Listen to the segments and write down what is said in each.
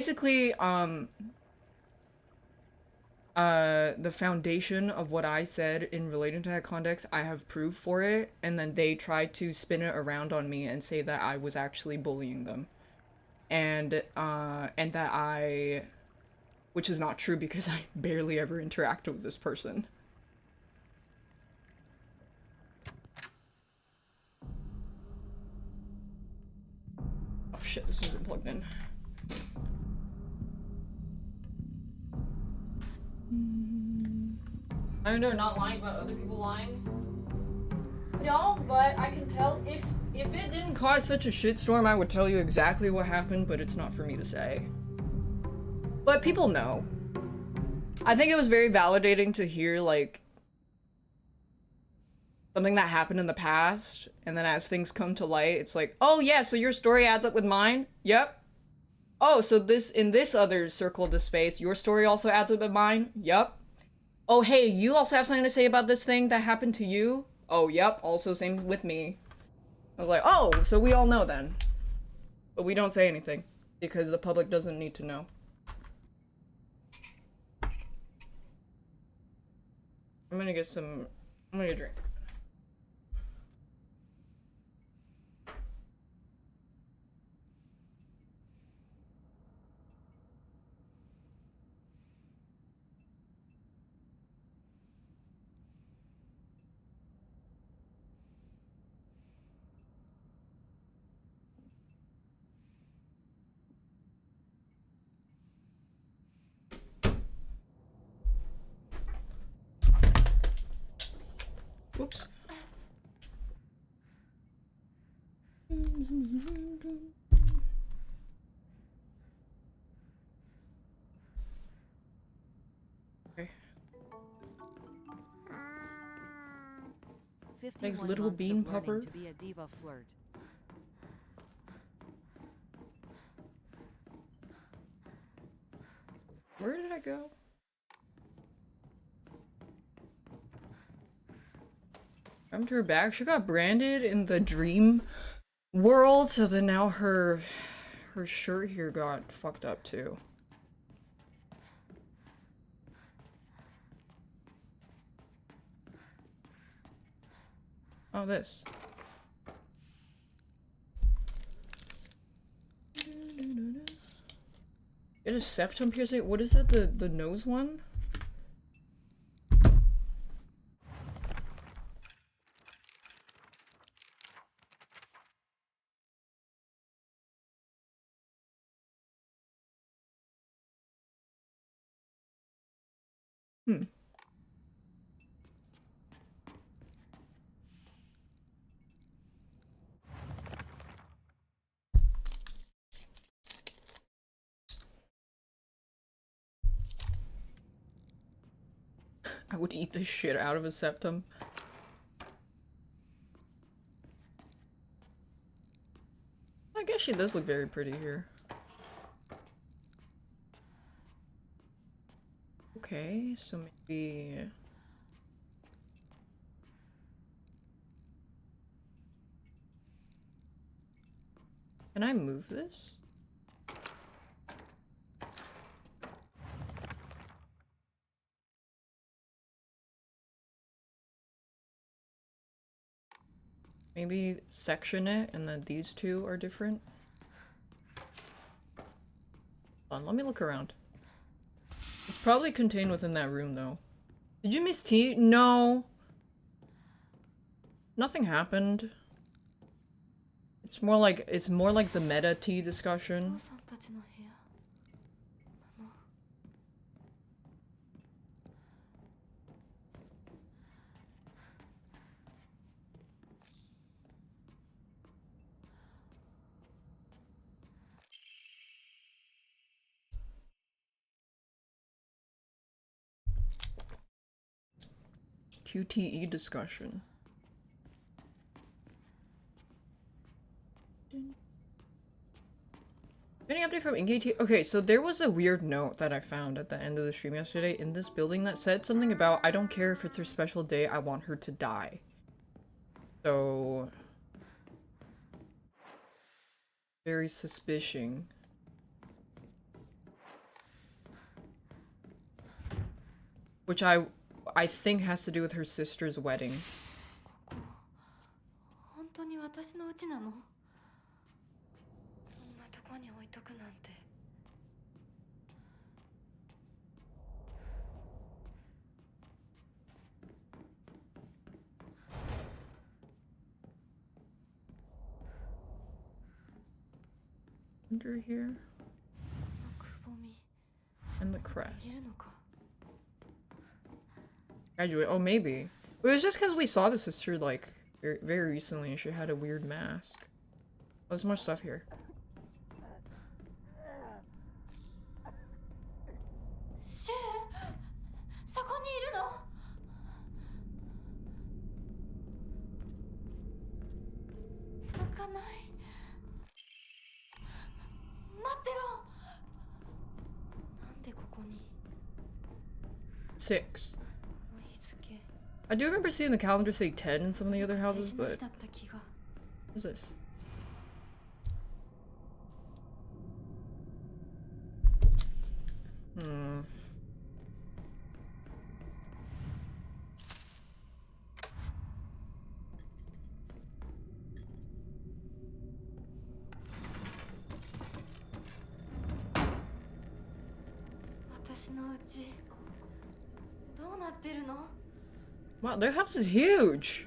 Basically, the foundation of what I said in relating to that context, I have proof for it, and then they tried to spin it around on me and say that I was actually bullying them. And that which is not true because I barely ever interacted with this person. Oh shit, this isn't plugged in. I mean, they're not lying about other people lying. No, but I can tell if it didn't cause such a shitstorm, I would tell you exactly what happened, but it's not for me to say. But people know. I think it was very validating to hear, like, something that happened in the past, and then as things come to light, it's like, oh yeah, so your story adds up with mine? Yep. Oh, so in this other circle of the space, your story also adds up with mine? Yep. Oh hey, you also have something to say about this thing that happened to you? Oh yep, also same with me. I was like, oh, so we all know then. But we don't say anything, because the public doesn't need to know. I'm gonna get a drink. Oops. Okay. Thanks, little bean pupper. To be a diva flirt. Where did I go? I'm to her back. She got branded in the dream world, so then now her shirt here got fucked up too. Oh, this. Get a septum piercing? What is that? The nose one? Hmm. I would eat the shit out of a septum. I guess she does look very pretty here. Okay, so maybe... Can I move this? Maybe section it and then these two are different? Hold on, let me look around. It's probably contained within that room though. Did you miss tea? No. Nothing happened. It's more like the meta tea discussion. QTE discussion. Any update from NKT? Okay, so there was a weird note that I found at the end of the stream yesterday in this building that said something about, I don't care if it's her special day, I want her to die. So... very suspicious. which I think has to do with her sister's wedding. ここ本当に私の家なの？こんなとこに置いとくなんて。Under here くぼみ and the い crest. るのか？ Graduate. Oh, maybe. It was just because we saw the sister like very recently, and she had a weird mask. Oh, there's more stuff here. シュウ、そこにいるの？開かない。待ってろ。なんでここに？ 6. この日付。 I do remember seeing the calendar say 10 in some of the other houses, 大事な日 but だった気が。 what is this? Hmm. Wow, their house is huge.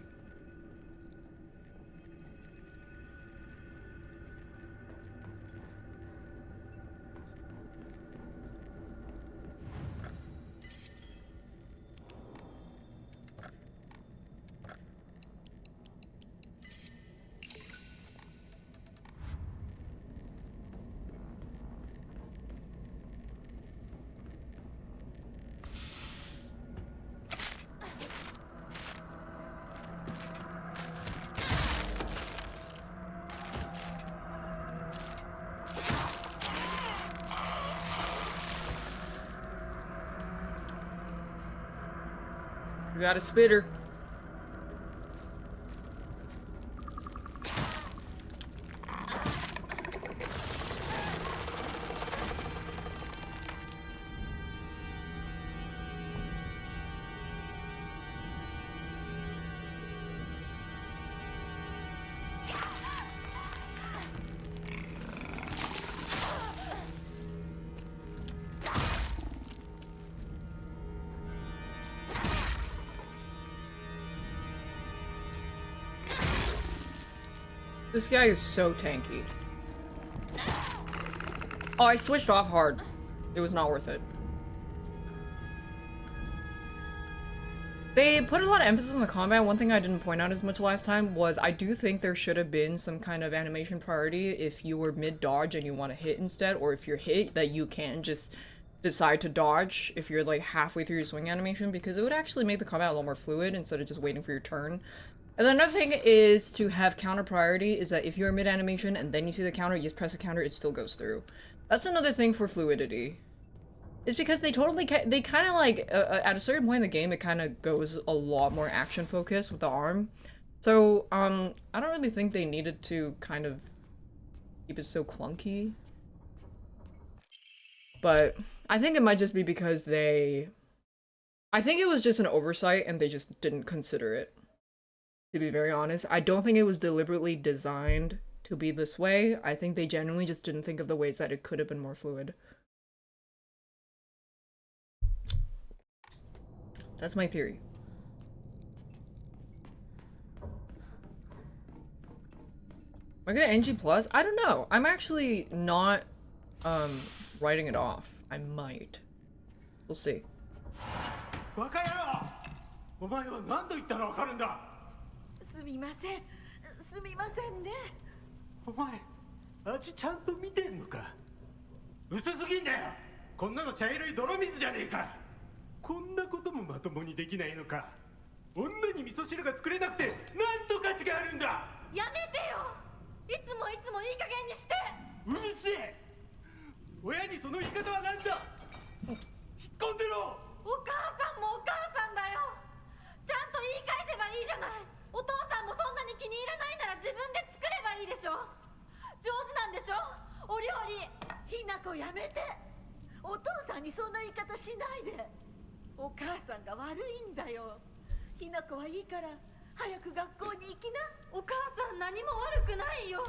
We got a spitter. This guy is so tanky. Oh, I switched off hard. It was not worth it. They put a lot of emphasis on the combat. One thing I didn't point out as much last time was I do think there should have been some kind of animation priority if you were mid-dodge and you want to hit instead, or if you're hit that you can just decide to dodge if you're like halfway through your swing animation, because it would actually make the combat a lot more fluid instead of just waiting for your turn. And then another thing is to have counter priority, is that if you're mid animation and then you see the counter, you just press the counter, it still goes through. That's another thing for fluidity. It's because they totally, they kind of like, at a certain point in the game, it kind of goes a lot more action focused with the arm. So, I don't really think they needed to kind of keep it so clunky. But I think it might just be because I think it was just an oversight and they just didn't consider it. To be very honest, I don't think it was deliberately designed to be this way. I think they genuinely just didn't think of the ways that it could have been more fluid. That's my theory. Am I gonna NG plus? I don't know. I'm actually not writing it off. I might. We'll see. バカ野郎！お前は何と言ったらわかるんだ！すみません。すみませんね。お前、味ちゃんと見てんのか？薄すぎんだよ！こんなの茶色い泥水じゃねえか！こんなこともまともにできないのか？女に味噌汁が作れなくてなんと価値があるんだ！やめてよ！いつもいい加減にして！うるせえ！親にその言い方は何だ！引っ込んでろ！お母さんもお母さんだよ！ちゃんと言い返せばいいじゃない！お父さんもそんなに気に入らないなら自分で作ればいいでしょ！上手なんでしょ？お料理！ひなこやめて。お父さんにそんな言い方しないで。お母さんが悪いんだよ。ひな子はいいから早く学校に行きな。お母さん何も悪くないよ。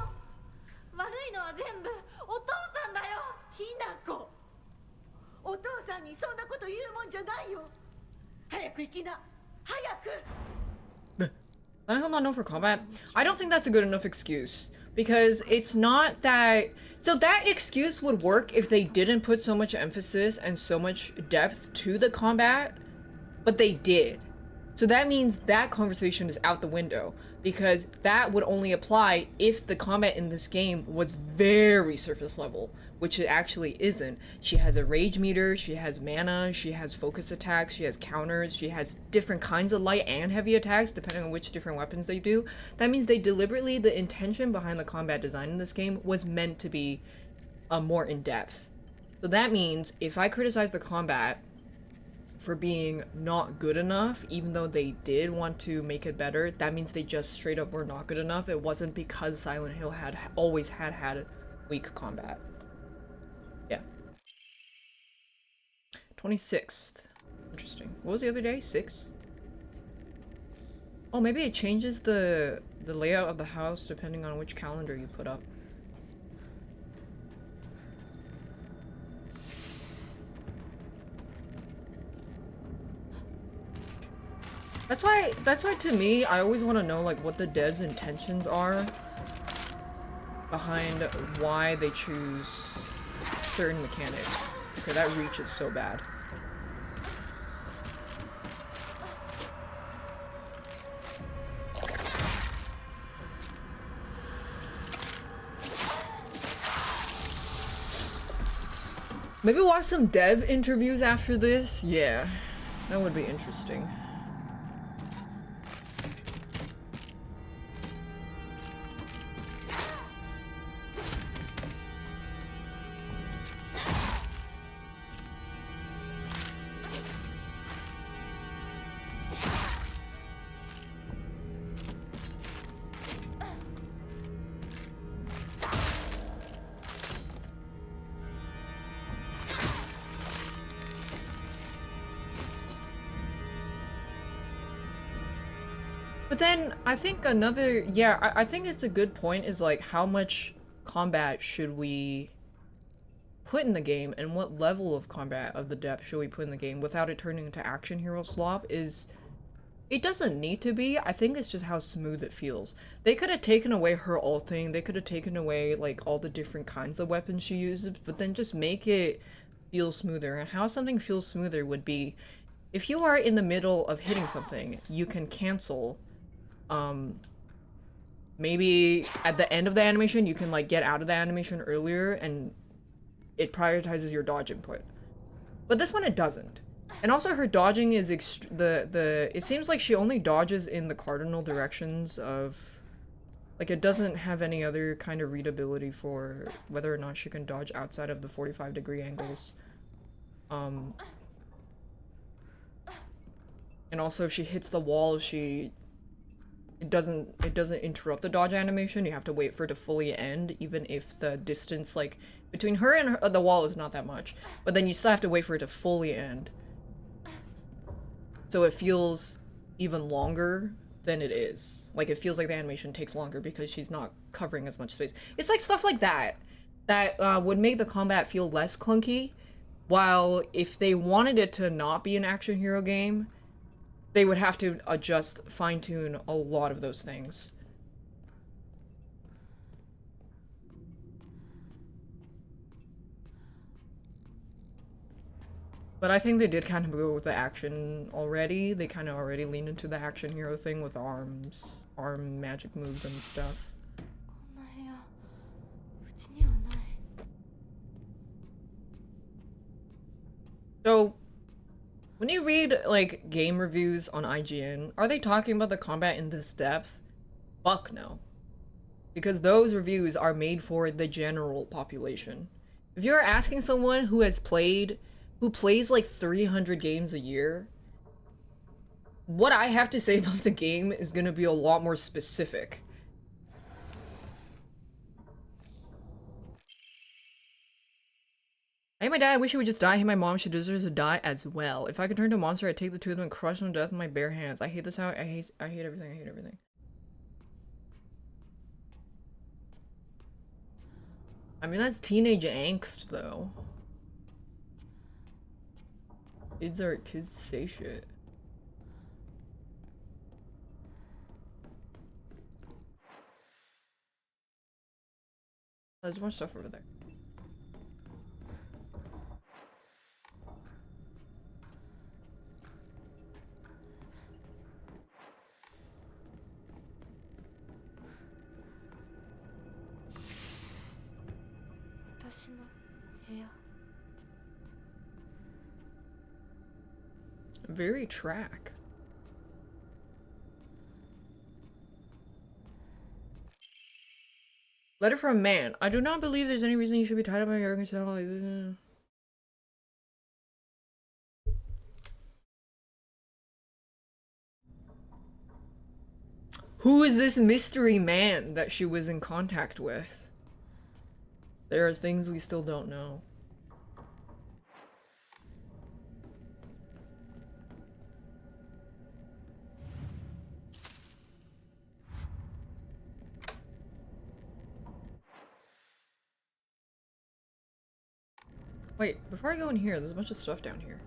悪いのは全部お父さんだよ。ひな子、お父さんにそんなこと言うもんじゃないよ。早く行きな、早く。I held on no for combat. I don't think that's a good enough excuse because it's not that. So that excuse would work if they didn't put so much emphasis and so much depth to the combat, but they did. So that means that conversation is out the window because that would only apply if the combat in this game was very surface level, which it actually isn't. She has a rage meter, she has mana, she has focus attacks, she has counters, she has different kinds of light and heavy attacks depending on which different weapons they do. That means they deliberately, the intention behind the combat design in this game was meant to be more in-depth. So that means if I criticize the combat for being not good enough, even though they did want to make it better, that means they just straight up were not good enough. It wasn't because Silent Hill had always had weak combat. Yeah. 26th. Interesting. What was the other day? 6? Oh, maybe it changes the layout of the house depending on which calendar you put up. That's why to me, I always want to know like what the devs' intentions are behind why they choose certain mechanics. Okay, that reach is so bad. Maybe watch some dev interviews after this? Yeah, that would be interesting. But then I think another, yeah, I think it's a good point is like how much combat should we put in the game and what level of combat of the depth should we put in the game without it turning into action hero slop is it doesn't need to be. I think it's just how smooth it feels. They could have taken away her ulting, they could have taken away like all the different kinds of weapons she uses, but then just make it feel smoother. And how something feels smoother would be if you are in the middle of hitting something, you can cancel. Maybe at the end of the animation you can like get out of the animation earlier and it prioritizes your dodge input. But this one it doesn't. And also her dodging is it seems like she only dodges in the cardinal directions of like it doesn't have any other kind of readability for whether or not she can dodge outside of the 45-degree angles. And also if she hits the wall, it doesn't interrupt the dodge animation. You have to wait for it to fully end, even if the distance like between her and the wall is not that much. But then you still have to wait for it to fully end. So it feels even longer than it is. Like it feels like the animation takes longer because she's not covering as much space. It's like stuff like that would make the combat feel less clunky. While if they wanted it to not be an action hero game, they would have to adjust, fine-tune a lot of those things. But I think they did kind of go with the action already. They kind of already leaned into the action hero thing with arm magic moves and stuff. So, when you read, like, game reviews on IGN, are they talking about the combat in this depth? Fuck no. Because those reviews are made for the general population. If you're asking someone who plays like 300 games a year, what I have to say about the game is gonna be a lot more specific. hate my dad. I wish he would just die. I hate my mom. She deserves to die as well. If I could turn to a monster, I'd take the two of them and crush them to death with my bare hands. I hate this how I hate everything. I hate everything. I mean, that's teenage angst, though. Kids say shit. There's more stuff over there. Very track. Letter from a man. I do not believe there's any reason you should be tied up by your arrogant. Who is this mystery man that she was in contact with? There are things we still don't know. Wait, before I go in here, there's a bunch of stuff down here.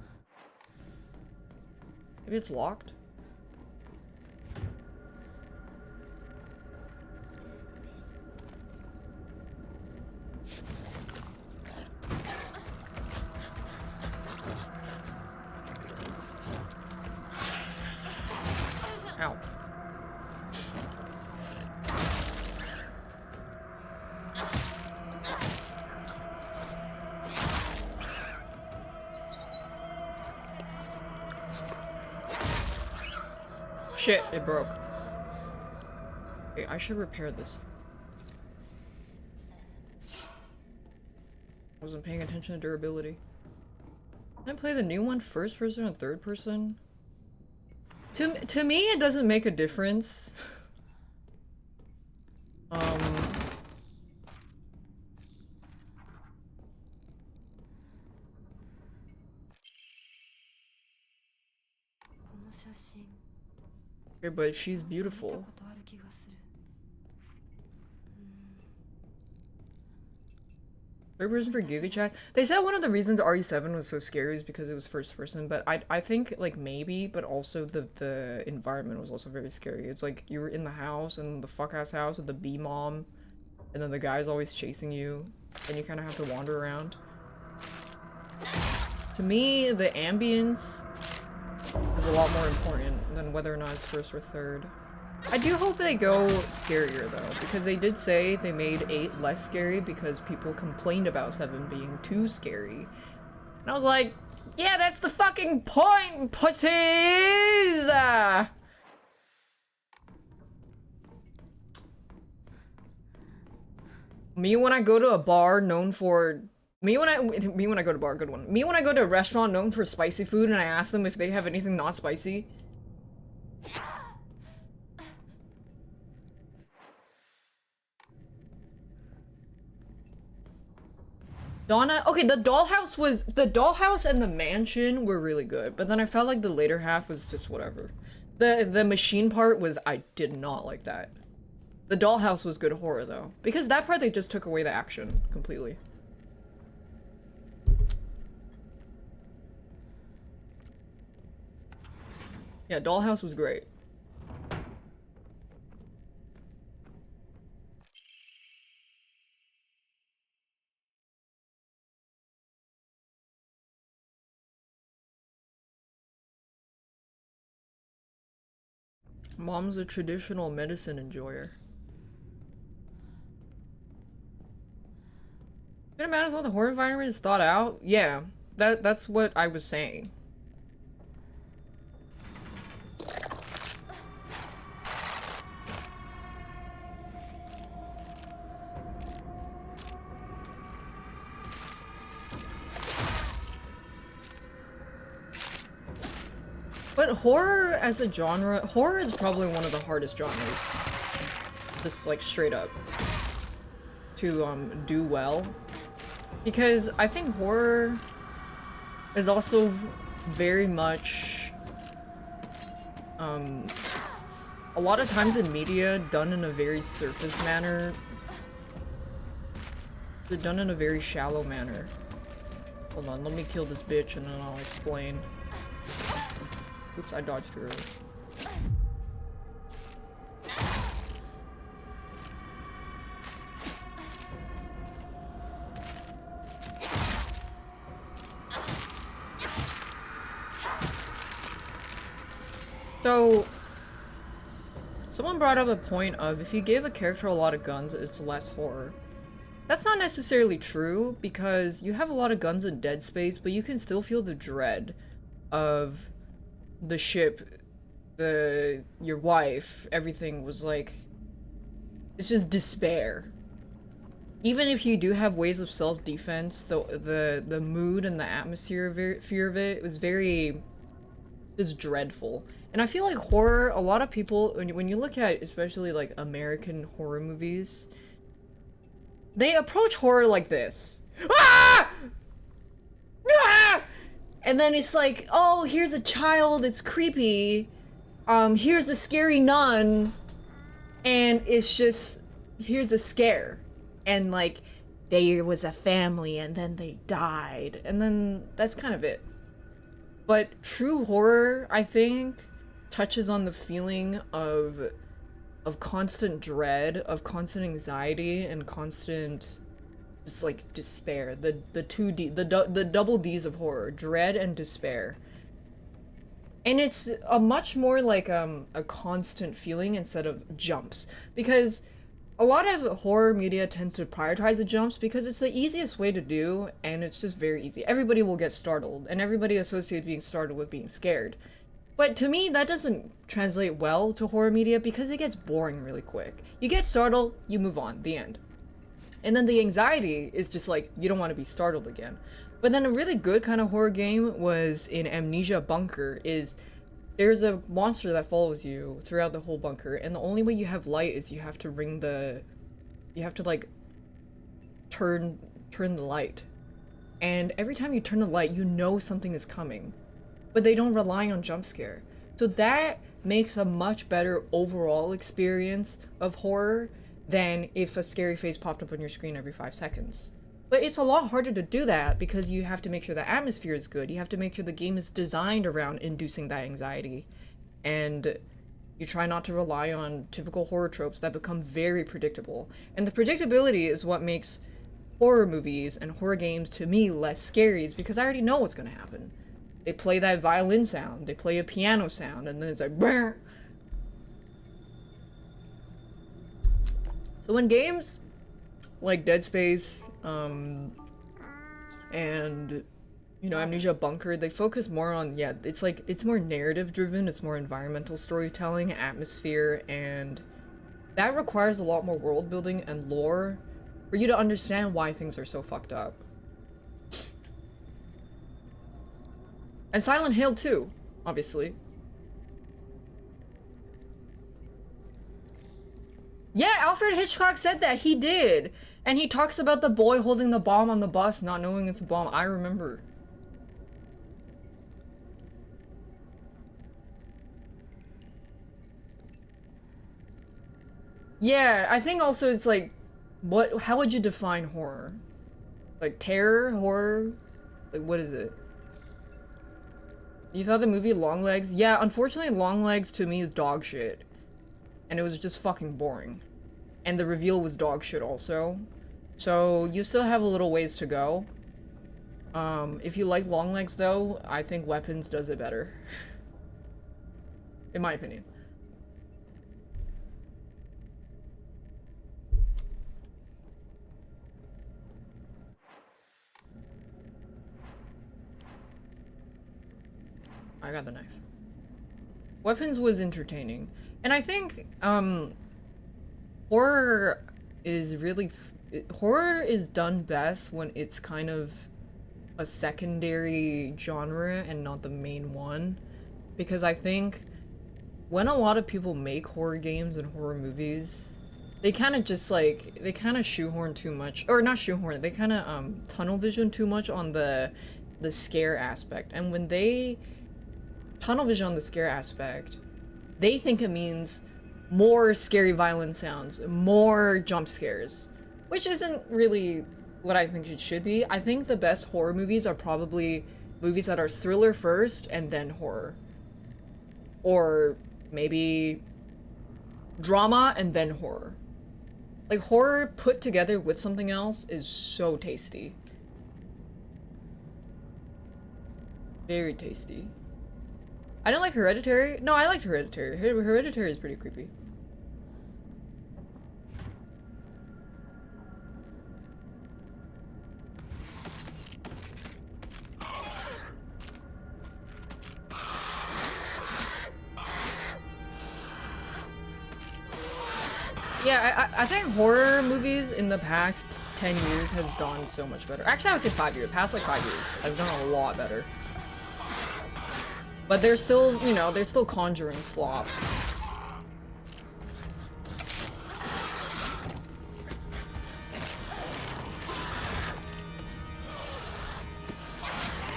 Maybe it's locked? Ow. Shit, it broke. Okay, I should repair this. I wasn't paying attention to durability. Can I play the new one first person or third person? To me, it doesn't make a difference. Okay, but she's beautiful. Third person for Giga Chat. They said one of the reasons RE7 was so scary is because it was first person, but I think like maybe, but also the environment was also very scary. It's like you were in the house and the fuck ass house with the bee mom, and then the guy's always chasing you, and you kind of have to wander around. To me, the ambience is a lot more important than whether or not it's first or third. I do hope they go scarier though, because they did say they made 8 less scary because people complained about 7 being too scary. And I was like, yeah, that's the fucking point, pussies! Me when I go to a bar known for me when I go to bar, good one. Me when I go to a restaurant known for spicy food and I ask them if they have anything not spicy. Donna, okay, the dollhouse and the mansion were really good, but then I felt like the later half was just whatever. The machine part was, I did not like that. The dollhouse was good horror though, because that part they just took away the action completely. Yeah, dollhouse was great. Mom's a traditional medicine enjoyer. Can it matter how the horror environment is thought out? Yeah, that's what I was saying. But horror as a genre, horror is probably one of the hardest genres. Just like straight up. To do well. Because I think horror is also very much, a lot of times in media done in a very surface manner. They're done in a very shallow manner. Hold on, let me kill this bitch and then I'll explain. Oops, I dodged her. So, someone brought up a point of if you give a character a lot of guns, it's less horror. That's not necessarily true, because you have a lot of guns in Dead Space, but you can still feel the dread of the ship, your wife, everything was like, it's just despair. Even if you do have ways of self-defense, the mood and the atmosphere fear of it was very, just dreadful. And I feel like horror, a lot of people, when you look at especially like American horror movies, they approach horror like this. Ah! Ah! And then it's like, oh, here's a child, it's creepy. Here's a scary nun. And it's just, here's a scare. And like, there was a family and then they died. And then that's kind of it. But true horror, I think, touches on the feeling of constant dread, of constant anxiety, and constant just like despair. The double D's of horror: dread and despair. And it's a much more like a constant feeling instead of jumps, because a lot of horror media tends to prioritize the jumps because it's the easiest way to do, and it's just very easy. Everybody will get startled, and everybody associates being startled with being scared. But to me, that doesn't translate well to horror media because it gets boring really quick. You get startled, you move on, the end. And then the anxiety is just like, you don't want to be startled again. But then a really good kind of horror game was in Amnesia Bunker is there's a monster that follows you throughout the whole bunker, and the only way you have light is you have to like turn the light. And every time you turn the light, you know something is coming. But they don't rely on jump scare. So that makes a much better overall experience of horror than if a scary face popped up on your screen every 5 seconds. But it's a lot harder to do that because you have to make sure the atmosphere is good. You have to make sure the game is designed around inducing that anxiety. And you try not to rely on typical horror tropes that become very predictable. And the predictability is what makes horror movies and horror games, to me, less scary, is because I already know what's going to happen. They play that violin sound, they play a piano sound, and then it's like, brr. So when games like Dead Space, and, you know, Amnesia Bunker, they focus more on, yeah, it's like, it's more narrative driven, it's more environmental storytelling, atmosphere, and that requires a lot more world building and lore for you to understand why things are so fucked up. And Silent Hill too, obviously. Yeah, Alfred Hitchcock said that, he did! And he talks about the boy holding the bomb on the bus, not knowing it's a bomb. I remember. Yeah, I think also it's like, how would you define horror? Like terror? Horror? Like what is it? You saw the movie Longlegs? Yeah, unfortunately Longlegs to me is dog shit. And it was just fucking boring. And the reveal was dog shit also. So you still have a little ways to go. If you like Longlegs though, I think Weapons does it better. In my opinion. I got the knife. Weapons was entertaining. And I think, horror is really... horror is done best when it's kind of a secondary genre and not the main one. Because I think when a lot of people make horror games and horror movies, They kind of just like, they kind of shoehorn too much, or not shoehorn, they kind of tunnel vision too much on the scare aspect. And when they tunnel vision on the scare aspect, they think it means more scary violent sounds, more jump scares, which isn't really what I think it should be. I think the best horror movies are probably movies that are thriller first and then horror. Or maybe drama and then horror. Like, horror put together with something else is so tasty. Very tasty. I don't like Hereditary. No, I liked Hereditary. Hereditary is pretty creepy. Yeah, I think horror movies in the past 10 years has gone so much better. Actually, I would say 5 years. Past like 5 years has done a lot better. But they're still, you know, they're still conjuring slop.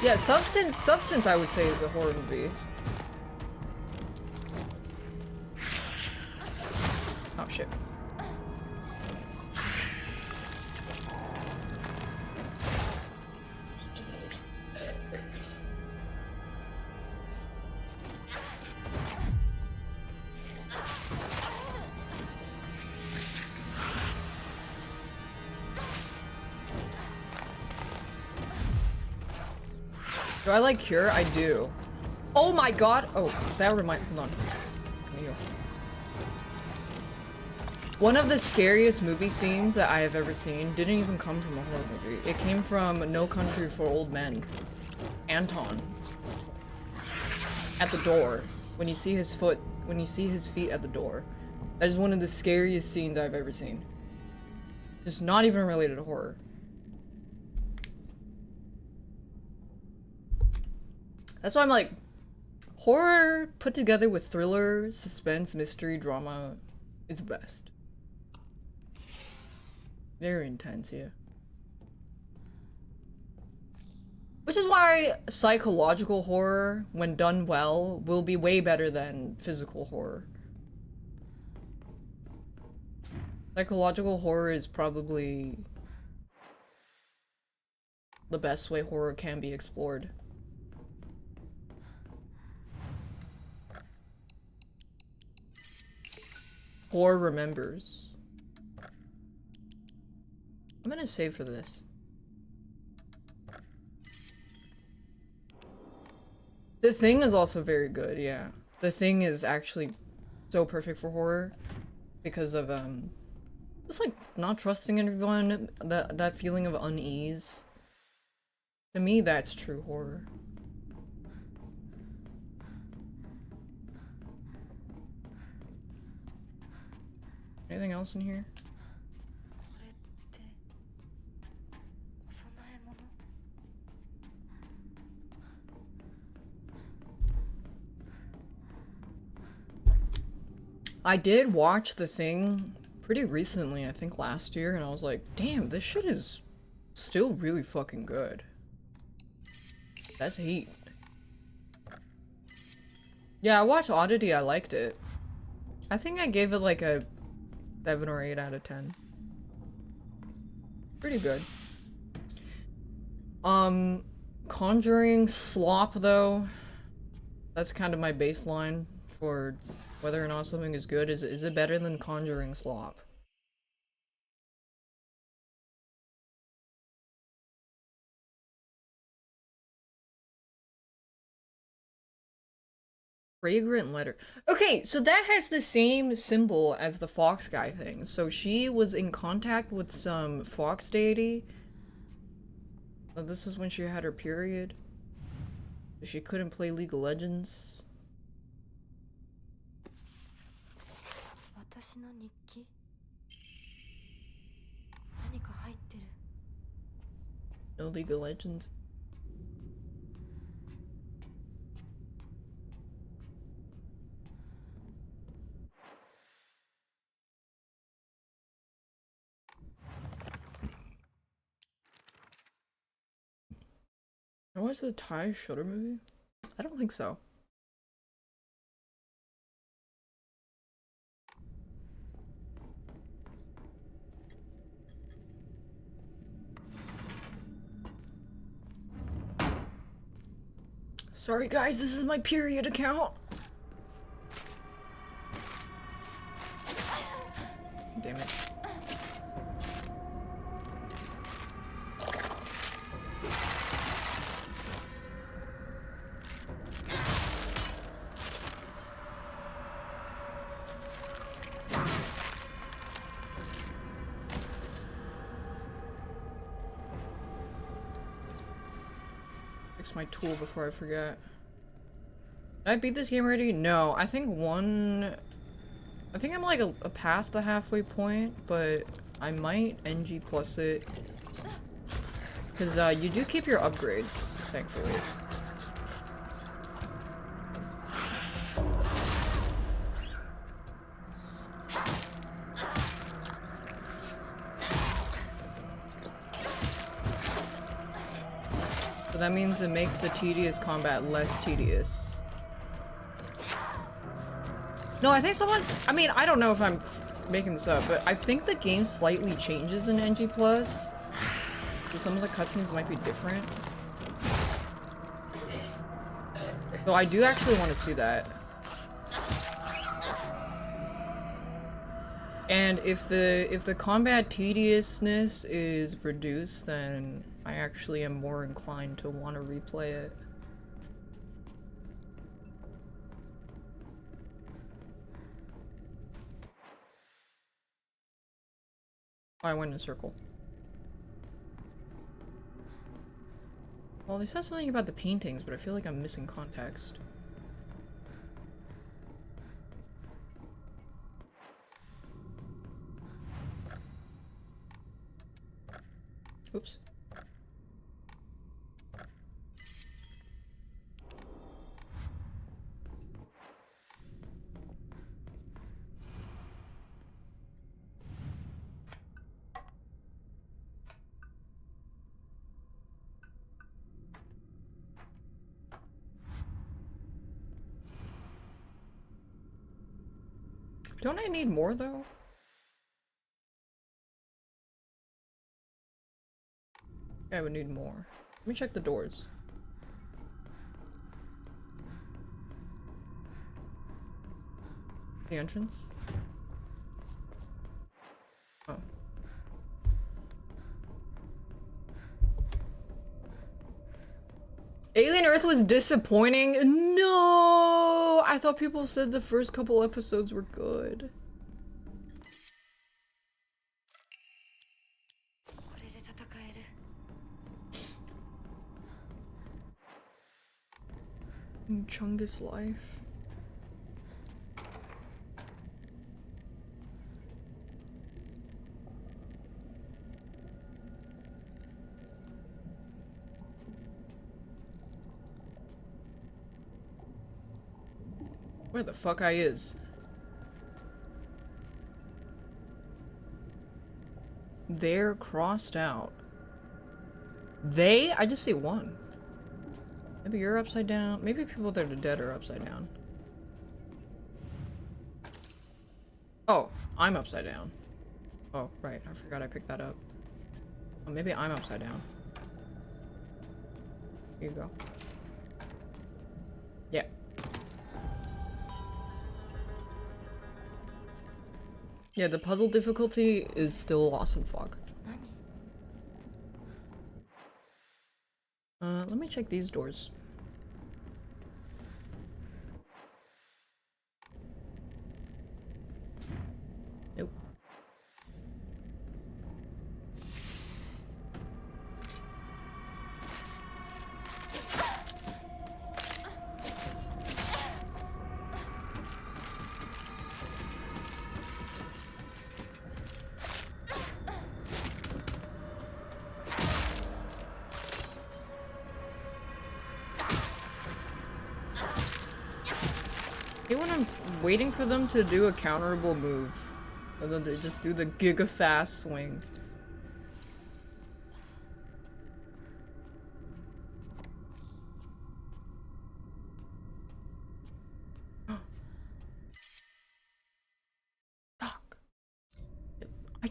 Yeah, Substance I would say is a horror movie. Oh shit. Do I like Cure? I do. Oh my god! Oh, that reminds- hold on. Neo. One of the scariest movie scenes that I have ever seen didn't even come from a horror movie. It came from No Country for Old Men. Anton. At the door. When you see his feet at the door. That is one of the scariest scenes I've ever seen. Just not even related to horror. That's why I'm like, horror put together with thriller, suspense, mystery, drama is the best. Very intense, yeah. Which is why psychological horror, when done well, will be way better than physical horror. Psychological horror is probably the best way horror can be explored. Horror remembers. I'm gonna save for this. The Thing is also very good, yeah. The Thing is actually so perfect for horror because of just like not trusting everyone, that feeling of unease. To me, that's true horror. Anything else in here? I did watch The Thing pretty recently, I think last year, and I was like, damn, this shit is still really fucking good. That's heat. Yeah, I watched Oddity, I liked it. I think I gave it like a 7 or 8 out of 10. Pretty good. Conjuring slop though. That's kind of my baseline for whether or not something is good. Is it better than Conjuring slop? Fragrant letter. Okay, so that has the same symbol as the fox guy thing. So she was in contact with some fox deity. Oh, this is when she had her period. She couldn't play League of Legends. No League of Legends. I watched the Thai Shutter movie? I don't think so. Sorry guys, this is my period account. Damn it. Fix my tool before I forget. Did I beat this game already? No, I think I'm like a past the halfway point, but I might NG plus it. Because you do keep your upgrades, thankfully. So that means it makes the tedious combat less tedious. No, I think I mean, I don't know if I'm making this up, but I think the game slightly changes in NG+. So some of the cutscenes might be different. So I do actually want to see that. And if the combat tediousness is reduced, then I actually am more inclined to want to replay it. Oh, I went in a circle. Well, they said something about the paintings, but I feel like I'm missing context. Oops. Don't I need more, though? Yeah, I would need more. Let me check the doors. The entrance? Oh. Alien Earth was disappointing? No! I thought people said the first couple episodes were good. Chungus life. Where the fuck I is? They're crossed out. They? I just see one. Maybe you're upside down. Maybe people that are dead are upside down. Oh, I'm upside down. Oh, right. I forgot I picked that up. Oh, maybe I'm upside down. Here you go. Yeah. Yeah, the puzzle difficulty is still awesome fuck. Let me check these doors. Nope. When I'm waiting for them to do a counterable move, and then they just do the giga fast swing.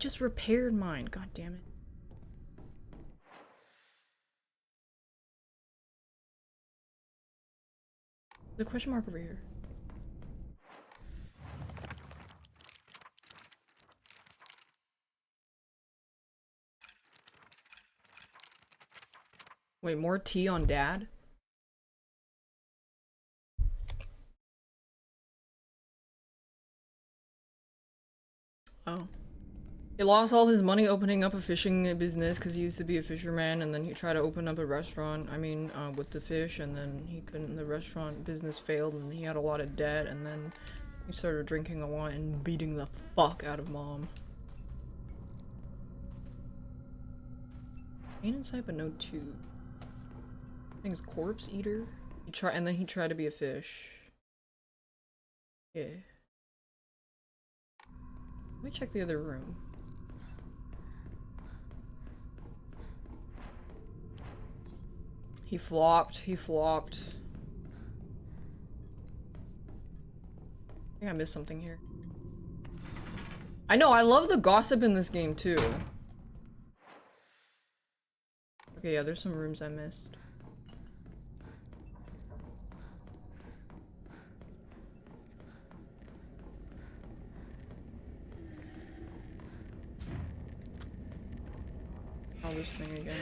just repaired mine. God damn it. There's a question mark over here. Wait, more tea on dad? Oh. He lost all his money opening up a fishing business because he used to be a fisherman, and then he tried to open up a restaurant, with the fish, and then he couldn't, the restaurant business failed, and he had a lot of debt, and then he started drinking a lot and beating the fuck out of mom. Ain't inside but no tube. I think it's corpse eater. And then he tried to be a fish. Yeah. Let me check the other room. He flopped. He flopped. I think I missed something here. I know, I love the gossip in this game too. Okay, yeah, there's some rooms I missed. Oh, this thing again.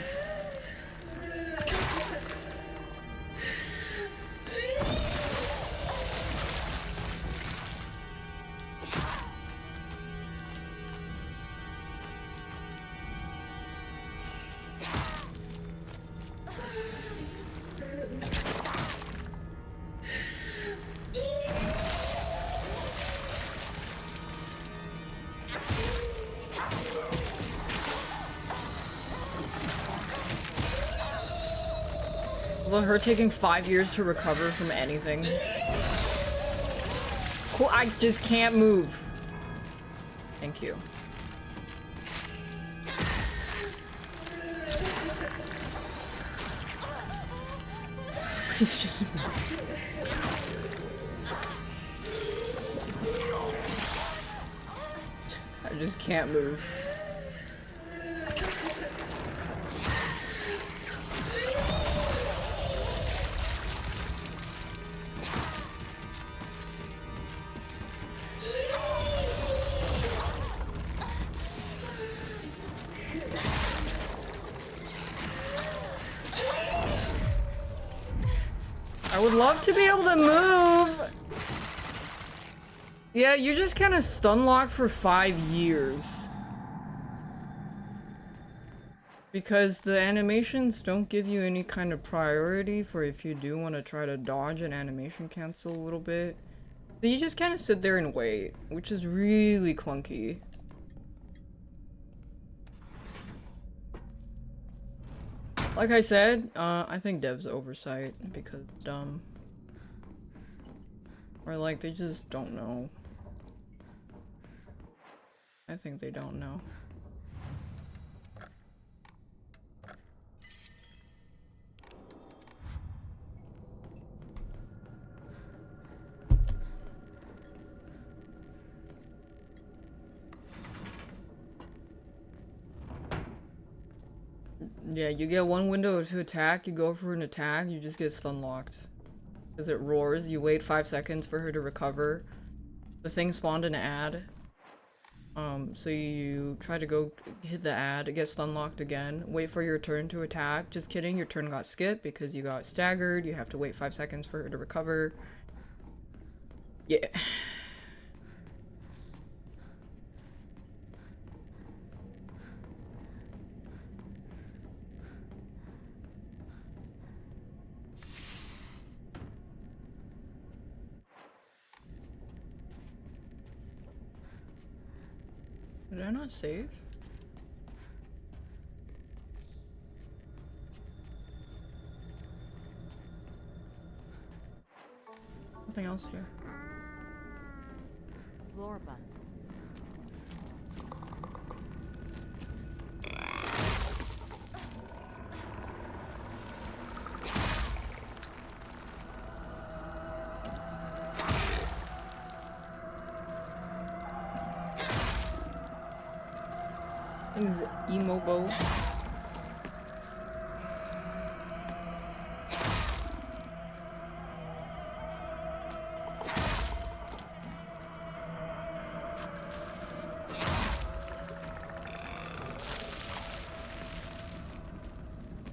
Also, her taking 5 years to recover from anything. Cool, I just can't move. Thank you. Please just move. I just can't move. I would love to be able to move. Yeah, you're just kind of stun locked for 5 years. Because the animations don't give you any kind of priority for if you do want to try to dodge an animation cancel a little bit. So you just kind of sit there and wait, which is really clunky. Like I said, I think devs oversight because dumb. Or like they just don't know. I think they don't know. Yeah, you get one window to attack, you go for an attack, you just get stun locked. Because it roars, you wait 5 seconds for her to recover. The thing spawned an ad. So you try to go hit the ad, get stun locked again, wait for your turn to attack. Just kidding, your turn got skipped because you got staggered, you have to wait 5 seconds for her to recover. Yeah. Did I not save? Nothing else here. Glorba. Things emo bow.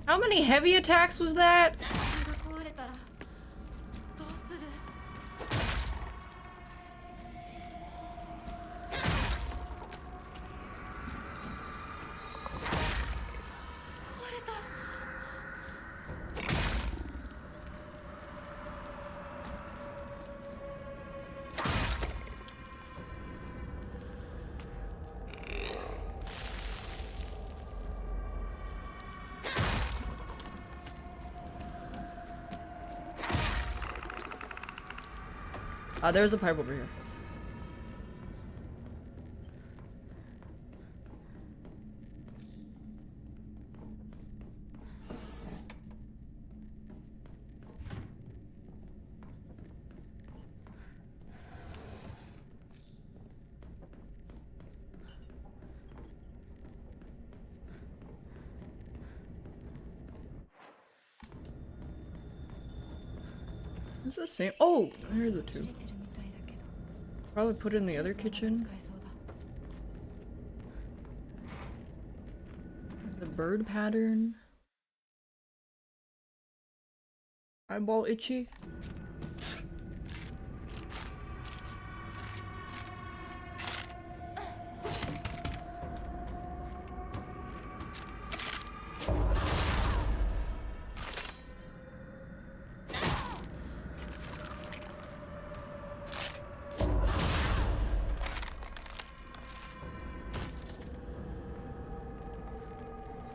How many heavy attacks was that? 壊れたらどうする壊れた There's a pipe over here. It's the same. Oh, here are the two. Probably put it in the other kitchen. The bird pattern. Eyeball itchy.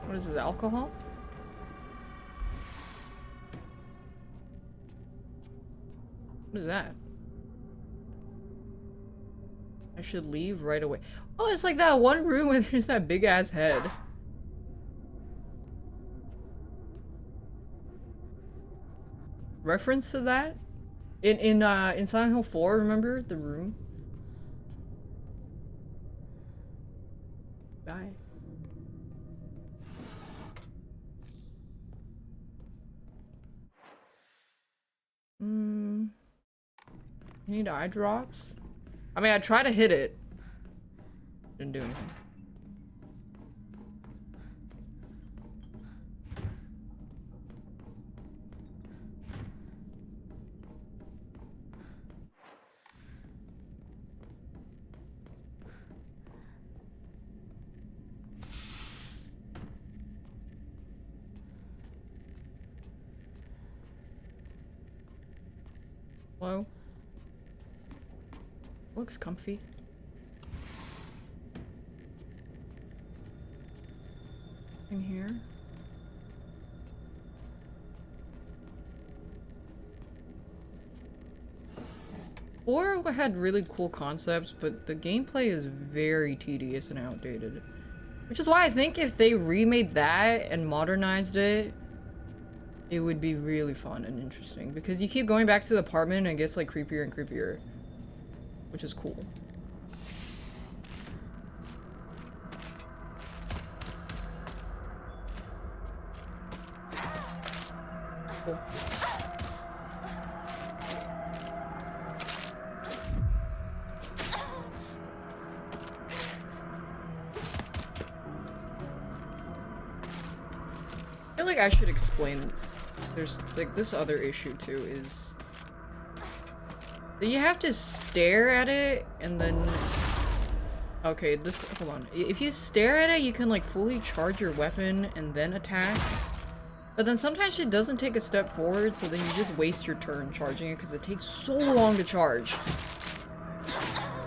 What is this, alcohol? What is that? I should leave right away. Oh, it's like that one room where there's that big ass head. Reference to that? In Silent Hill 4, remember? The room? Die. You need eye drops? I mean, I tried to hit it. Didn't do anything. Hello? Looks comfy. In here. Four had really cool concepts, but the gameplay is very tedious and outdated. Which is why I think if they remade that and modernized it, it would be really fun and interesting. Because you keep going back to the apartment and it gets like creepier and creepier. Which is cool. Cool. I feel like I should explain. There's like this other issue too is that you have to stare at it and then okay, this hold on. If you stare at it, you can like fully charge your weapon and then attack. But then sometimes it doesn't take a step forward, so then you just waste your turn charging it because it takes so long to charge.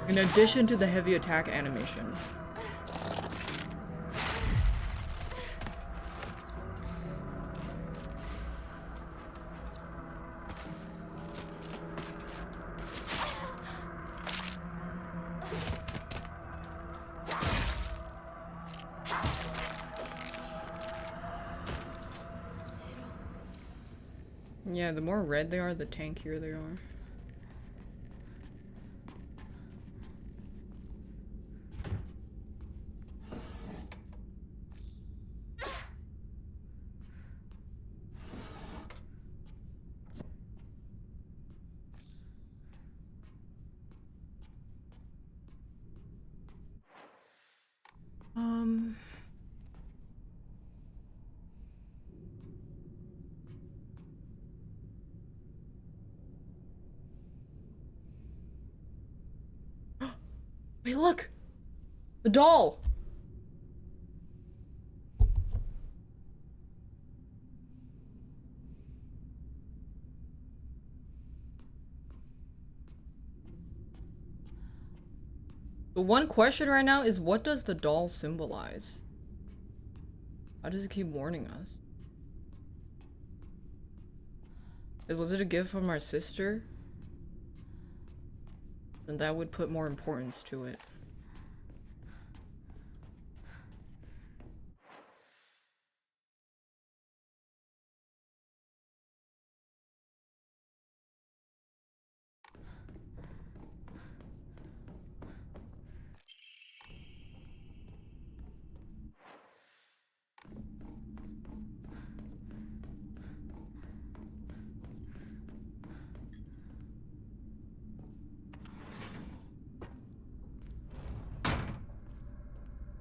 In addition to the heavy attack animation. Yeah, the more red they are, the tankier they are. Wait, look! The doll! The one question right now is, what does the doll symbolize? Why does it keep warning us? Was it a gift from our sister? Then that would put more importance to it.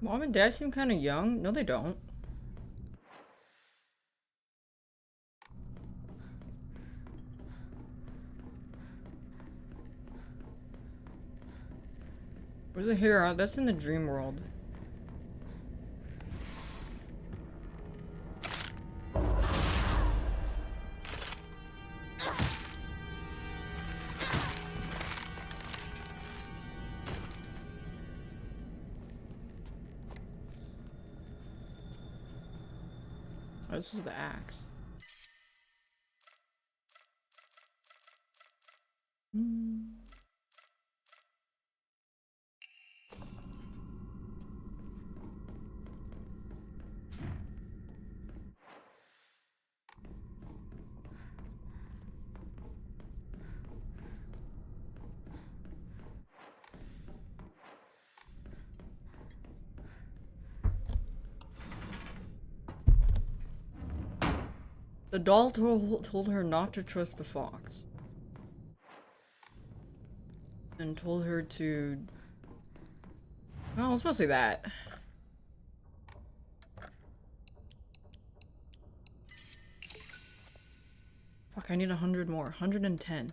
Mom and Dad seem kind of young. No, they don't. Where's it here? That's in the dream world. Oh, this was the axe. The doll told her not to trust the fox. And told her to... No, I was supposed to say that. Fuck, I need 100 more. 110.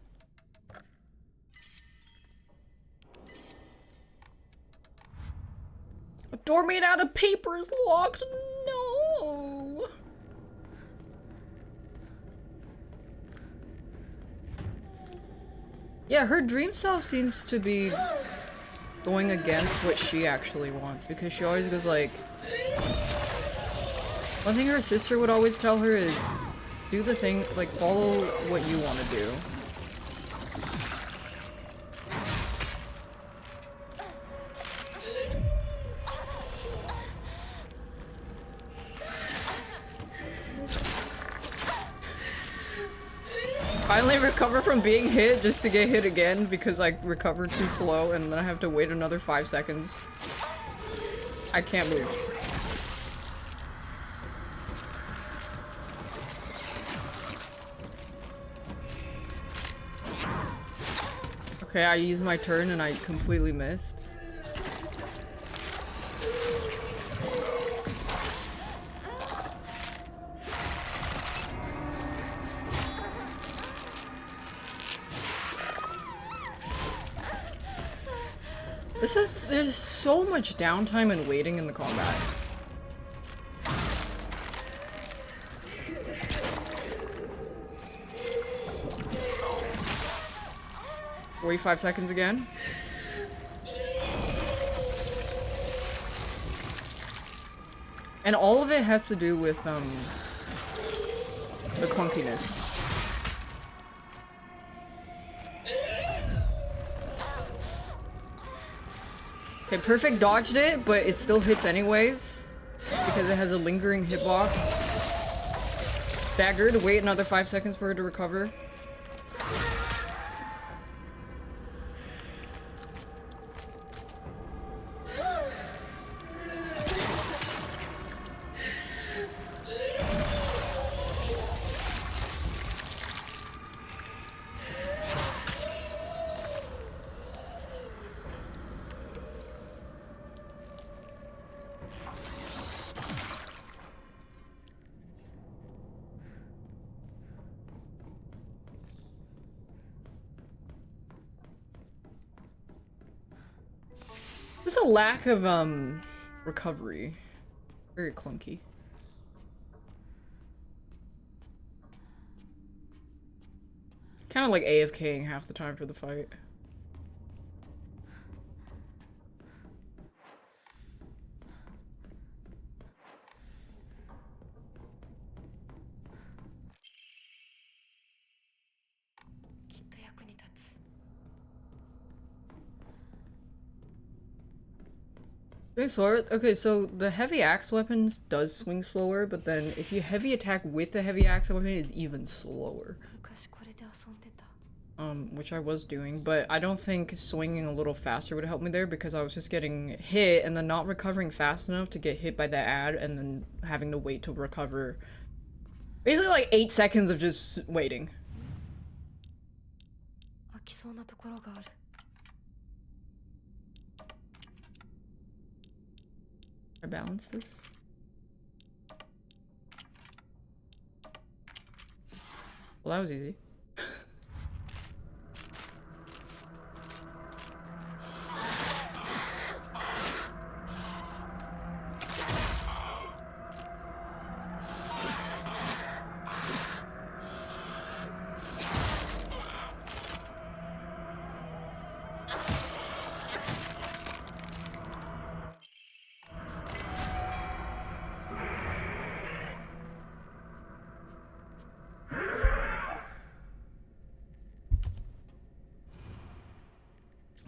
A door made out of paper is locked. No. Yeah, her dream self seems to be going against what she actually wants, because she always goes like... One thing her sister would always tell her is, do the thing, like, follow what you want to do. Finally recover from being hit just to get hit again because I recovered too slow and then I have to wait another 5 seconds. I can't move. Okay, I used my turn and I completely missed. There's so much downtime and waiting in the combat. Wait 5 seconds again. And all of it has to do with, the clunkiness. Okay, Perfect dodged it, but it still hits anyways, because it has a lingering hitbox. Staggered, wait another 5 seconds for her to recover. There's a lack of recovery. Very clunky. Kind of like AFKing half the time for the fight. Swing slower? Okay, so the heavy axe weapons does swing slower, but then if you heavy attack with the heavy axe weapon, it's even slower. Which I was doing, but I don't think swinging a little faster would help me there because I was just getting hit and then not recovering fast enough to get hit by the ad and then having to wait to recover. Basically like 8 seconds of just waiting. I balance this. Well, that was easy.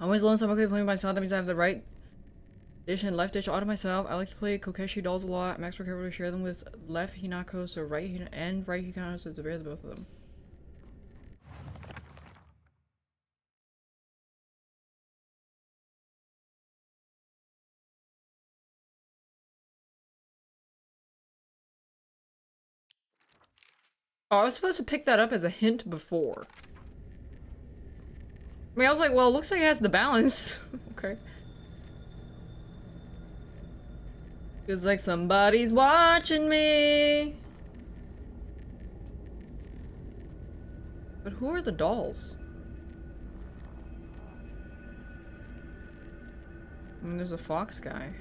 Always alone, so I'm okay playing by myself. That means I have the right dish and left dish all to myself. I like to play Kokeshi dolls a lot. I'm extra careful to share them with left Hinako, so right Hinako, so it's a pair of both of them. Oh, I was supposed to pick that up as a hint before. I mean, I was like, well, it looks like it has the balance. Okay. Feels like somebody's watching me. But who are the dolls? I mean, there's a fox guy.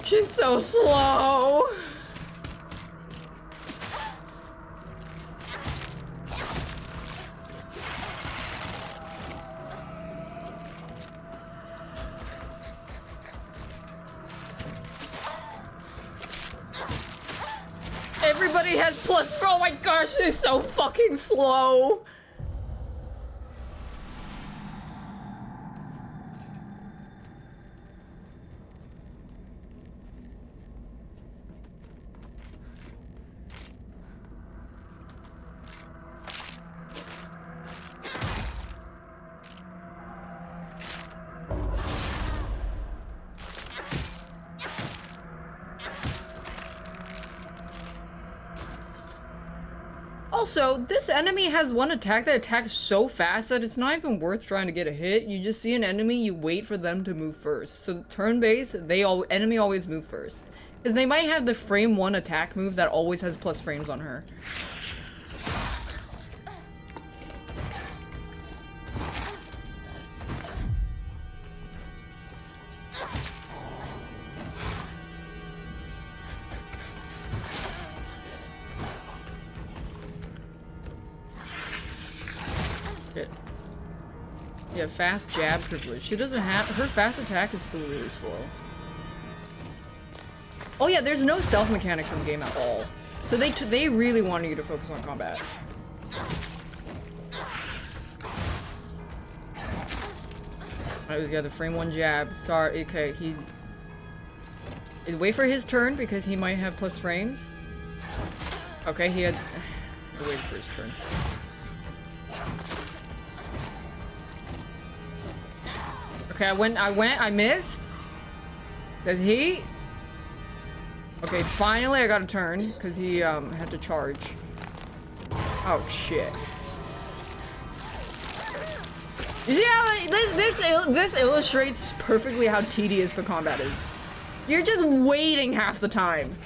She's so slow. Everybody has plus. Oh my gosh, she's so fucking slow. Also, this enemy has one attack that attacks so fast that it's not even worth trying to get a hit. You just see an enemy, you wait for them to move first. So turn-based, enemy always move first. Because they might have the frame 1 attack move that always has plus frames on her. Yeah, fast jab privilege. She doesn't have- her fast attack is still really slow. Oh yeah, there's no stealth mechanics in the game at all. So they really wanted you to focus on combat. I was got the frame one jab. Sorry, okay, wait for his turn because he might have plus frames. Okay, he had wait for his turn. Okay, I missed. Does he? Okay, finally I got a turn because he had to charge. Oh shit. You see how this illustrates perfectly how tedious the combat is. You're just waiting half the time.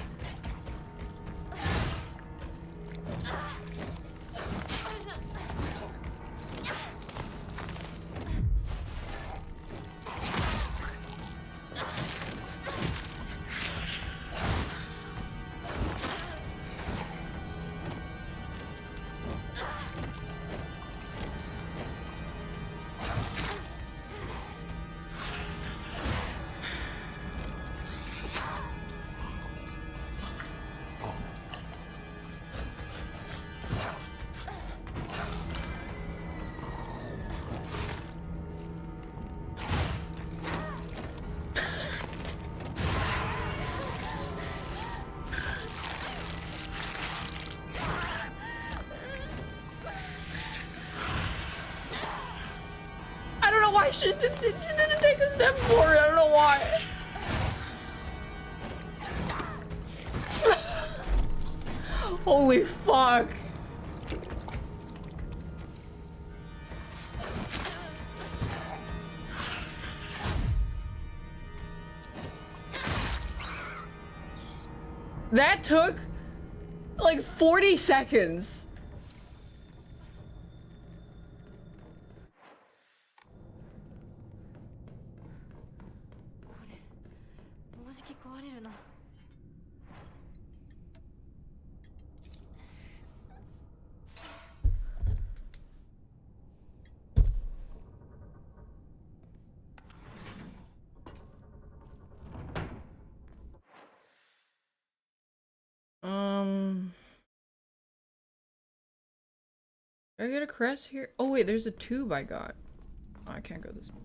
She didn't take a step forward. I don't know why. Holy fuck. That took like 40 seconds. Did I get a crest here? Oh wait, there's a tube I got. Oh, I can't go this way.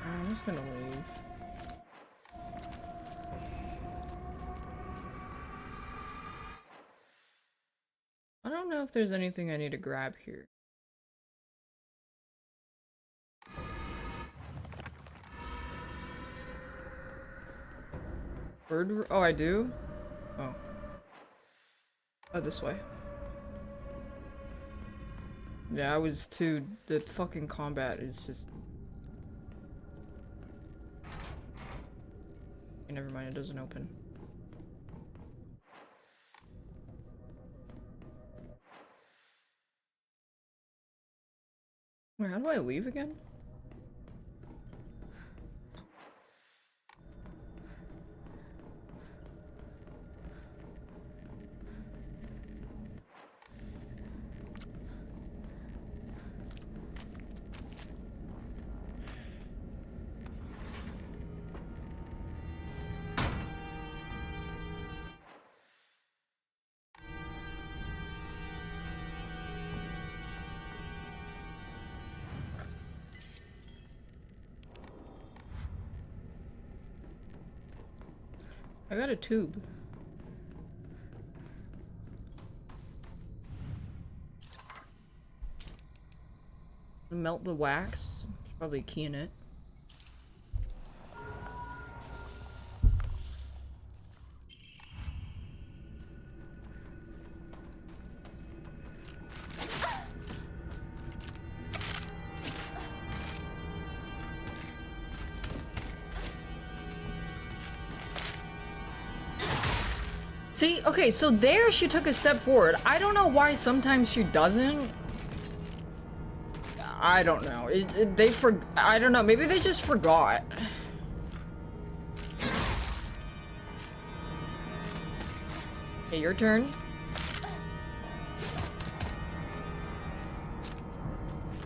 I'm just gonna leave. I don't know if there's anything I need to grab here. Bird? Oh, I do? Oh. Oh, this way. Yeah, I was too. The fucking combat is just. Okay, never mind, it doesn't open. Wait, how do I leave again? I got a tube. Melt the wax. There's probably a key in it. See, okay, so there she took a step forward. I don't know why sometimes she doesn't. I don't know. I don't know. Maybe they just forgot. Okay, your turn.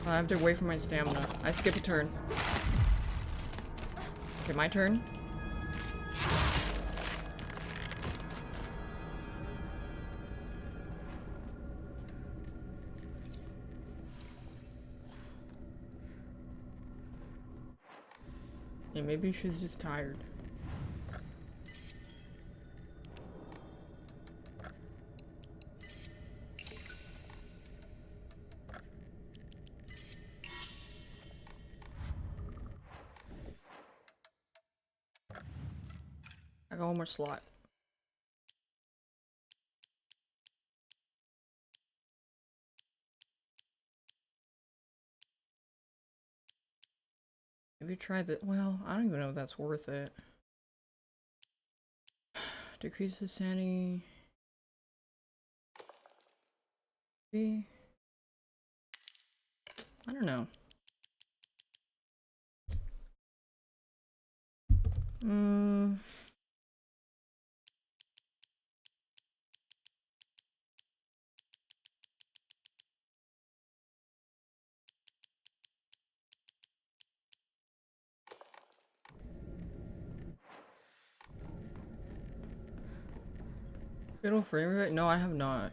I have to wait for my stamina. I skip a turn. Okay, my turn. Yeah, maybe she's just tired. I got one more slot. Maybe try the. Well, I don't even know if that's worth it. Decreases sanity. Maybe. I don't know. Fatal frame rate? No, I have not.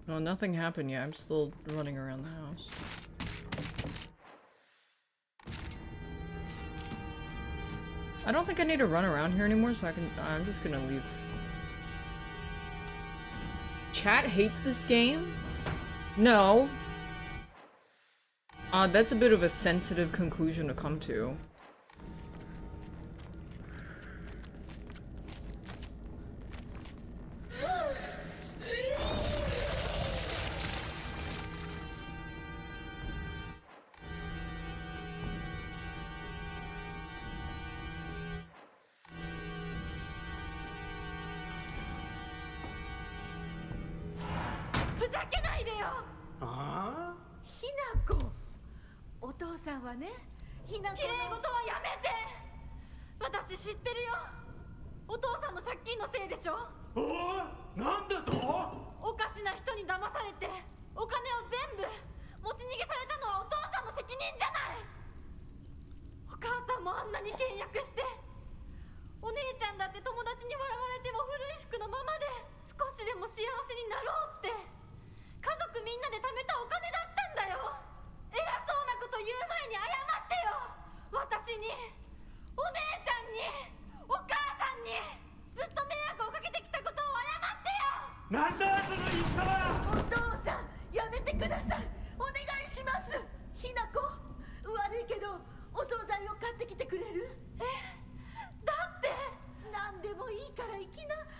No, nothing happened yet. I'm still running around the house. I don't think I need to run around here anymore, so I'm just gonna leave. Chat hates this game? No. That's a bit of a sensitive conclusion to come to.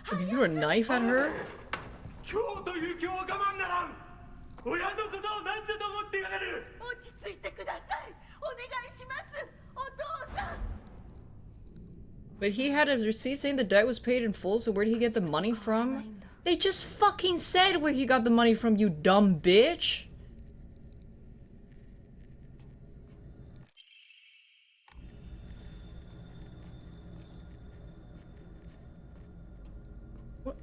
Did he throw a knife at her? But he had a receipt saying the debt was paid in full, so where did he get the money from? They just fucking said where he got the money from, you dumb bitch! What?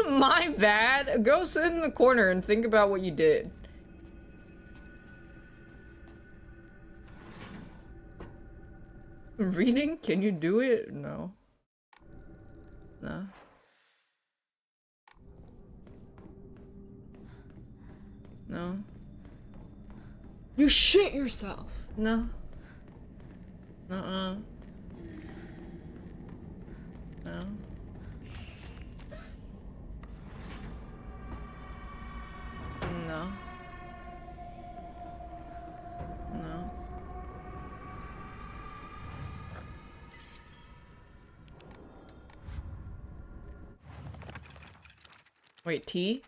My bad. Go sit in the corner and think about what you did. Reading? Can you do it? No. No. No. You shit yourself. No. No. No. No. No. Wait, T?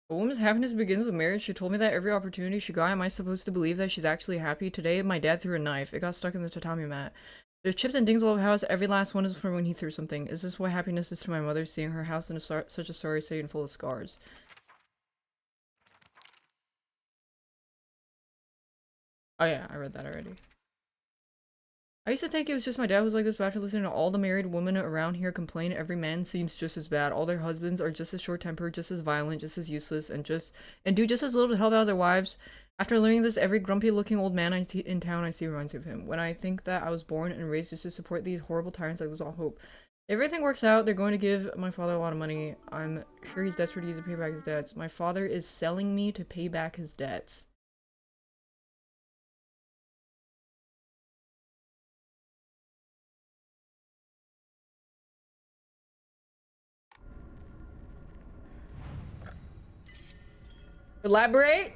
A woman's happiness begins with marriage. She told me that every opportunity she got. Am I supposed to believe that she's actually happy? Today, my dad threw a knife. It got stuck in the tatami mat. There's chips and dings all over the house. Every last one is from when he threw something. Is this what happiness is to my mother, seeing her house in such a sorry state and full of scars? Oh yeah, I read that already. I used to think it was just my dad was like this, but after listening to all the married women around here complain, every man seems just as bad. All their husbands are just as short-tempered, just as violent, just as useless, and do just as little to help out their wives. After learning this, every grumpy-looking old man in town I see reminds me of him. When I think that I was born and raised just to support these horrible tyrants, I lose all hope. If everything works out, they're going to give my father a lot of money. I'm sure he's desperate to use it to pay back his debts. My father is selling me to pay back his debts. Elaborate?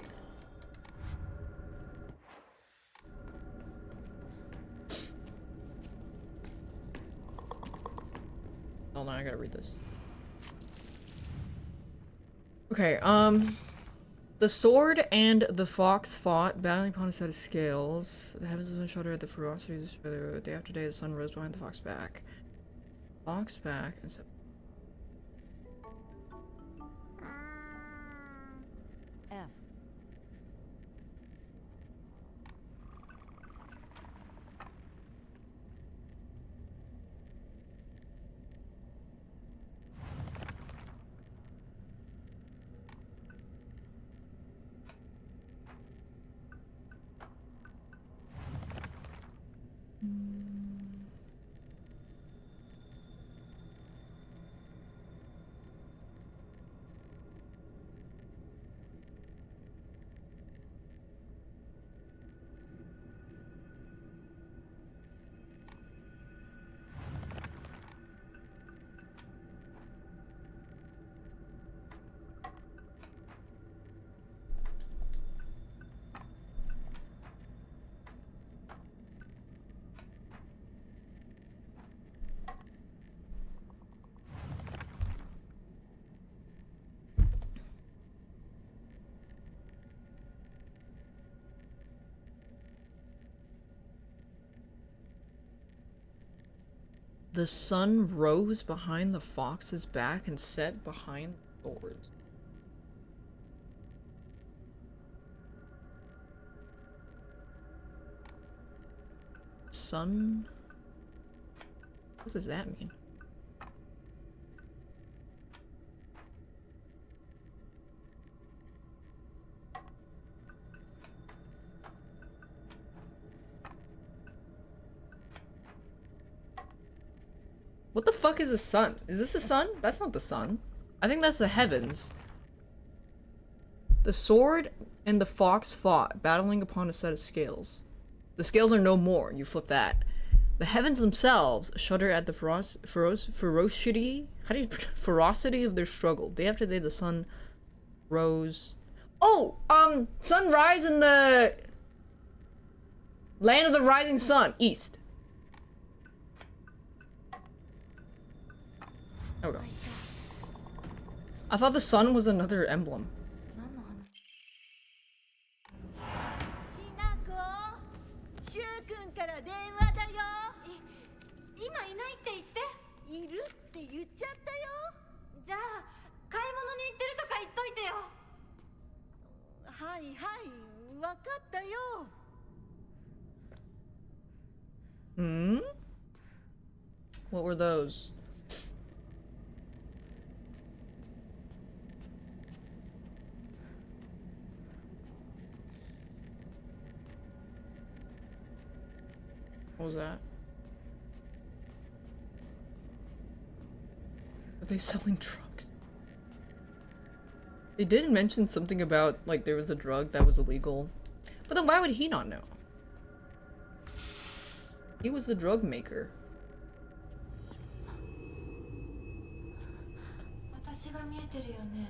Hold on, I gotta read this. Okay, the sword and the fox fought, battling upon a set of scales. The heavens have been shuddered at the ferocity of the struggle. Day after day, the sun rose behind the fox back. Fox back and said, F. the sun rose behind the fox's back and set behind the swords. Sun? What does that mean? What the fuck is the sun? Is this the sun? That's not the sun. I think that's the heavens. The sword and the fox fought, battling upon a set of scales. The scales are no more. You flip that. The heavens themselves shudder at the ferocity. How do you ferocity of their struggle? Day after day, the sun rose. Oh, sunrise in the land of the rising sun, east. There we go. I thought the sun was another emblem. 何の話？ひなこ、しゅうくんから電話だよ。今いないって言って。いるって言っちゃったよ。じゃあ買い物に行ってるとか言っといてよ。はいはい、わかったよ。Hmm? What were those? What was that? Are they selling drugs? They did mention something about, like, there was a drug that was illegal. But then why would he not know? He was the drug maker. 私が見えてるよね。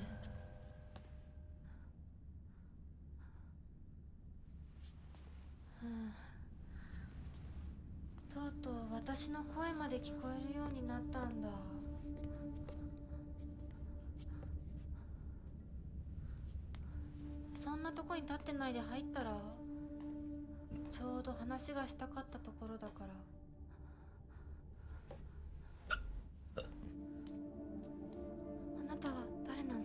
とうとう私の声まで聞こえるようになったんだ。そんなとこに立ってないで入ったら、ちょうど話がしたかったところだから。あなたは誰なの？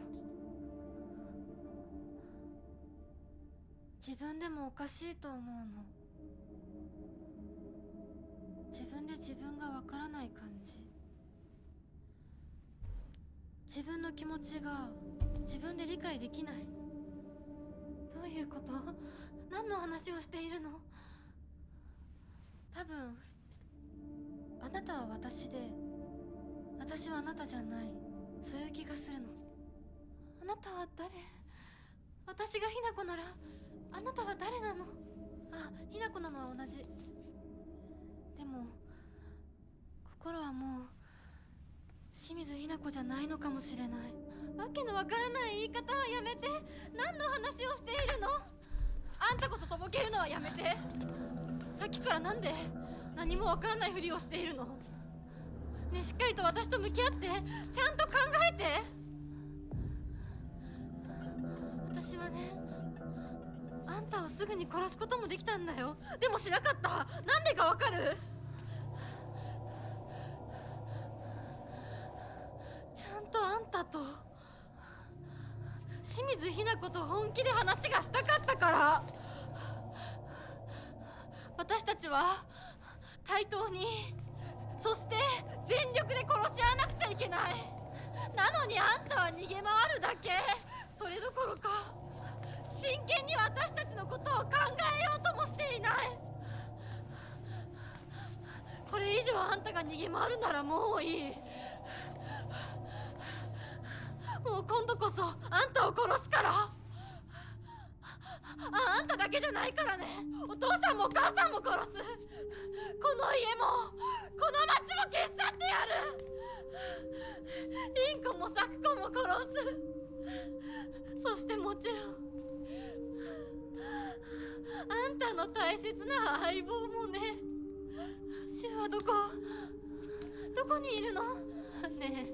自分でもおかしいと思うの。自分で自分がわからない感じ。自分の気持ちが自分で理解できない。どういうこと？何の話をしているの？多分あなたは私で、私はあなたじゃない。そういう気がするの。あなたは誰？私がひな子ならあなたは誰なの？あ、ひな子なのは同じ。でも心はもう清水ひな子じゃないのかもしれない。わけのわからない言い方はやめて。何の話をしているの？あんたこそとぼけるのはやめて。さっきからなんで何もわからないふりをしているの？ねえ、しっかりと私と向き合って、ちゃんと考えて。私はね、あんたをすぐに殺すこともできたんだよ。でもしなかった。なんでかわかる？ちゃんとあんたと清水ひな子と本気で話がしたかったから。私たちは対等に、そして全力で殺し合わなくちゃいけない。なのにあんたは逃げ回るだけ。それどころか真剣に私たちのことを考えようともしていない。これ以上あんたが逃げ回るならもういい。もう今度こそあんたを殺すから。あんただけじゃないからね。お父さんもお母さんも殺す。この家もこの町も消し去ってやる。凛子も咲子も殺す。そしてもちろんあんたの大切な相棒もね。シュはどこにいるの？ねえ、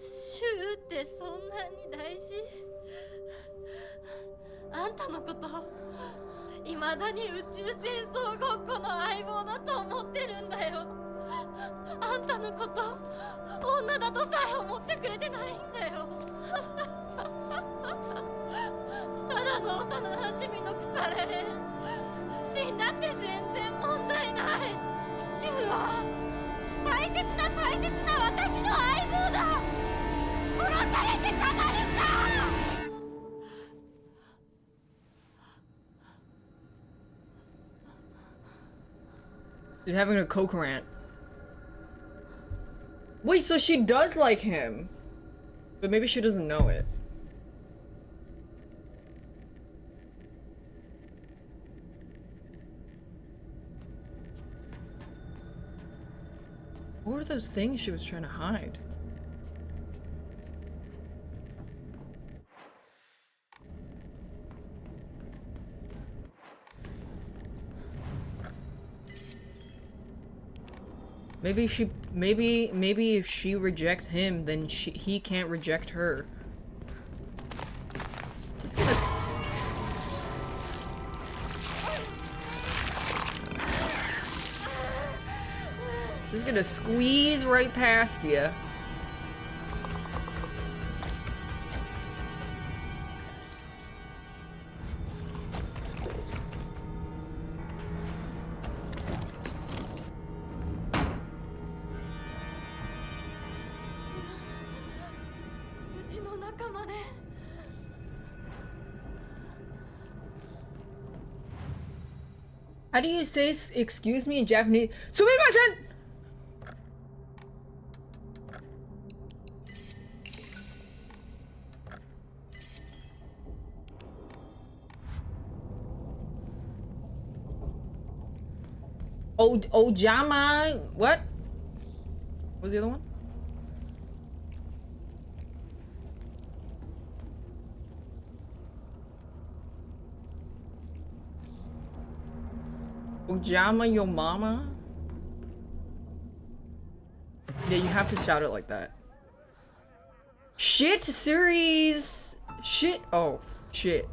シュってそんなに大事？あんたのこと未だに宇宙戦争ごっこの相棒だと思ってるんだよ。あんたのこと女だとさえ思ってくれてないんだよ。ただの幼馴染の腐れ。死んだって全然問題ない。シュは大切な私の相棒だ。殺されてたまるか。He's having a coke rant. Wait, so she does like him. But maybe she doesn't know it. What were those things she was trying to hide? Maybe if she rejects him, then he can't reject her. Just gonna... Just gonna squeeze right past you. How do you say excuse me in Japanese? Sumimasen! Ojama... What? What was the other one? Ojama yo mama? Yeah, you have to shout it like that. Shit series! Shit! Oh, shit.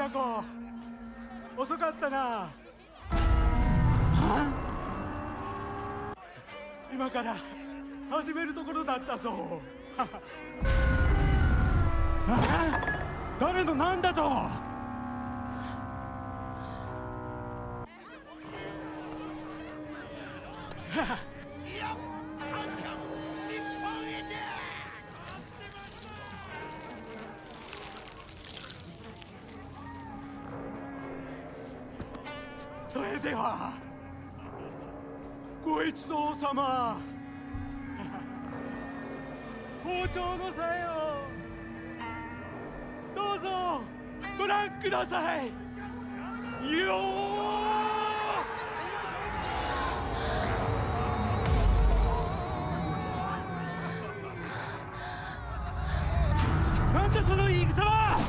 桜子遅かったな。今から始めるところだったぞ。誰のなんだと。それではご一同様、校長のさえをどうぞご覧くださいよー。なんだその言い草は。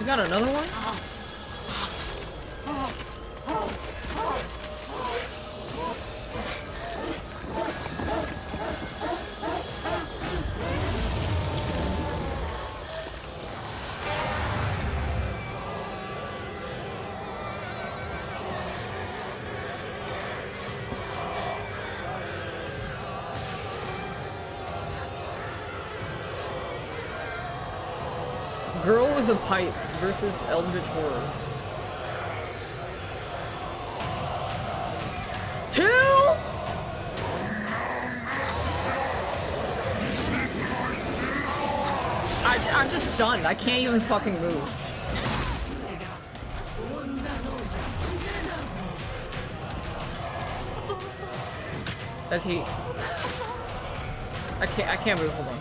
You got another one? Girl with a pipe versus Eldritch Horror. 2? I'm just stunned. I can't even fucking move. That's heat. I can't move. Hold on.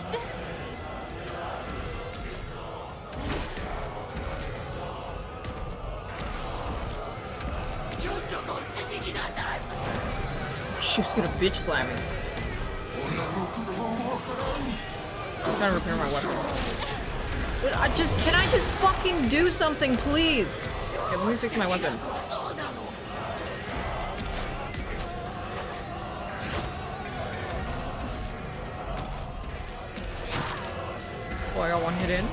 She was gonna bitch slam me. I'm trying to repair my weapon. But can I just fucking do something, please? Okay, let me fix my weapon. Oh, I got one hit in.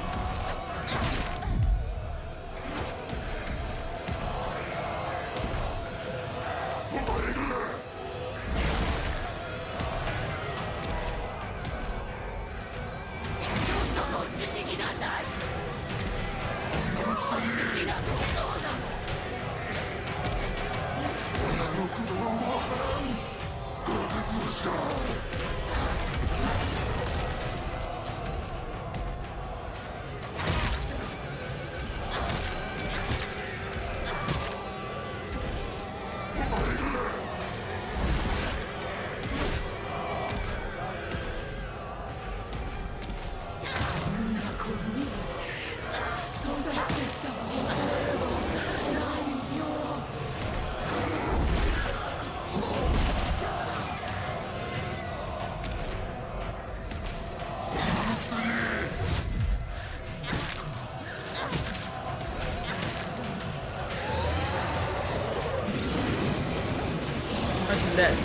Dead.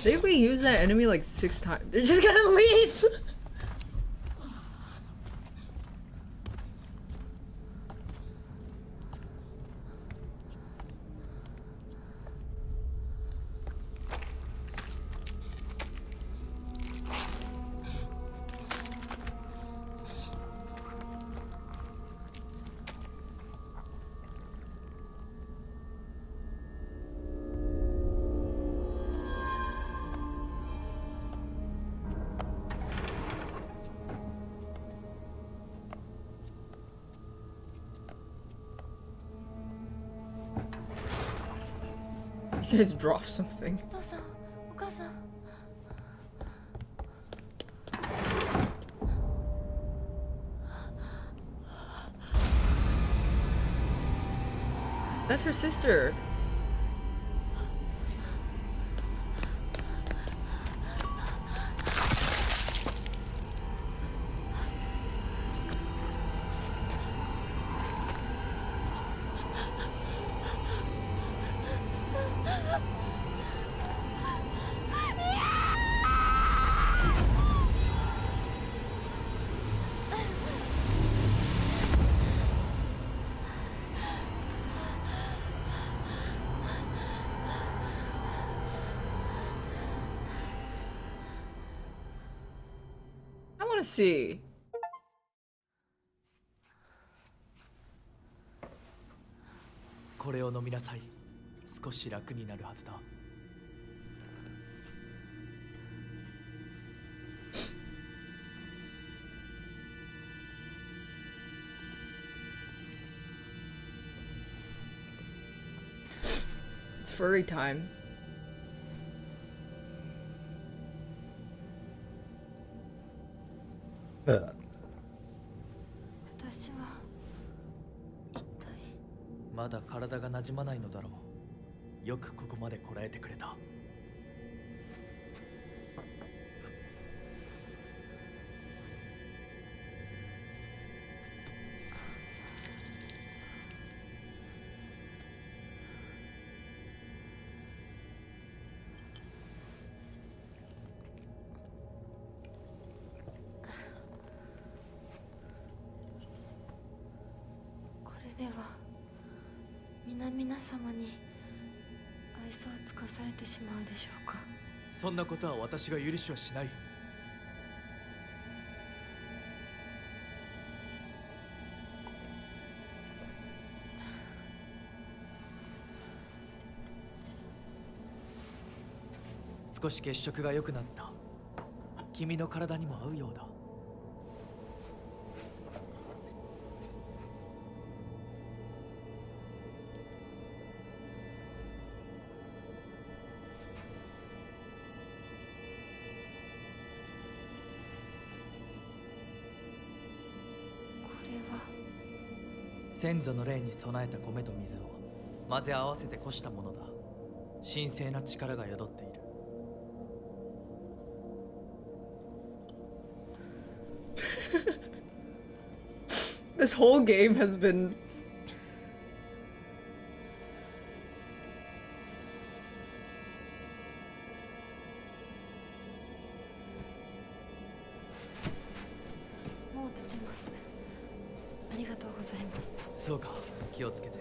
They reuse that enemy like 6 times. They're just gonna leave! You guys drop something. お父さん、お母さん。That's her sister. I want to see. これを飲みなさい。少し楽になるはずだ。It's furry time. 私は一体。まだ体が馴染まないのだろう。よくここまでこらえてくれた。これでは皆様に愛想を尽かされてしまうでしょうか。そんなことは私が許しはしない。少し血色が良くなった。君の体にも合うようだ。これは先祖の霊に備えた米と水を混ぜ合わせてこしたものだ。神聖な力が宿っている。This whole game has beenもうできます。ありがとうございます。そうか、気をつけて。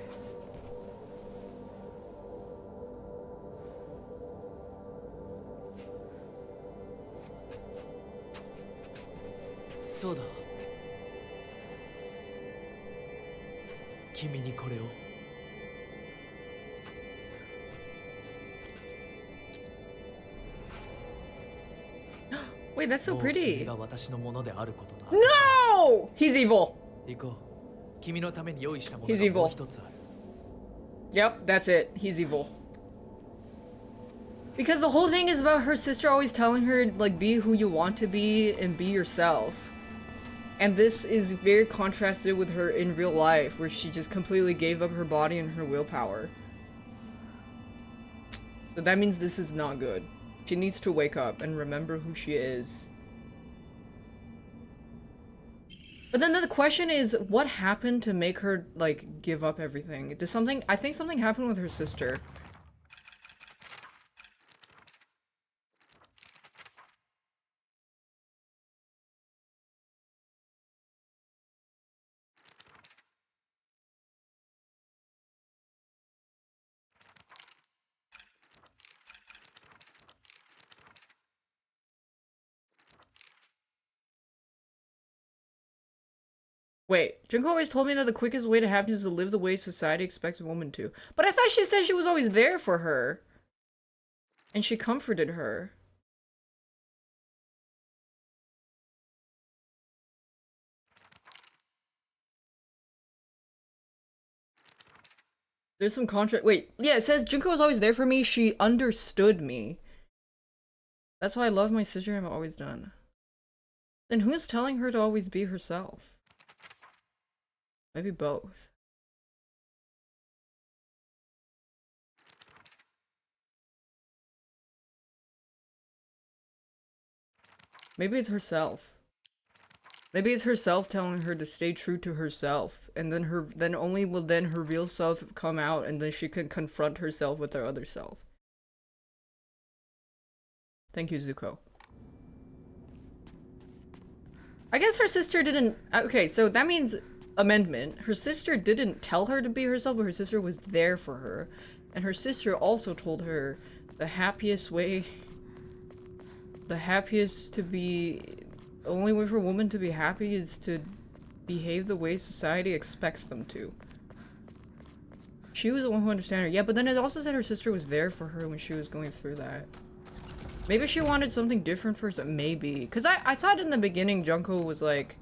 そうだ。君にこれを。Wait, that's so もう君 pretty. が私のものであることだ。 No! He's evil. 行こう。君のために用意したもの He's が evil. もう一つある。 Yep, that's it. He's evil. Because the whole thing is about her sister always telling her, like, be who you want to be and be yourself. And this is very contrasted with her in real life, where she just completely gave up her body and her willpower. So that means this is not good. She needs to wake up and remember who she is. But then the question is, what happened to make her, like, give up everything? Did something- I think something happened with her sister. Wait, Junko always told me that the quickest way to happiness is to live the way society expects a woman to. But I thought she said she was always there for her. And she comforted her. There's some contract. Wait, yeah, it says Junko was always there for me. She understood me. That's why I love my sister and I've always done. Then who's telling her to always be herself? Maybe both. Maybe it's herself. Maybe it's herself telling her to stay true to herself, and then only will then her real self come out, and then she can confront herself with her other self. Thank you, Zuko. I guess her sister didn't. Okay, so that means amendment. Her sister didn't tell her to be herself, but her sister was there for her, and her sister also told her the happiest way. The happiest to be. The only way for a woman to be happy is to behave the way society expects them to. She was the one who understood her. Yeah, but then it also said her sister was there for her when she was going through that. Maybe she wanted something different for herself. Maybe. Because I thought in the beginning Junko was like,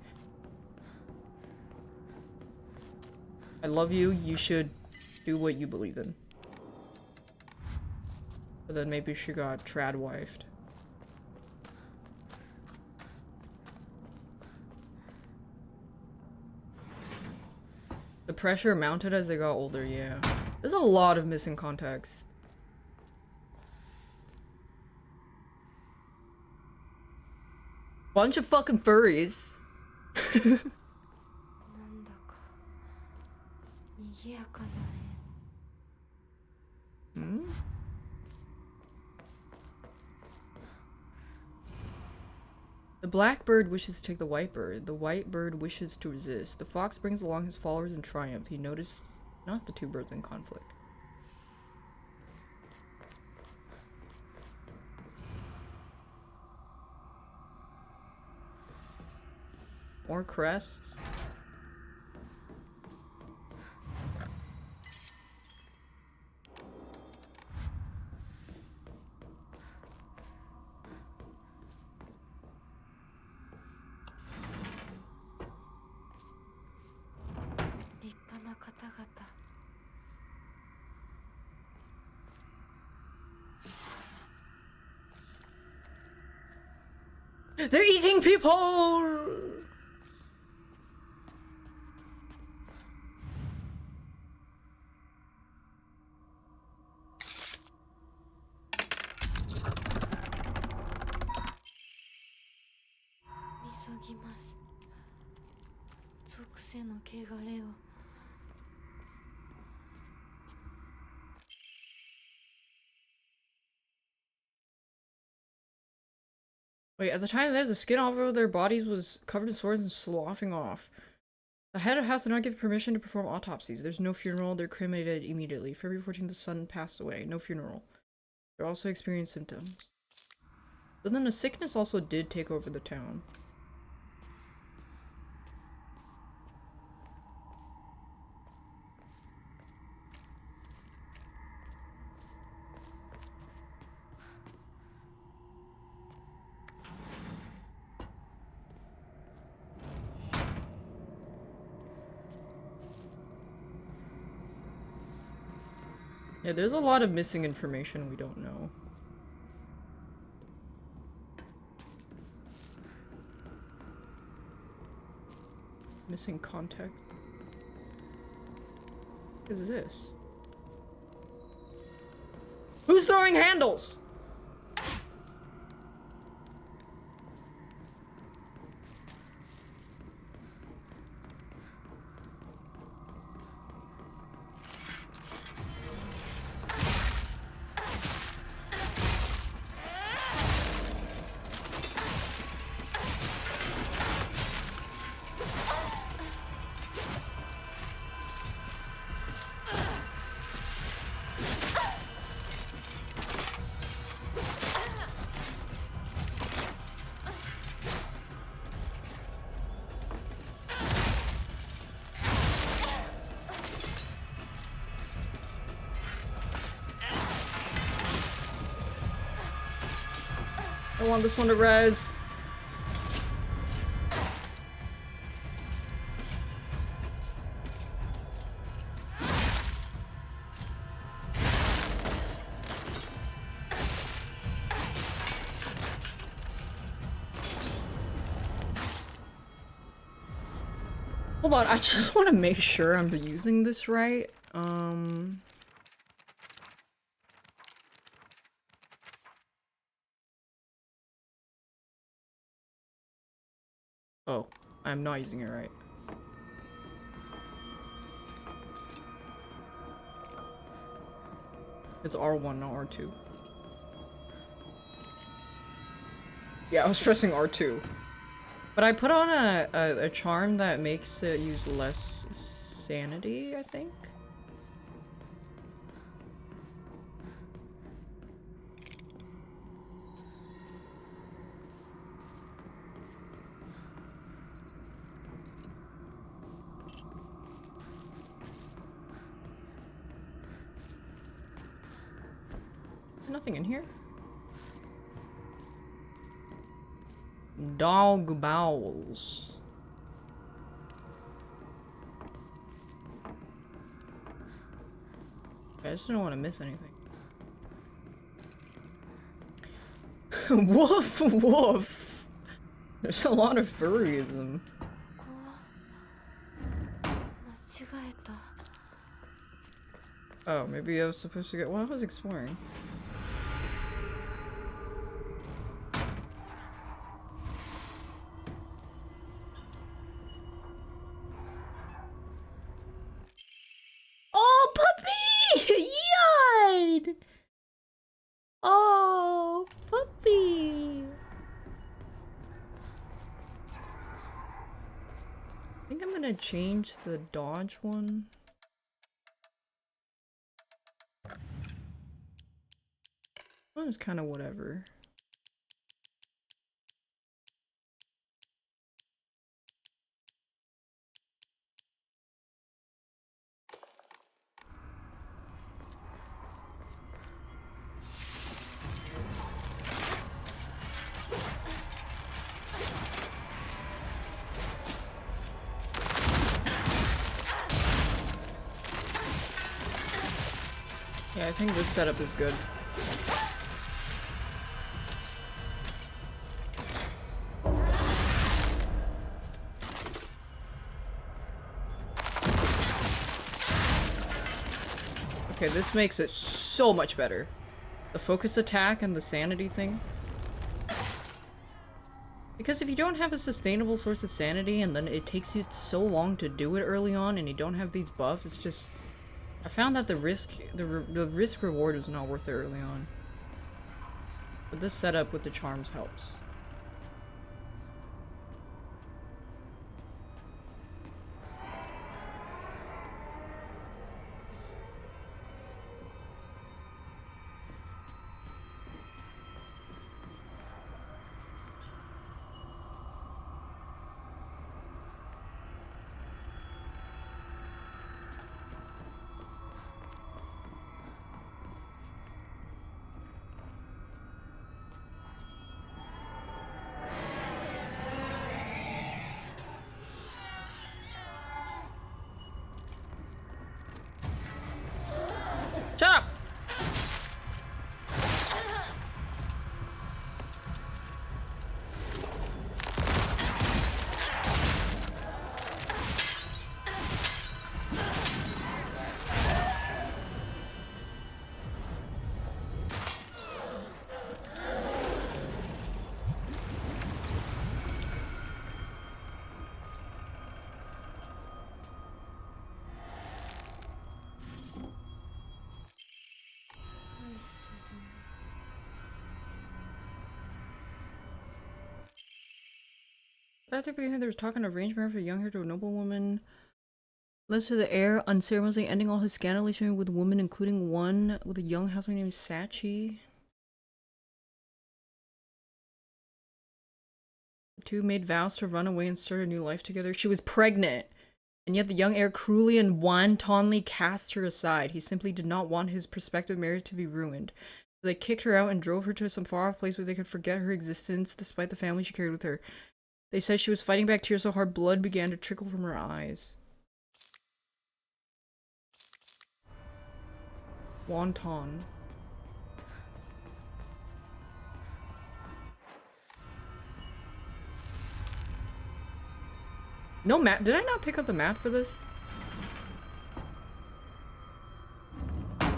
I love you, you should do what you believe in. But then maybe she got trad-wifed. The pressure mounted as they got older, yeah. There's a lot of missing context. Bunch of fucking furries. Hmm? The black bird wishes to take the white bird. The white bird wishes to resist. The fox brings along his followers in triumph. He noticed not the two birds in conflict. More crests. They're eating people! Wait, at the time the skin all over their bodies was covered in sores and sloughing off. The head of house did not give permission to perform autopsies. There's no funeral. They're cremated immediately. February 14th, the son passed away. No funeral. They also experienced symptoms. But then the sickness also did take over the town. Yeah, there's a lot of missing information we don't know. Missing context. What is this? Who's throwing handles? I want this one to res. Hold on, I just want to make sure I'm using this right. Oh, I'm not using it right. It's R1, not R2. Yeah, I was pressing R2. But I put on a charm that makes it use less sanity, I think? Nothing in here. Dog bowels. I just don't want to miss anything. Woof woof. There's a lot of furryism. Oh, maybe I was supposed to get. Well, I was exploring. Oh, puppy! Yard! Oh, puppy! I think I'm gonna change the dodge one. One is kind of whatever. Yeah, I think this setup is good. Okay, this makes it so much better. The focus attack and the sanity thing. Because if you don't have a sustainable source of sanity and then it takes you so long to do it early on and you don't have these buffs, it's just... I found that the risk reward is not worth it early on. But this setup with the charms helps. Shut up! After beginning, there was talk on arranged marriage with a young hair to a noblewoman. Led to the heir, unceremoniously ending all his scandalous union with women, including one with a young housewife named Sachi. The two made vows to run away and start a new life together. She was pregnant, and yet the young heir cruelly and wantonly cast her aside. He simply did not want his prospective marriage to be ruined. They kicked her out and drove her to some far-off place where they could forget her existence despite the family she carried with her. They said she was fighting back tears so hard blood began to trickle from her eyes. Wonton. No map. Did I not pick up the map for this? Oh,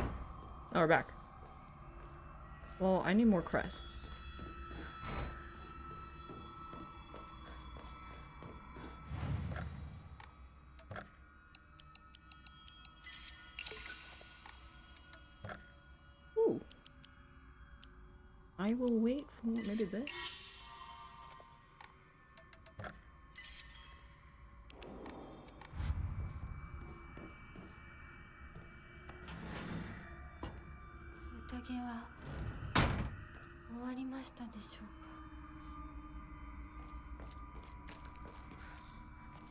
we're back. Well, I need more crests. Ooh. I will wait for maybe this.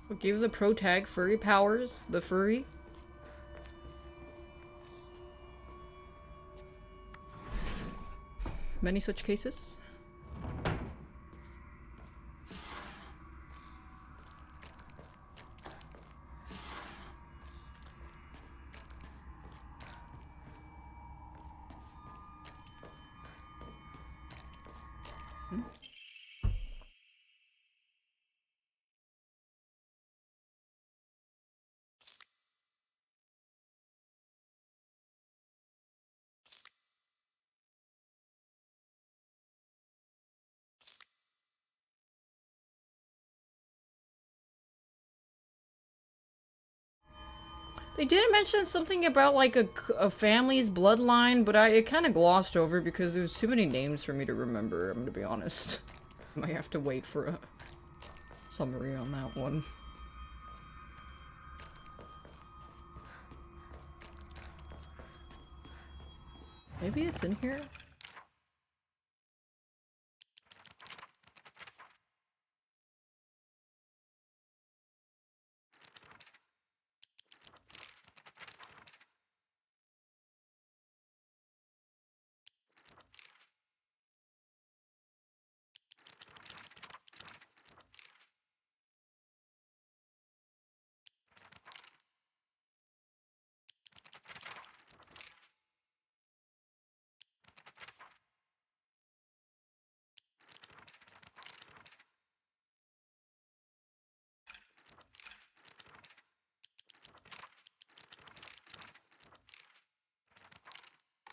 We'll give the pro tag furry powers, the furry. Many such cases. They did mention something about like a family's bloodline, but it kind of glossed over because there was too many names for me to remember, I'm gonna be honest. Might have to wait for a summary on that one. Maybe it's in here?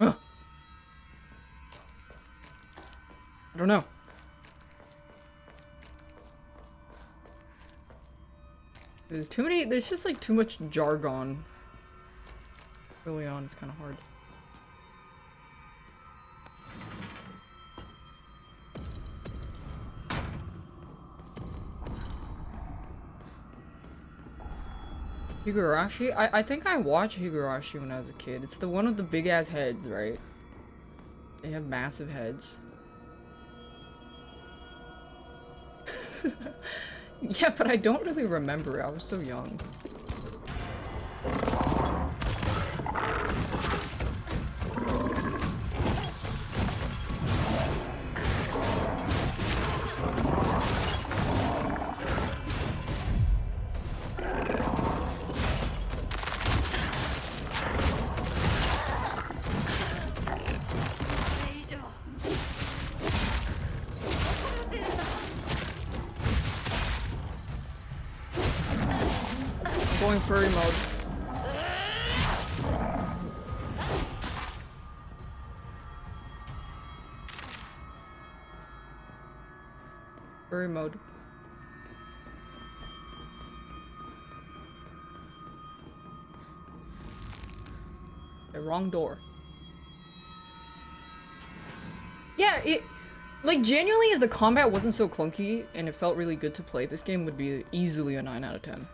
Ugh. I don't know. There's too many, there's just like too much jargon. Early on, it's kind of hard. Higurashi? I think I watched Higurashi when I was a kid. It's the one with the big ass heads, right? They have massive heads. Yeah, but I don't really remember. I was so young. Going furry mode. Furry mode. The wrong door. Yeah, like genuinely if the combat wasn't so clunky and it felt really good to play, this game would be easily a 9 out of 10.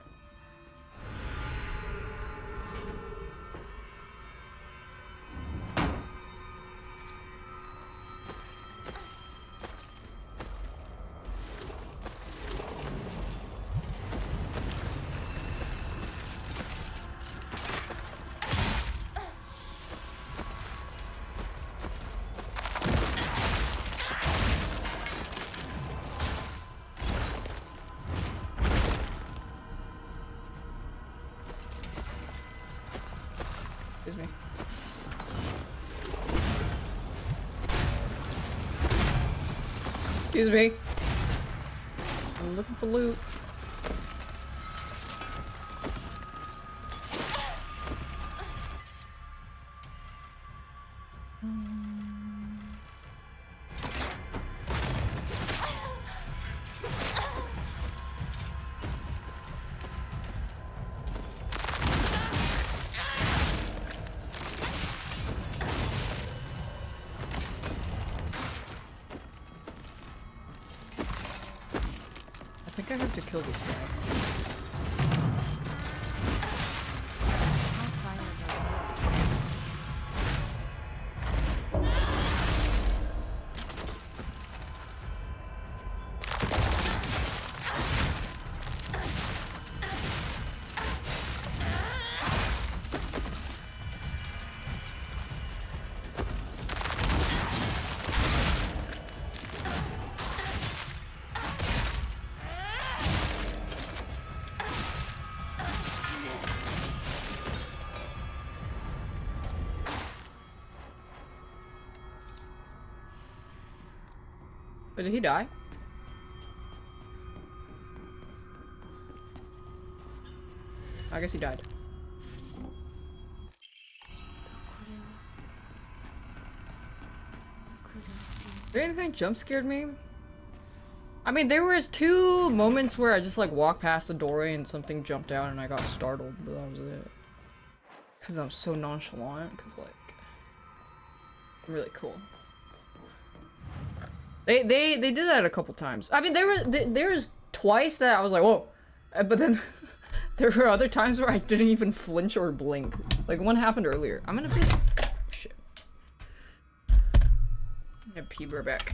Excuse me. Excuse me. I'm looking for loot. I think I have to kill this guy. But did he die? I guess he died. Is there anything jump scared me? I mean, there was 2 moments where I just like walked past the doorway and something jumped out and I got startled, but that was it. Cause I'm so nonchalant, cause like, I'm really cool. They did that a couple times. I mean, there was twice that I was like, whoa, but then there were other times where I didn't even flinch or blink. Like one happened earlier. I'm gonna be shit. I'm gonna pee her back.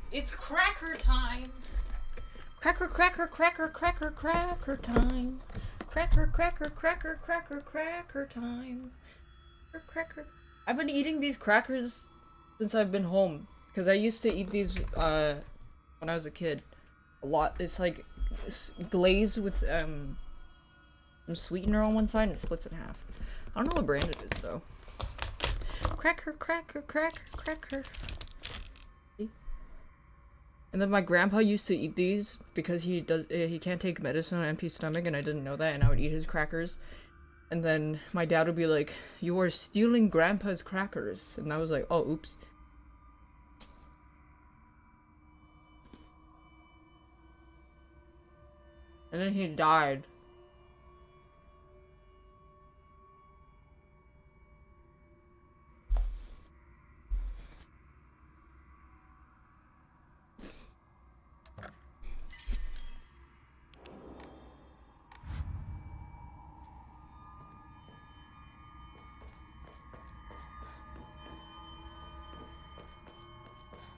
It's cracker time. Cracker time. Cracker time. Cracker. I've been eating these crackers since I've been home. Because I used to eat these when I was a kid. A lot. It's like glazed with some sweetener on one side and it splits in half. I don't know what brand it is though. Cracker. And then my grandpa used to eat these because he can't take medicine on an empty stomach, and I didn't know that, and I would eat his crackers. And then my dad would be like, "You are stealing grandpa's crackers." And I was like, "Oh, oops." And then he died.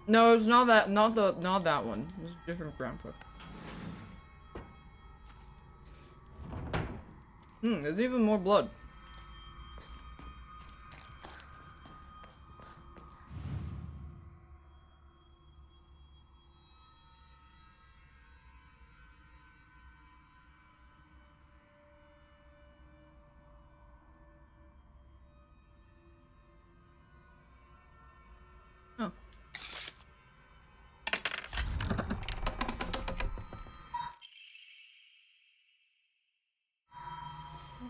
No, it's not that. Not that one. It's a different grandpa. There's even more blood.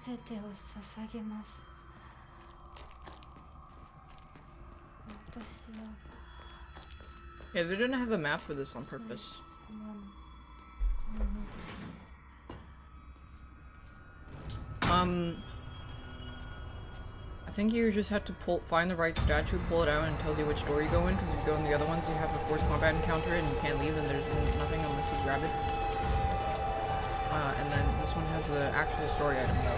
全てを捧げます。私は Yeah, they didn't have a map for this on purpose. 様のものです。I think you just have to find the right statue, pull it out, and it tells you which door you go in, because if you go in the other ones, you have a forced combat encounter, and you can't leave, and there's nothing unless you grab it. And then this one has the actual story item, though.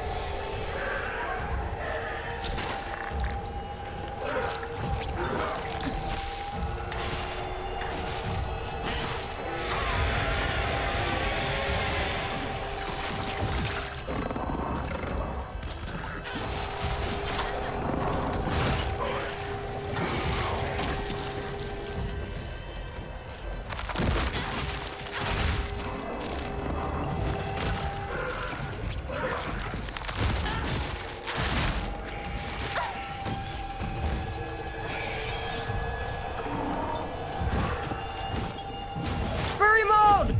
Furry mode!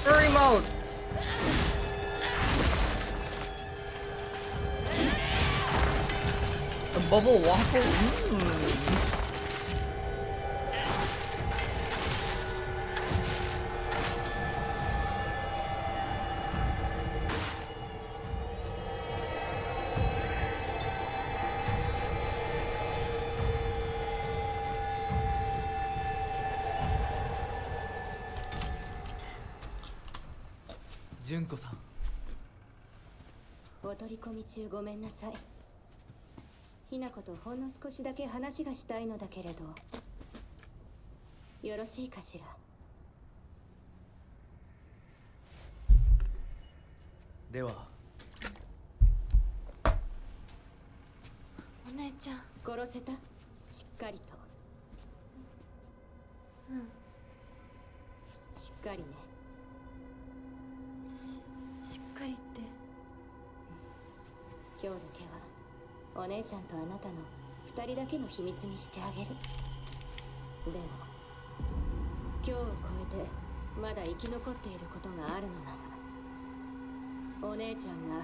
Furry mode! A bubble waffle?純子さん、お取り込み中ごめんなさい。ひなことほんの少しだけ話がしたいのだけれど、よろしいかしら。ではお姉ちゃん。殺せた？しっかりと。うん。しっかりね。しっかりって。今日だけはお姉ちゃんとあなたの二人だけの秘密にしてあげる。でも今日を超えてまだ生き残っていることがあるのなら、お姉ちゃんが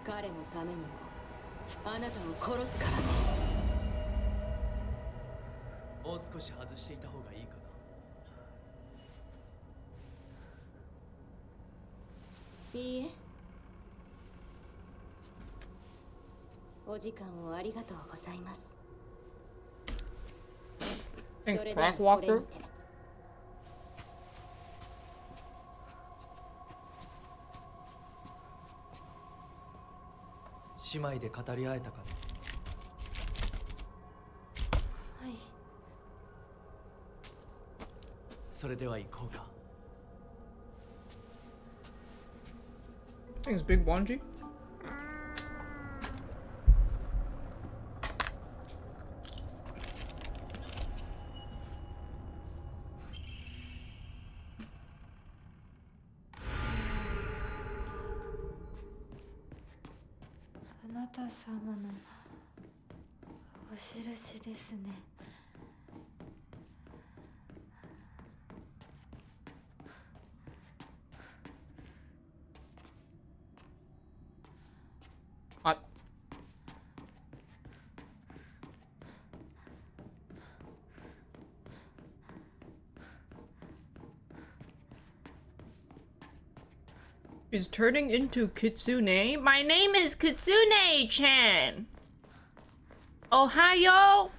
彼のためにもあなたを殺すからね。もう少し外していた方がいいかな。いいえ。お時間をありがとうございます。それではこれにて。姉妹で語り合えたかね。はい。それでは行こうか。Thanks, Big Bonji. あなた様のお印ですね。あ、is turning into Kitsune? My name is Kitsune-chan! Ohio!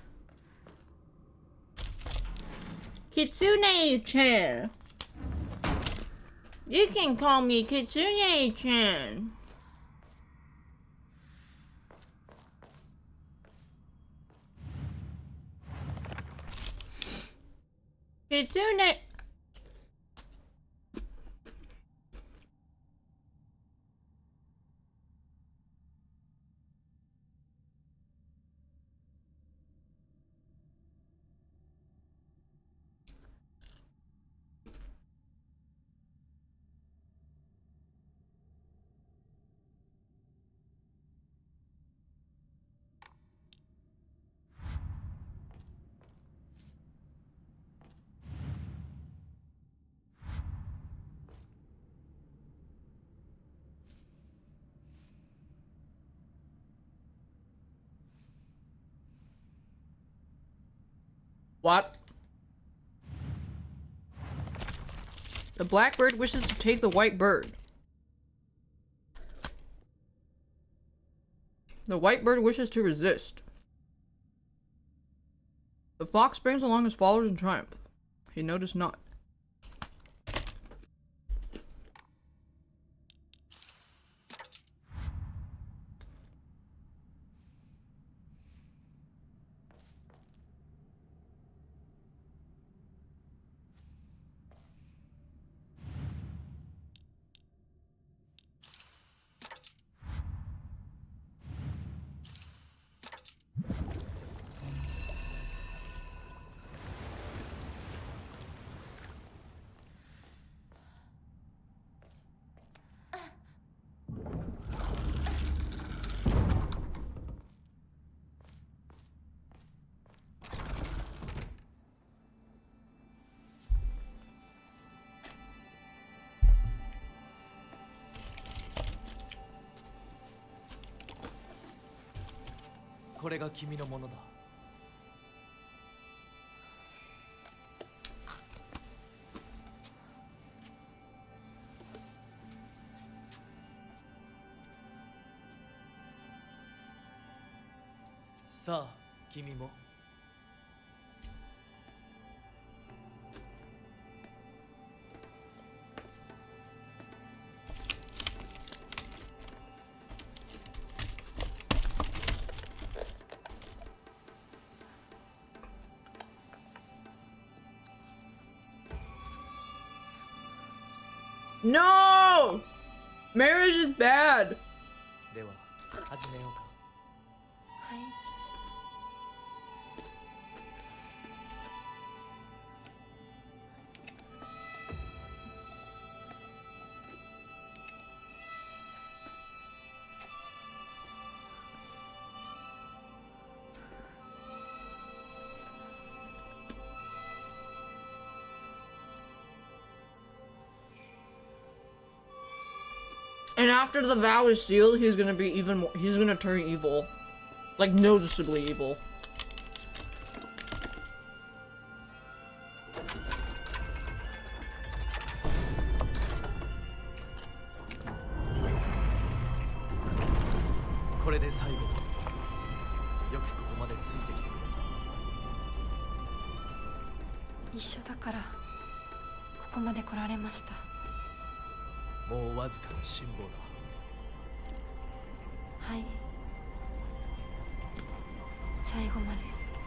Kitsune-chan! You can call me Kitsune-chan! Kitsune... What? The blackbird wishes to take the white bird. The white bird wishes to resist. The fox brings along his followers in triumph. He noticed not.これが君のものだ。さあ、君も。No! Marriage is bad. では、始めようか。はい。And after the vow is sealed, he's gonna be even more, he's gonna turn evil. Like, noticeably evil.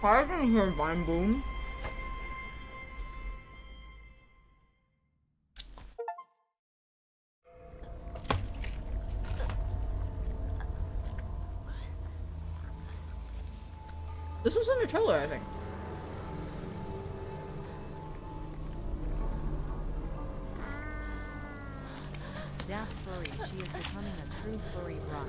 I didn't hear Vine Boom. This was in the trailer, I think. Daph furry, she is becoming a true furry bride.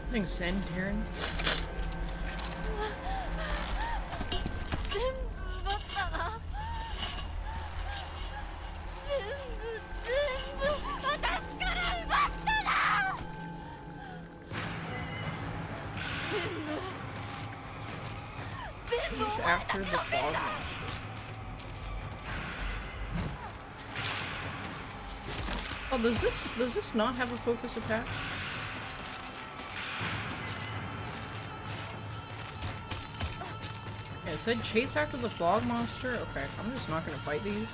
I think send Taryn. Chase after the fog monster. Oh, does this not have a focus attack? Yeah, it said chase after the fog monster? Okay, I'm just not gonna fight these.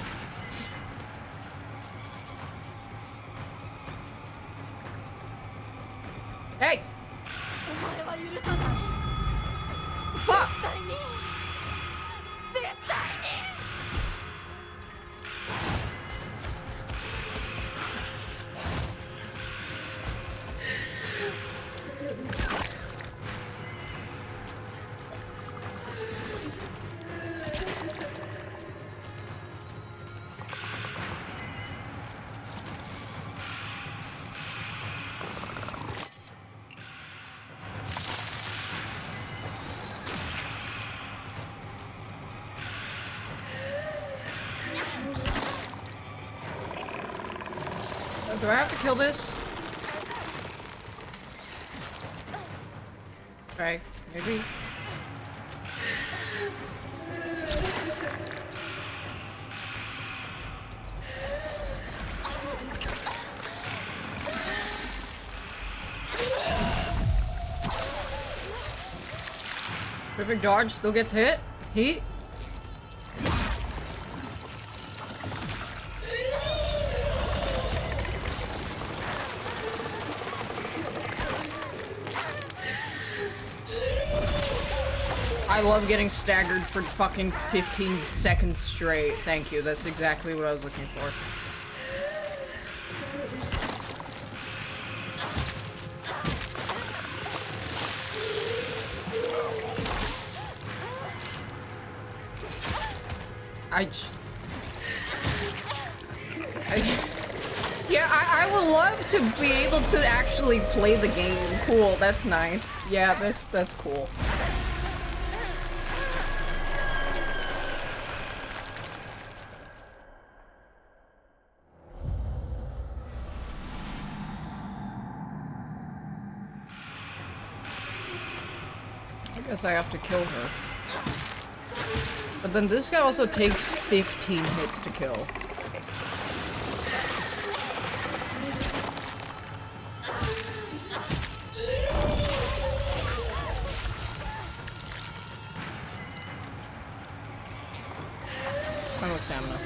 Hey! Fuck! Do I have to kill this? Okay, maybe. Perfect dodge, still gets hit. Heat. I love getting staggered for fucking 15 seconds straight. Thank you, that's exactly what I was looking for. I would love to be able to actually play the game. Cool, that's nice. Yeah, that's cool. I guess I have to kill her. But then this guy also takes 15 hits to kill. I have stamina.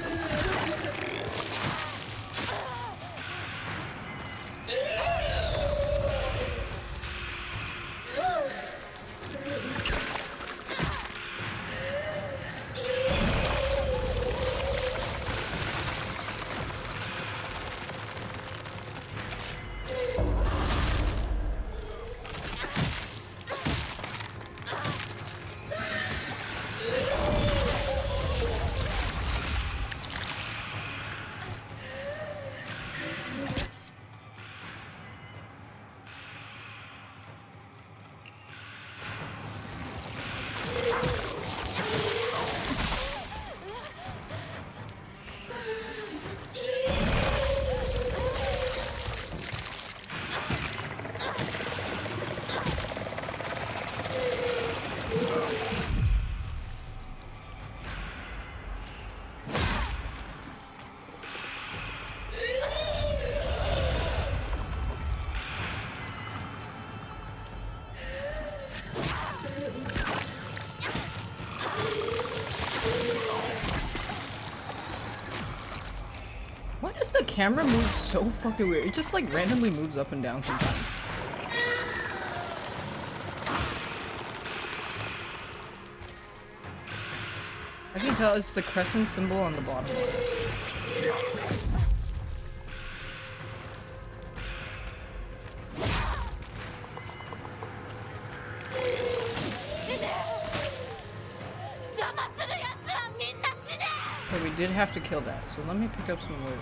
Camera moves so fucking weird. It just like randomly moves up and down sometimes. I can tell it's the crescent symbol on the bottom. Okay, we did have to kill that, so let me pick up some loot.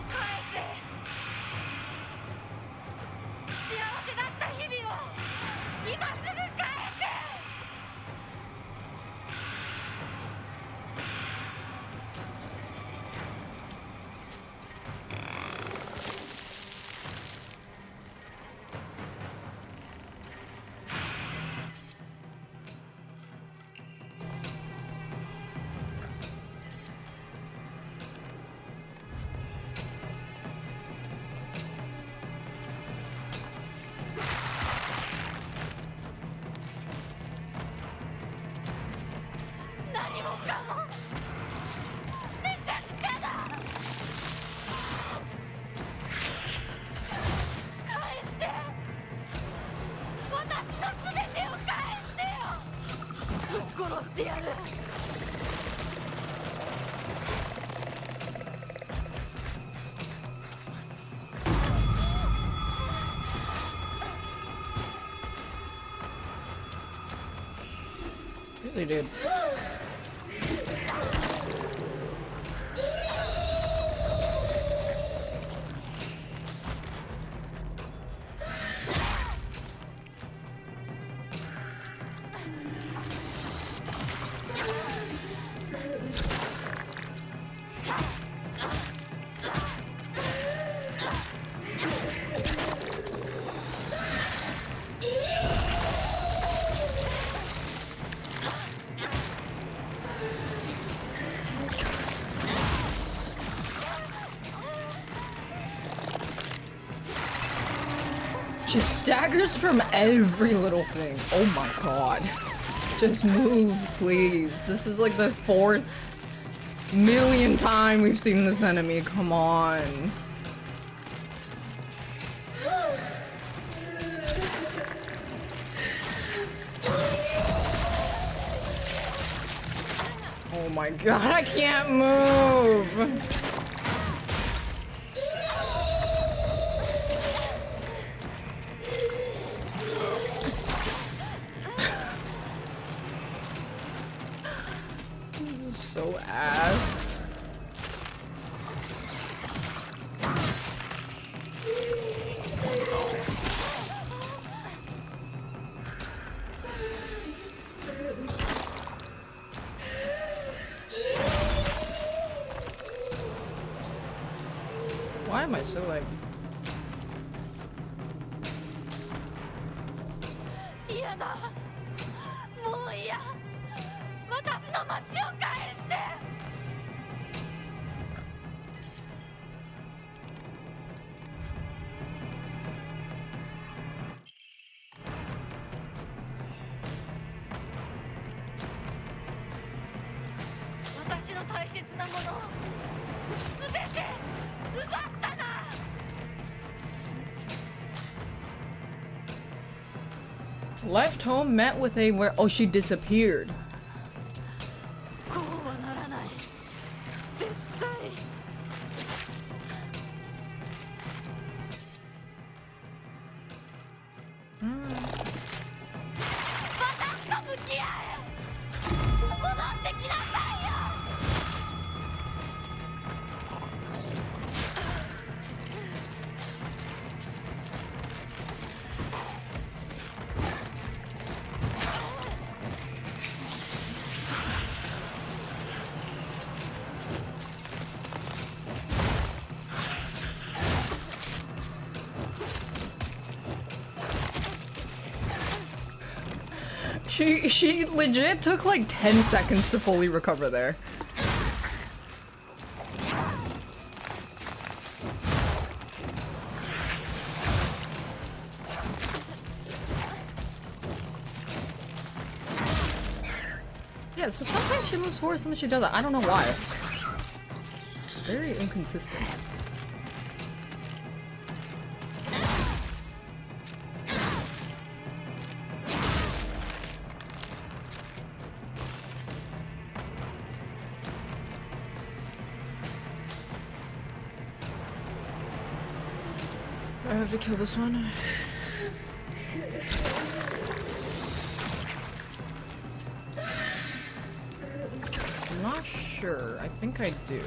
They did. She staggers from every little thing. Oh my god. Just move, please. This is like the 4th million time we've seen this enemy. Come on. Oh my god, I can't move. So ass. Why am I so like... 嫌だもう嫌私の街を返して私の大切なものを全て奪ったな Left home, met with a where... Oh, she disappeared. こうはならない絶対私と向き合え戻ってきなさいよ She legit took like 10 seconds to fully recover there. Yeah, so sometimes she moves forward, sometimes she doesn't. I don't know why. Very inconsistent. I have to kill this one. I'm not sure. I think I do.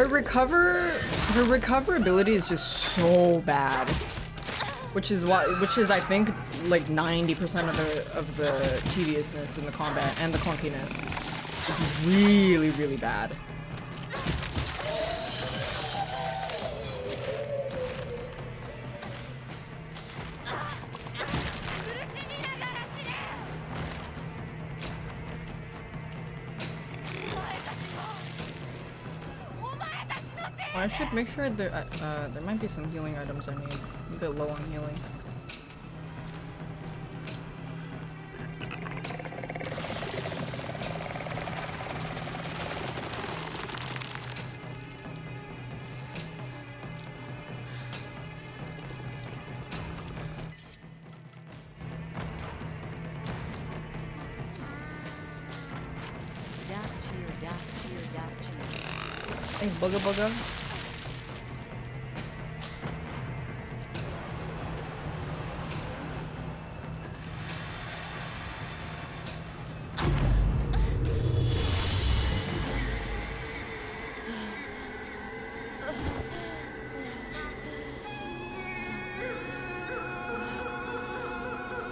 Her recoverability is just so bad, which is I think like 90% of the tediousness in the combat and the clunkiness. It's really, really bad. I should make sure there might be some healing items I need. I'm a bit low on healing. Thanks, Bugga Bugga.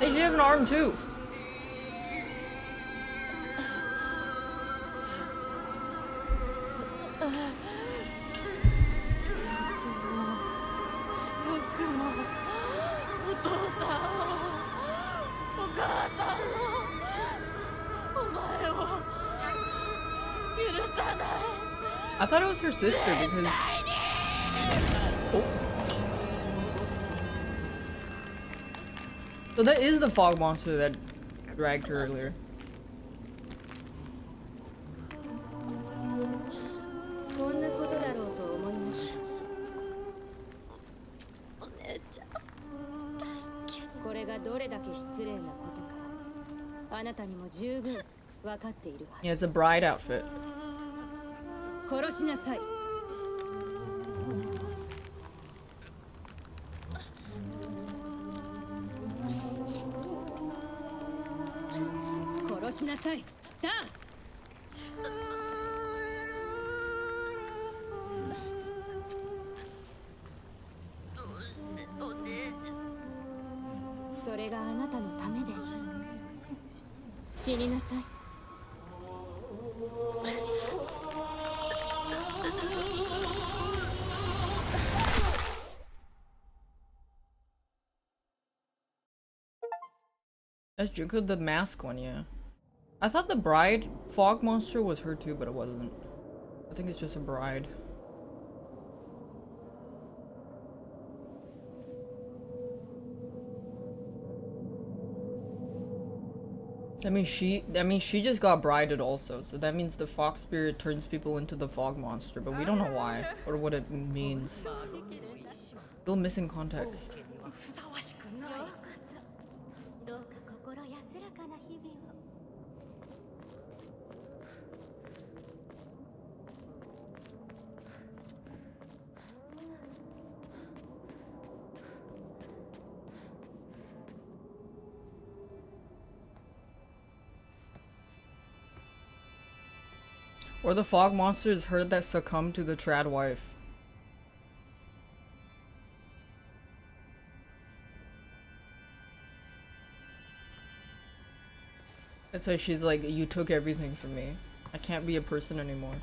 Hey, she has an arm too. I thought it was her sister because. Oh. So that is the fog monster that dragged her earlier. Yeah, it's a bride outfit. That's Junko, the mask one, yeah. I thought the bride fog monster was her too, but it wasn't. I think it's just a bride. I mean she just got brided also, so that means the fox spirit turns people into the fog monster, but we don't know why or what it means. Still missing context. Or the fog monster is her that succumbed to the trad wife. That's why she's like, you took everything from me. I can't be a person anymore.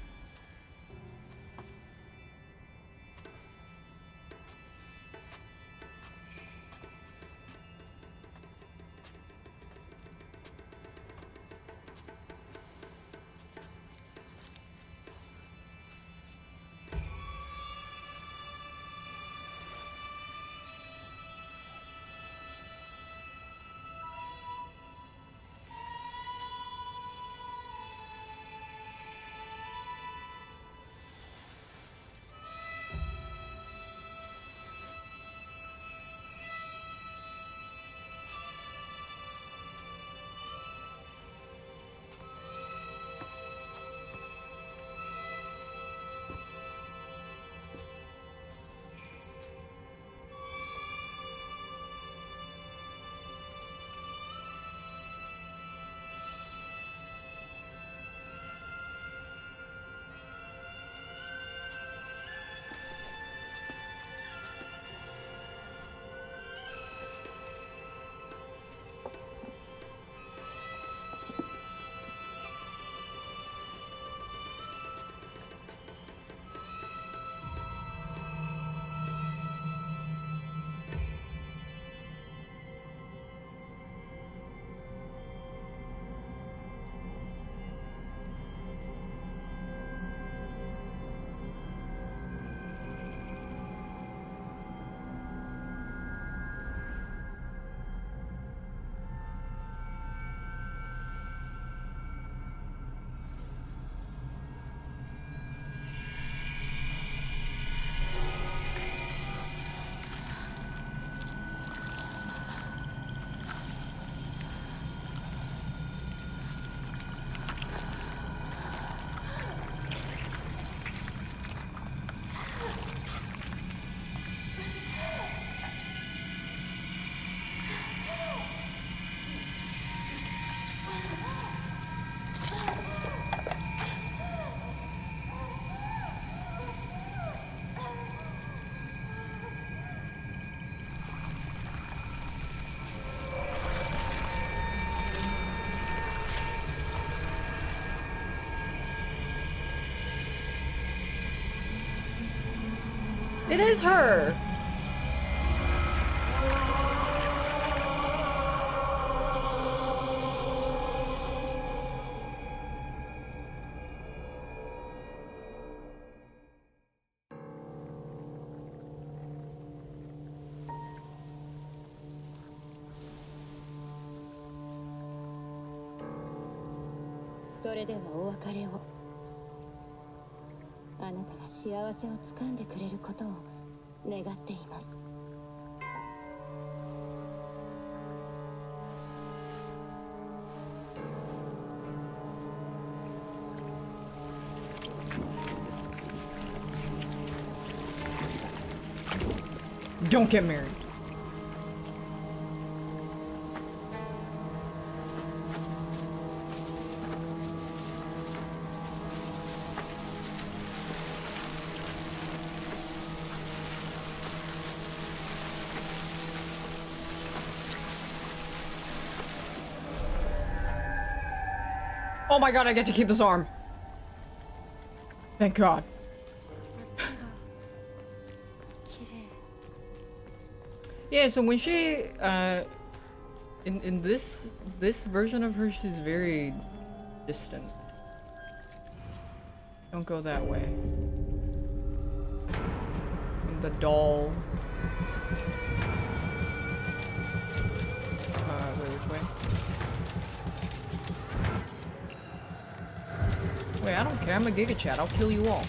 It is her!それではお別れを。あなたが幸せをつかんでくれることを願っています。Don't get married. Oh my god, I get to keep this arm. Thank god. Yeah, so when she, in this version of her, she's very distant. Don't go that way. The doll. Wait, which way? Wait, I don't care. I'm a Giga Chat. I'll kill you all.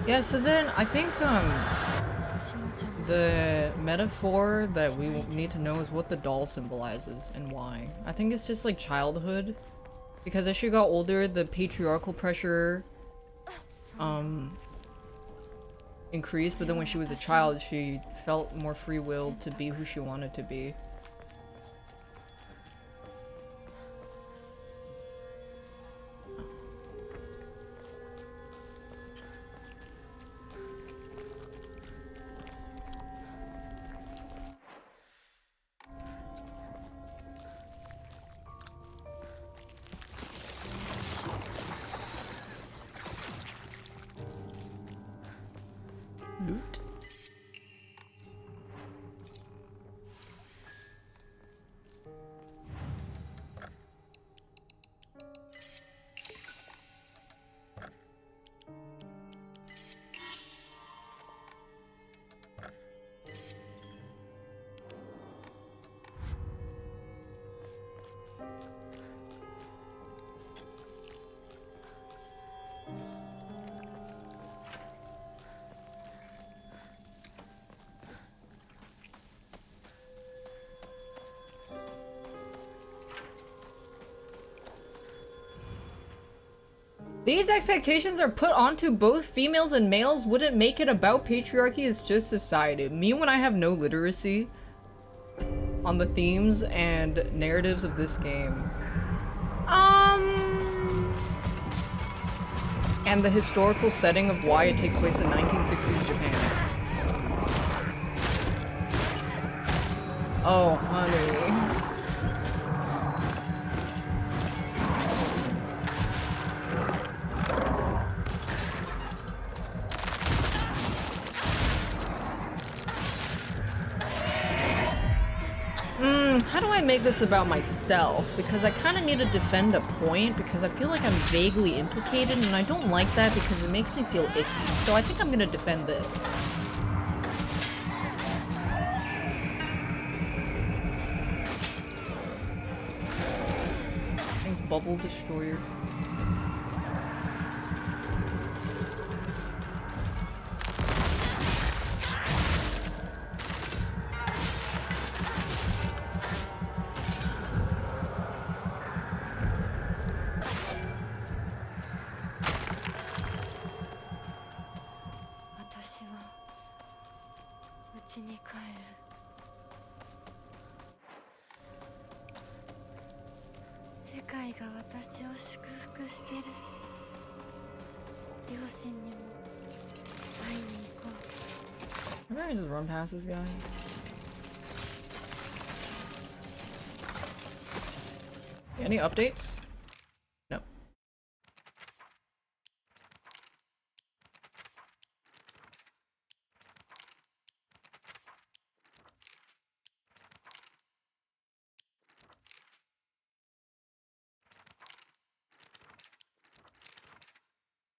Yeah, so then I think the metaphor that we need to know is what the doll symbolizes and why. I think it's just like childhood, because as she got older, the patriarchal pressure increased, but then when she was a child, she felt more free will to be who she wanted to be. Loot. These expectations are put onto both females and males. Wouldn't make it about patriarchy, it's just society. Me when I have no literacy on the themes and narratives of this game. And the historical setting of why it takes place in 1960s Japan. Oh, honey. How do I make this about myself? Because I kind of need to defend a point because I feel like I'm vaguely implicated and I don't like that because it makes me feel icky. So I think I'm gonna defend this. Thanks, Bubble Destroyer. 私を祝福してる。両親にも会いに行こう。 Maybe I just run past this guy. Any updates? No.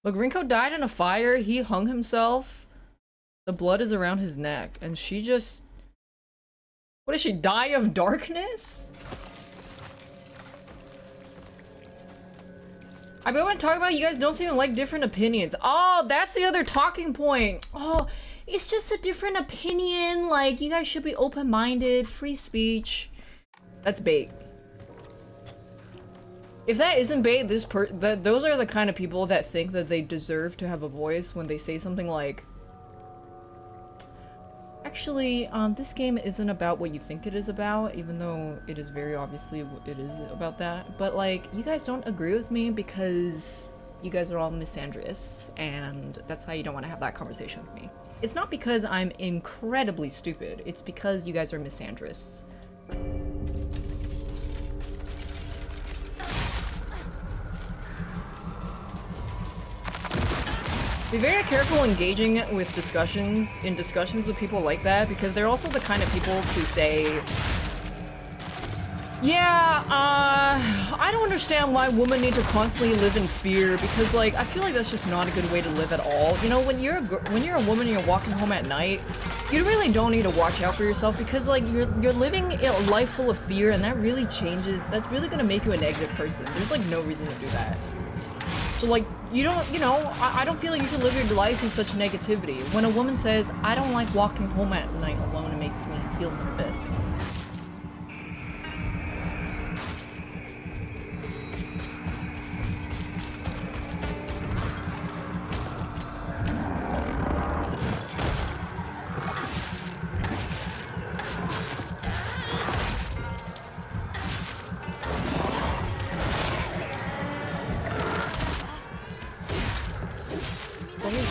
Look, Rinko died in a fire. He hung himself. The blood is around his neck. And she just... What, did she die of darkness? I've been talking about you guys don't seem to like different opinions. Oh, that's the other talking point. Oh, it's just a different opinion. Like, you guys should be open-minded. Free speech. That's bait. If that isn't bait, those are the kind of people that think that they deserve to have a voice when they say something like, actually, this game isn't about what you think it is about, even though it is very obviously it is about that. But like, you guys don't agree with me because you guys are all misandrous, and that's how you don't want to have that conversation with me. It's not because I'm incredibly stupid, it's because you guys are misandrists. Be very careful engaging with discussions with people like that, because they're also the kind of people to say, yeah, I don't understand why women need to constantly live in fear, because like, I feel like that's just not a good way to live at all. You know, when you're a woman and you're walking home at night, you really don't need to watch out for yourself, because like, you're living a life full of fear, and that really changes, that's really gonna make you a negative person. There's like no reason to do that. So like, I don't feel like you should live your life in such negativity. When a woman says, I don't like walking home at night alone, it makes me feel nervous.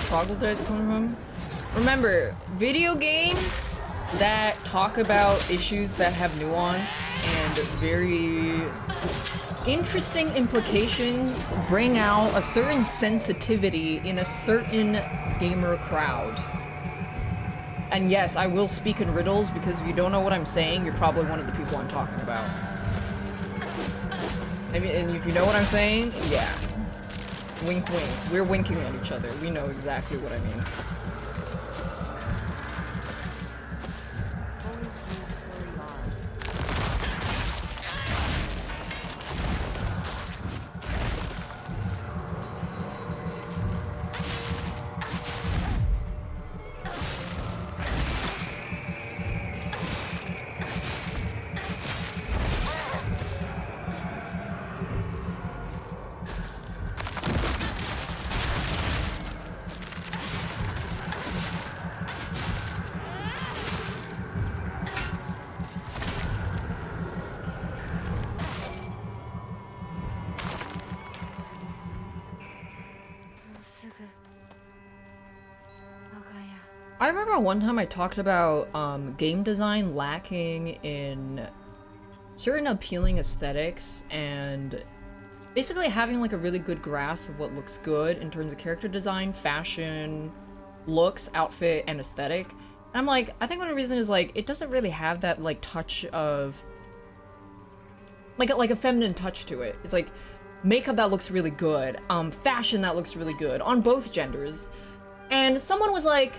Troglodytes coming from? Remember, video games that talk about issues that have nuance and very interesting implications bring out a certain sensitivity in a certain gamer crowd. And yes, I will speak in riddles, because if you don't know what I'm saying, you're probably one of the people I'm talking about. And if you know what I'm saying, yeah. Wink wink. We're winking at each other. We know exactly what I mean. I remember one time I talked about game design lacking in certain appealing aesthetics, and basically having like a really good grasp of what looks good in terms of character design, fashion, looks, outfit, and aesthetic. And I'm like, I think one of the reasons is like, it doesn't really have that like touch of like a feminine touch to it. It's like makeup that looks really good, fashion that looks really good on both genders. And someone was like,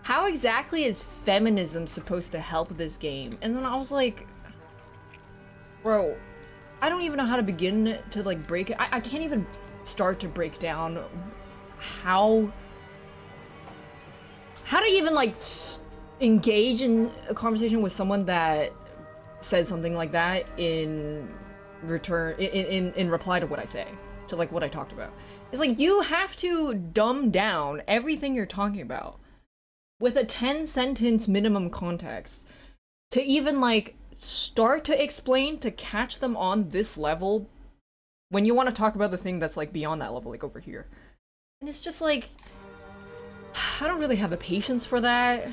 how exactly is feminism supposed to help this game? And then I was like, bro, I don't even know how to begin to like break it. I can't even start to break down how to even like engage in a conversation with someone that said something like that in return, in reply to what I say, to like what I talked about. It's like, you have to dumb down everything you're talking about with a 10-sentence minimum context to even like start to explain, to catch them on this level when you want to talk about the thing that's like beyond that level, like over here. And it's just like, I don't really have the patience for that.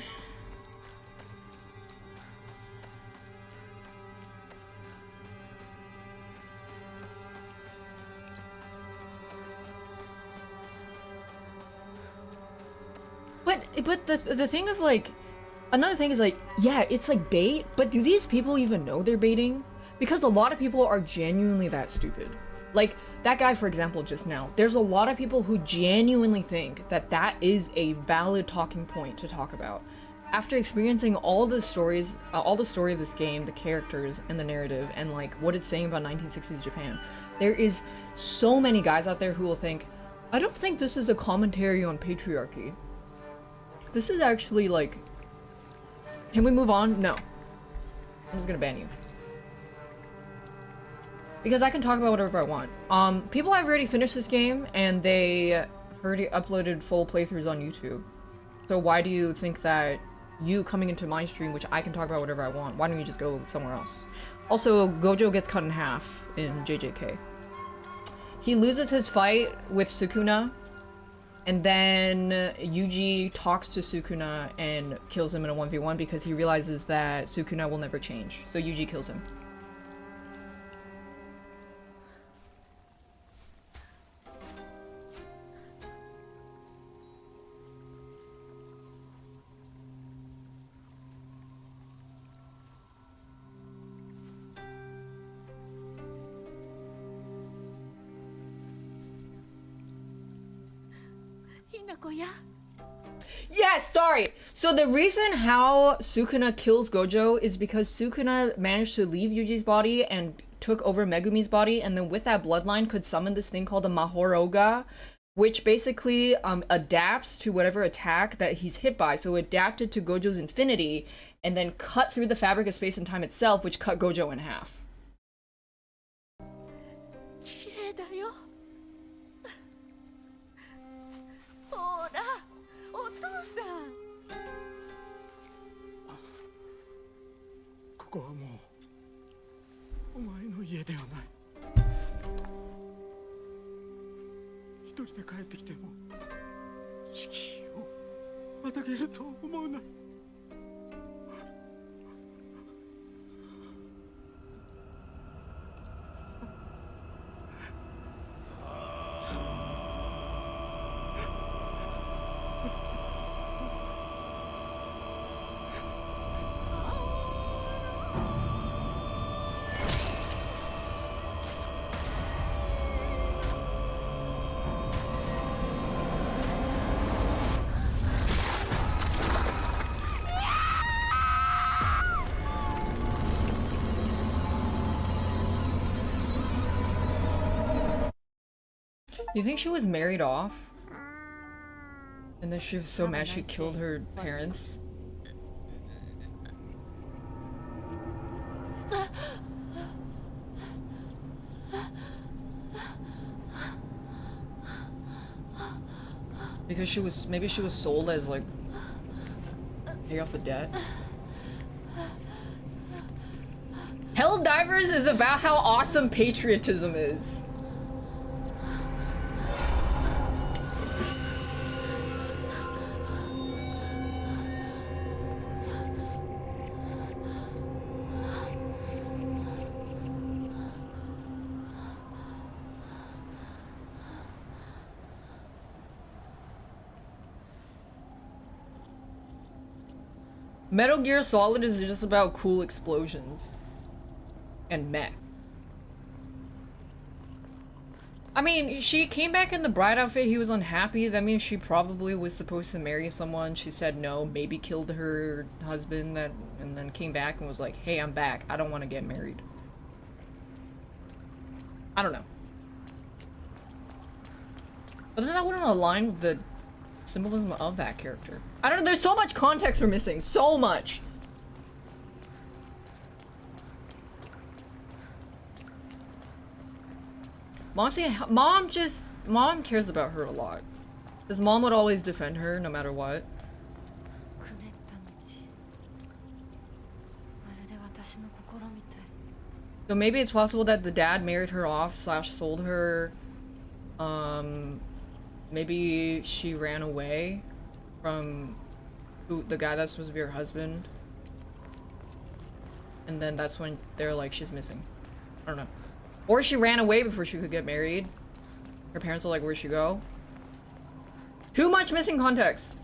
But the thing of like, another thing is like, yeah, it's like bait, but do these people even know they're baiting? Because a lot of people are genuinely that stupid. Like, that guy, for example, just now. There's a lot of people who genuinely think that that is a valid talking point to talk about. After experiencing all the stories, all the story of this game, the characters, and the narrative, and like, what it's saying about 1960s Japan, there is so many guys out there who will think, I don't think this is a commentary on patriarchy. This is actually like... Can we move on? No. I'm just gonna ban you. Because I can talk about whatever I want. People have already finished this game, and they already uploaded full playthroughs on YouTube. So why do you think that you coming into my stream, which I can talk about whatever I want, why don't you just go somewhere else? Also, Gojo gets cut in half in JJK. He loses his fight with Sukuna, and then Yuji talks to Sukuna and kills him in a 1v1 because he realizes that Sukuna will never change. So Yuji kills him. Yes, sorry. So the reason how Sukuna kills Gojo is because Sukuna managed to leave Yuji's body and took over Megumi's body, and then with that bloodline could summon this thing called a Mahoroga, which basically adapts to whatever attack that he's hit by. So it adapted to Gojo's infinity and then cut through the fabric of space and time itself, which cut Gojo in half. You think she was married off? And then she was so mad she killed her parents? Because she was, maybe she was sold as like, pay off the debt? Helldivers is about how awesome patriotism is. Metal Gear Solid is just about cool explosions. And mech. I mean, she came back in the bride outfit, he was unhappy. That means she probably was supposed to marry someone. She said no, maybe killed her husband, and then came back and was like, hey, I'm back. I don't want to get married. I don't know. But then that wouldn't align with the symbolism of that character. I don't know, there's so much context we're missing. So much. Mom cares about her a lot. Because mom would always defend her no matter what. Connect った道まるで私の心みたい。 「So maybe it's possible that the dad married her off / sold her. Maybe she ran away from the guy that's supposed to be her husband. And then that's when they're like, she's missing. I don't know. Or she ran away before she could get married. Her parents are like, where'd she go? Too much missing context.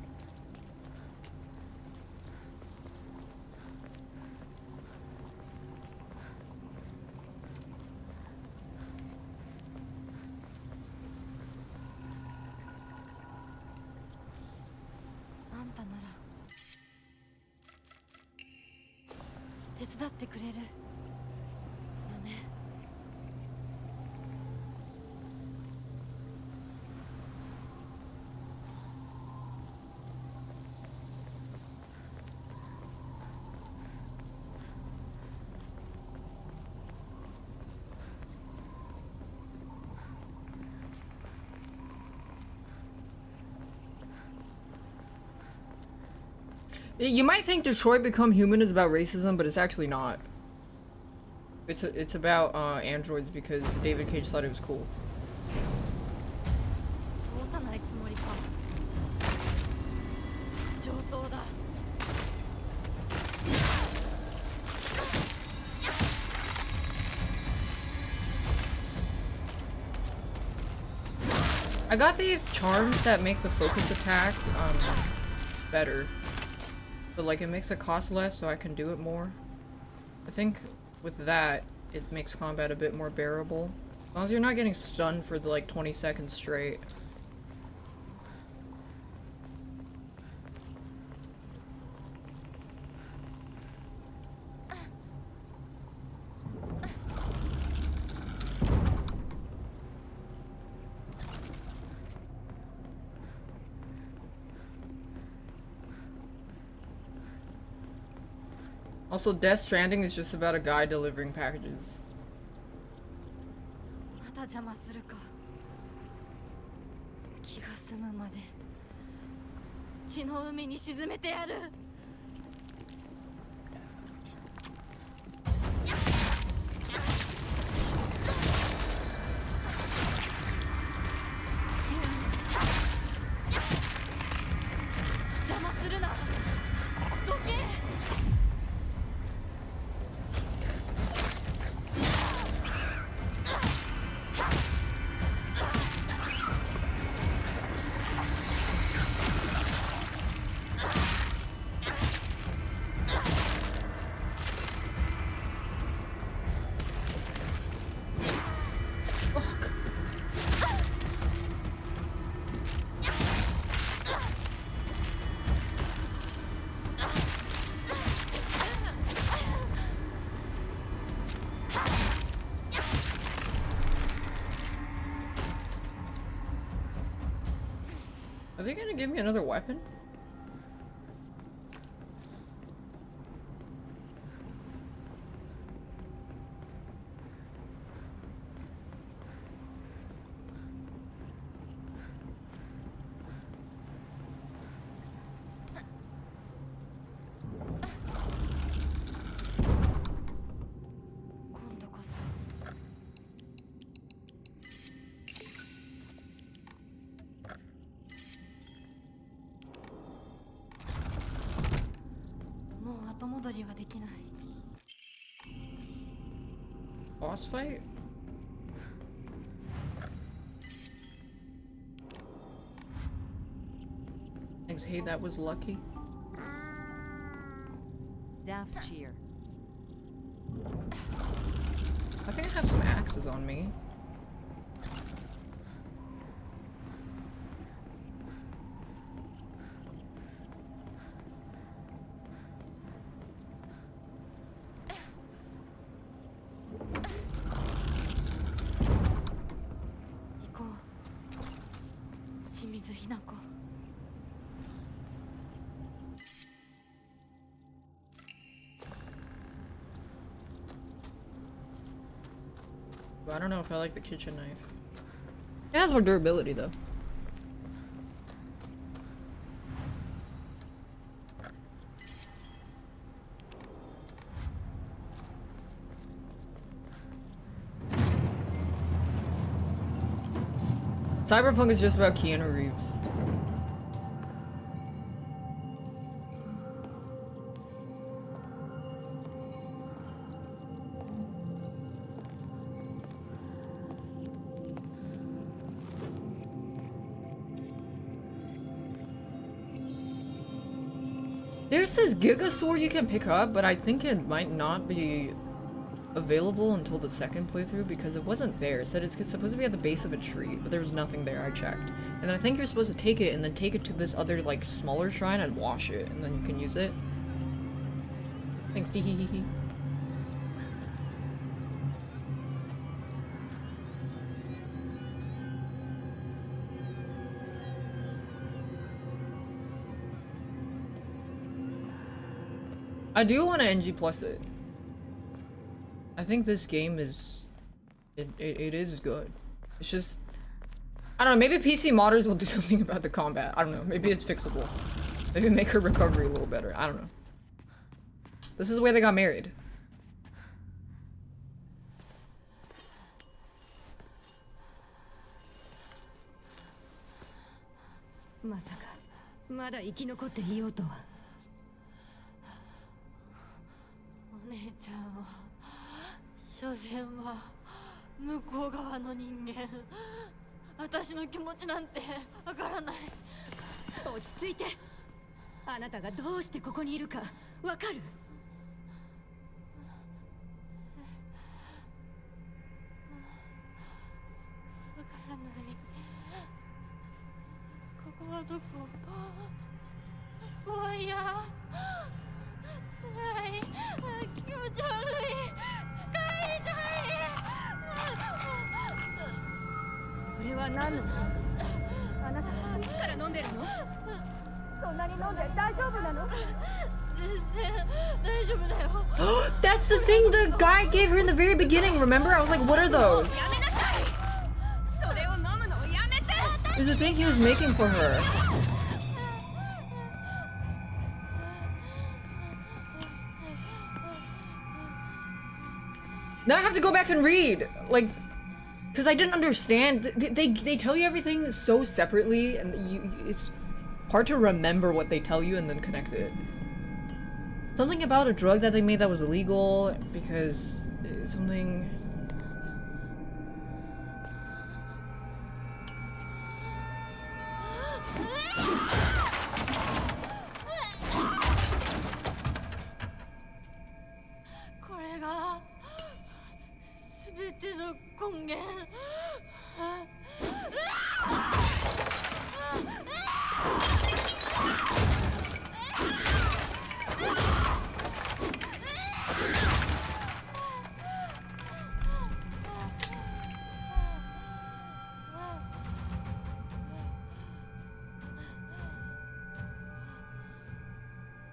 You might think Detroit Become Human is about racism, but it's actually not. It's about androids because David Cage thought it was cool. I got these charms that make the focus attack better. But like it makes it cost less so I can do it more. I think with that it makes combat a bit more bearable. As long as you're not getting stunned for the like 20 seconds straight. Also, Death Stranding is just about a guy delivering packages. Are they gonna give me another weapon? Boss fight? Thanks, hey, that was lucky. Daph cheer. I think I have some axes on me. I don't know if I like the kitchen knife. It has more durability though. Cyberpunk is just about Keanu Reeves. There's this Giga Sword you can pick up, but I think it might not be available until the second playthrough because it wasn't there. It said it's supposed to be at the base of a tree, but there was nothing there. I checked. And then I think you're supposed to take it and then take it to this other, like, smaller shrine and wash it, and then you can use it. Thanks, teeheehee. I do want to NG plus it. I think this game is... It is good. It's just... I don't know, maybe PC modders will do something about the combat. I don't know, maybe it's fixable. Maybe make her recovery a little better. I don't know. This is the way they got married. まさかまだ生き残っていようとは。お姉ちゃんは所詮は向こう側の人間。私の気持ちなんてわからない。落ち着いて。あなたがどうしてここにいるかわかる？わからない。ここはどこ？怖いや。辛い。気持ち悪い。帰りたい。それは何の？あなたいつから飲んでるの？そんなに飲んで大丈夫なの？全然大丈夫だよ。That's the thing the guy gave her in the very beginning, remember? I was like, what are those? やめなさい。それを飲むのをやめて。It's the thing he was making for her. Now I have to go back and read, like, because I didn't understand. They tell you everything so separately, and it's hard to remember what they tell you and then connect it. Something about a drug that they made that was illegal because something.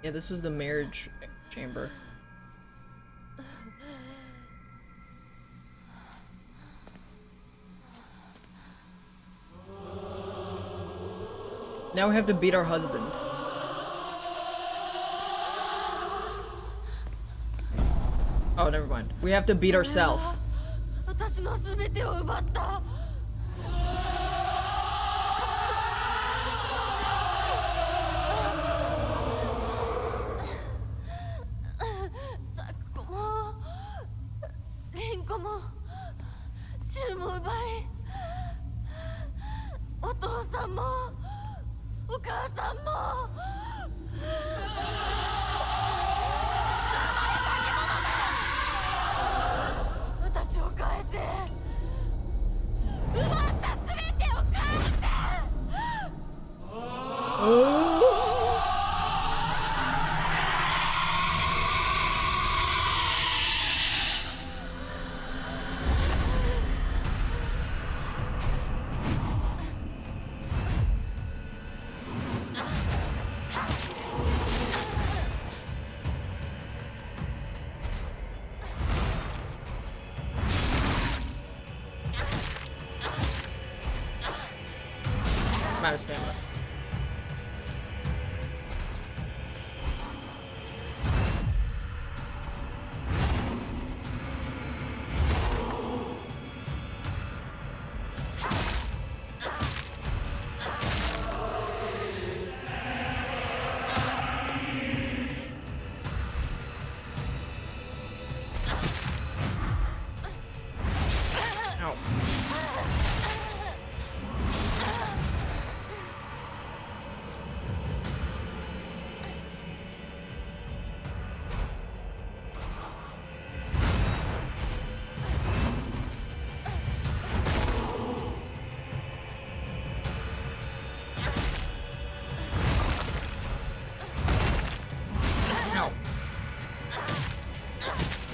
Yeah, this was the marriage chamber. Now we have to beat our husband. Oh, never mind. We have to beat ourselves. 私のすべてを奪った。ザクコもリンコもシュウも奪い、お父さんもお母さんも。私を返せ。奪ったすべてを返せ。I'm out of stamina.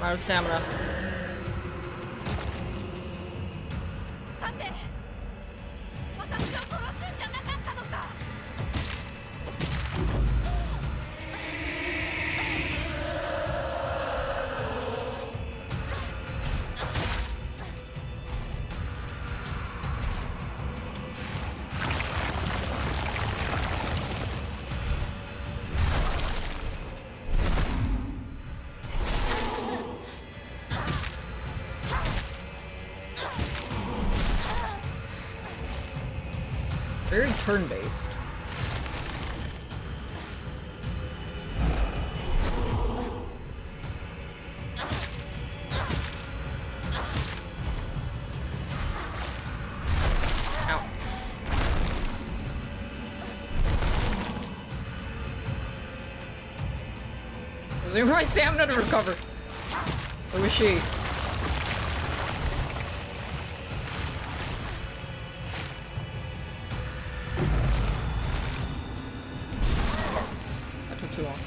Out of stamina. さて私を殺すんじゃなかったのか。 Very turn-based. Ow. I was waiting for my stamina to recover. Where was she? That took too long.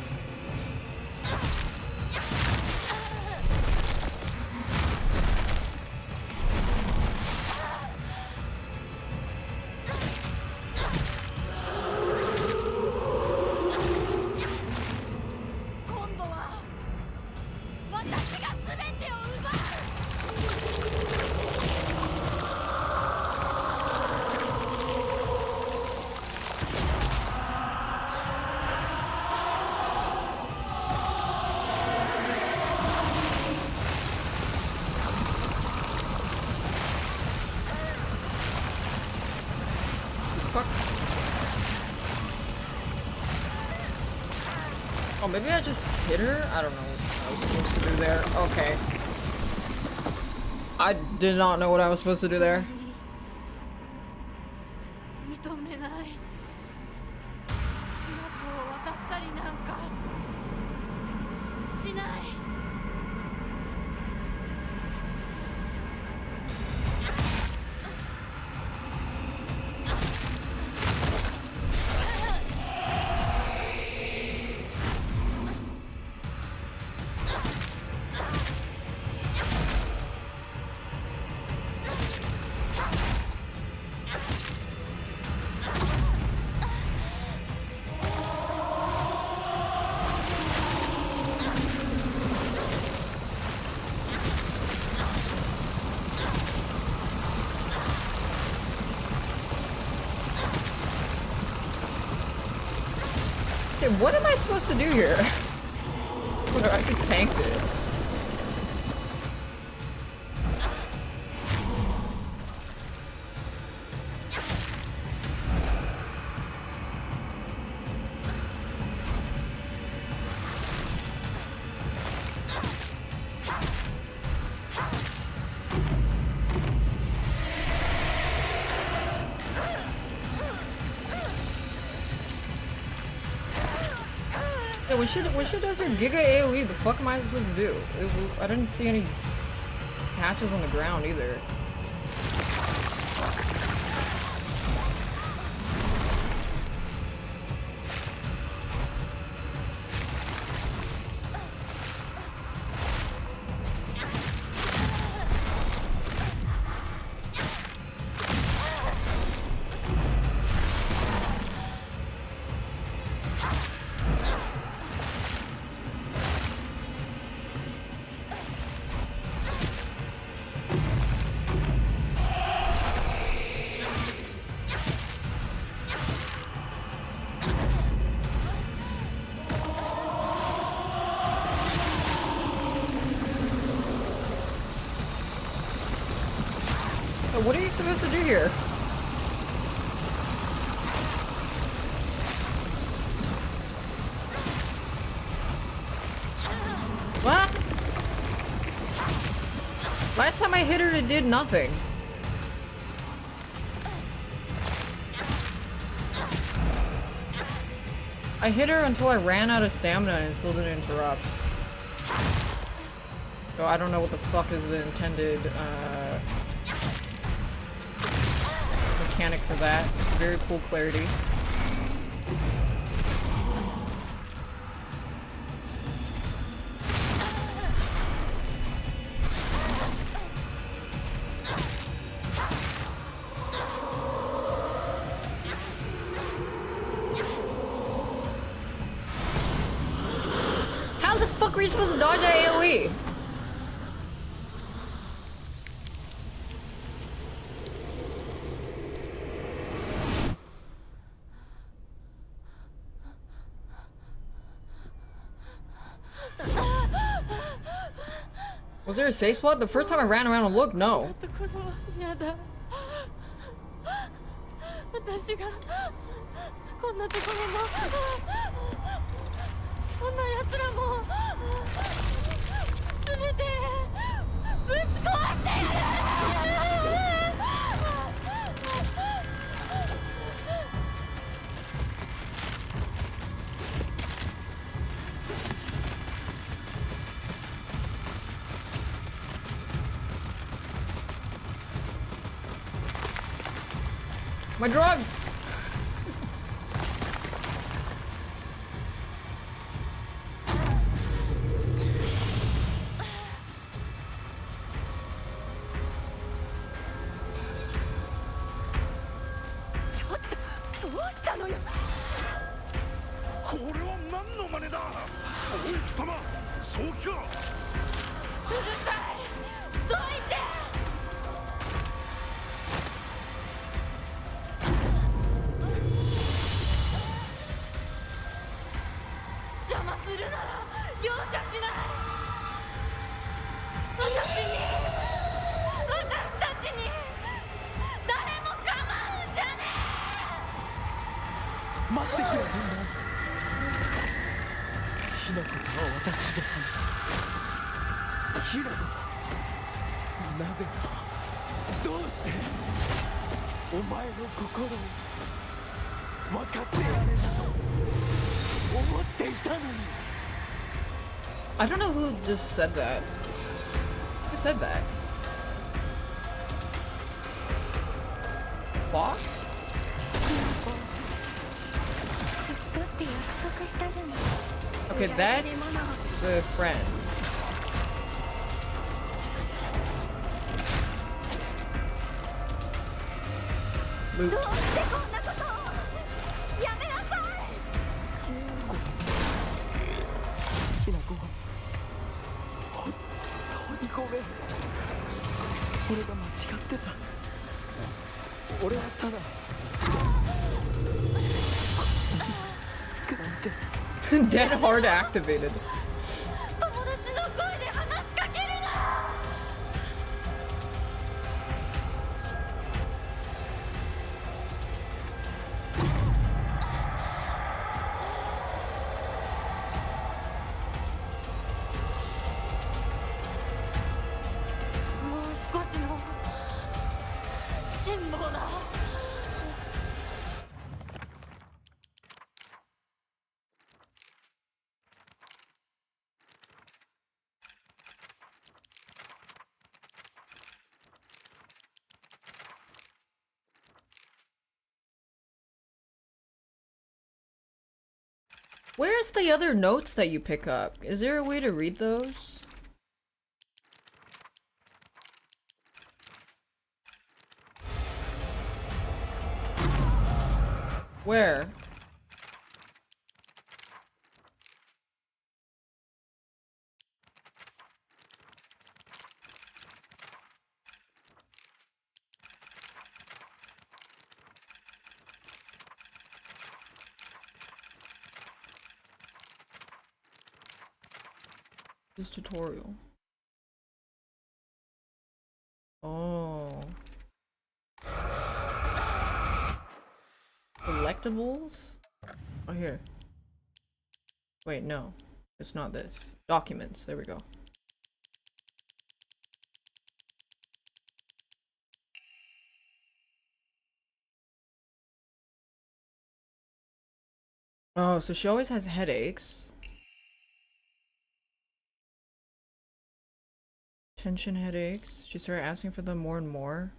Fuck. Oh, maybe I just hit her? I don't know what I was supposed to do there. Okay. I did not know what I was supposed to do there. 認めない。ひな子を渡したりなんかしない。 Okay, what am I supposed to do here? I just tanked it. Yeah, when she does her Giga AoE, the fuck am I supposed to do? I didn't see any patches on the ground either. What are you supposed to do here? What? Last time I hit her, it did nothing. I hit her until I ran out of stamina and it still didn't interrupt. So I don't know what the fuck is the intended, mechanic for that. Very cool clarity. fuck were you supposed to dodge that AoE? Was there a safe spot? The first time I ran around and looked, no. やだ私がこんなところもこんな奴らも全てぶち壊してやるMy drugs! I don't know who just said that. Who said that? Fox? Okay, that's the friend. Luke. Dead hard activated. Where's the other notes that you pick up? Is there a way to read those? Where? This tutorial. Oh. Collectibles? Oh, here. Wait, no. It's not this. Documents. There we go. Oh, so she always has headaches. Tension headaches. She started asking for them more and more.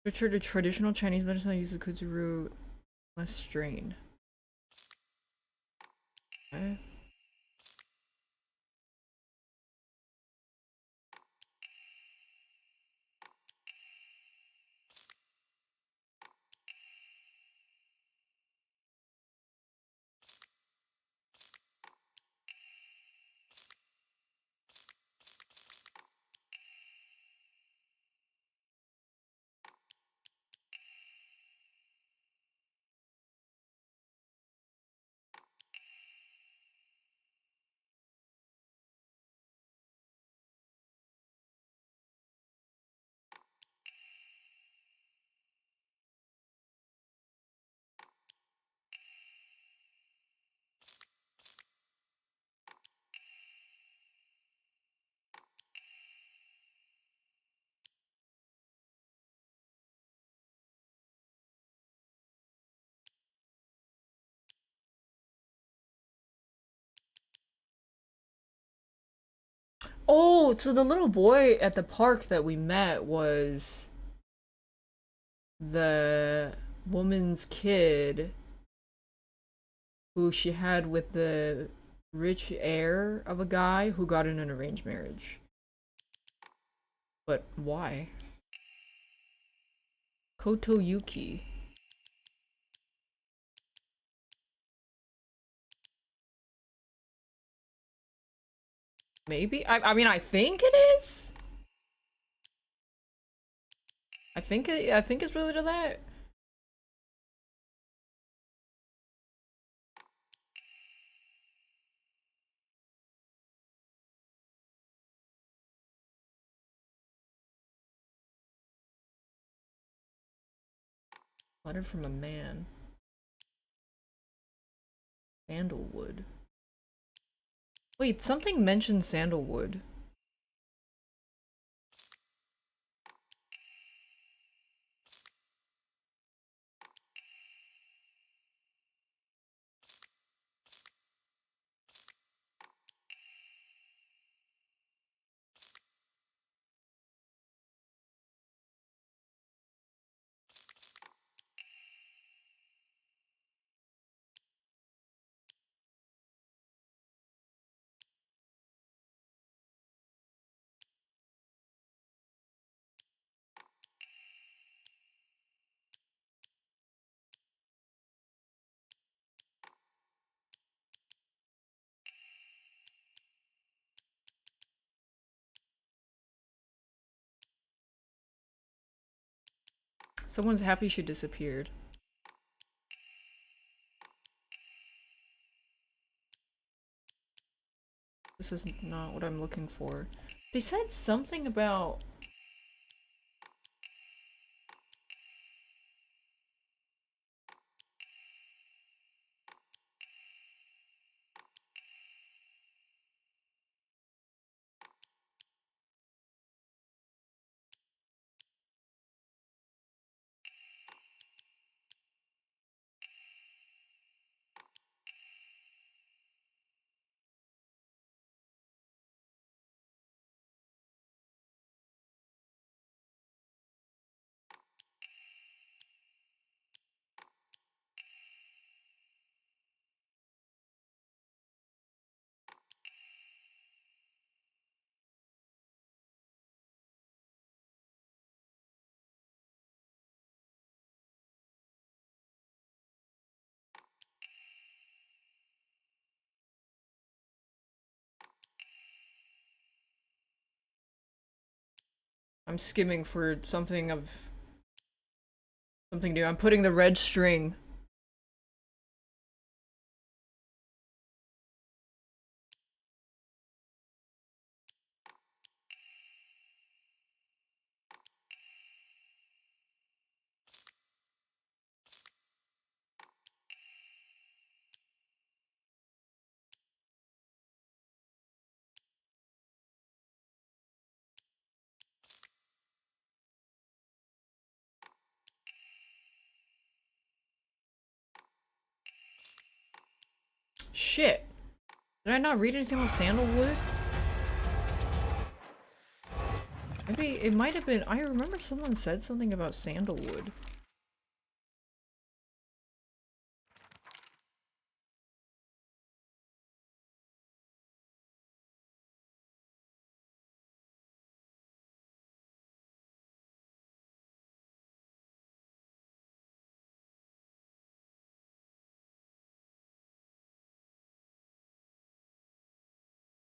Switch her to traditional Chinese medicine that uses kudzu root. Less strain. Okay. Oh, so the little boy at the park that we met was the woman's kid who she had with the rich heir of a guy who got in an arranged marriage. But why? Koto Yuki. Maybe? I mean, I think it is? I think it's related to that. Letter from a man. Sandalwood. Wait, something mentioned sandalwood. Someone's happy she disappeared. This is not what I'm looking for. They said something about... I'm skimming for something of... something new. I'm putting the red string. Shit. Did I not read anything about sandalwood? Maybe it might have been... I remember someone said something about sandalwood.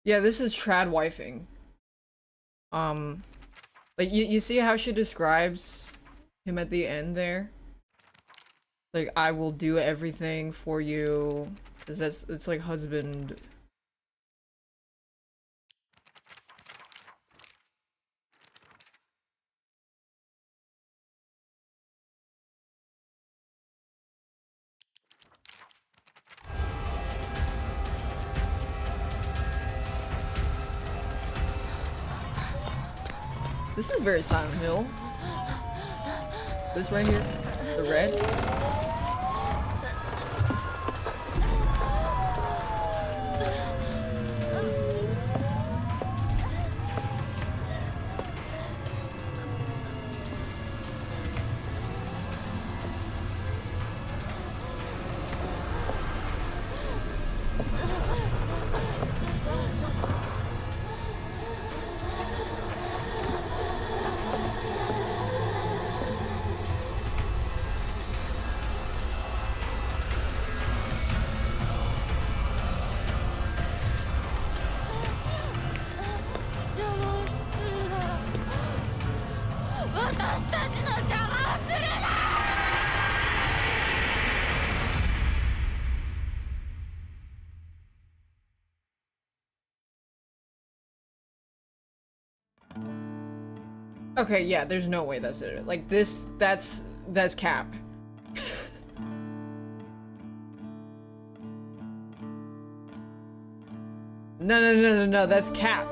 Yeah, this is trad wifing. Like you see how she describes him at the end there? Like, I will do everything for you. 'Cause that's, it's like husband. This is very Silent Hill. This right here, the red. Okay, yeah, there's no way that's it. Like this, that's cap. No, that's cap.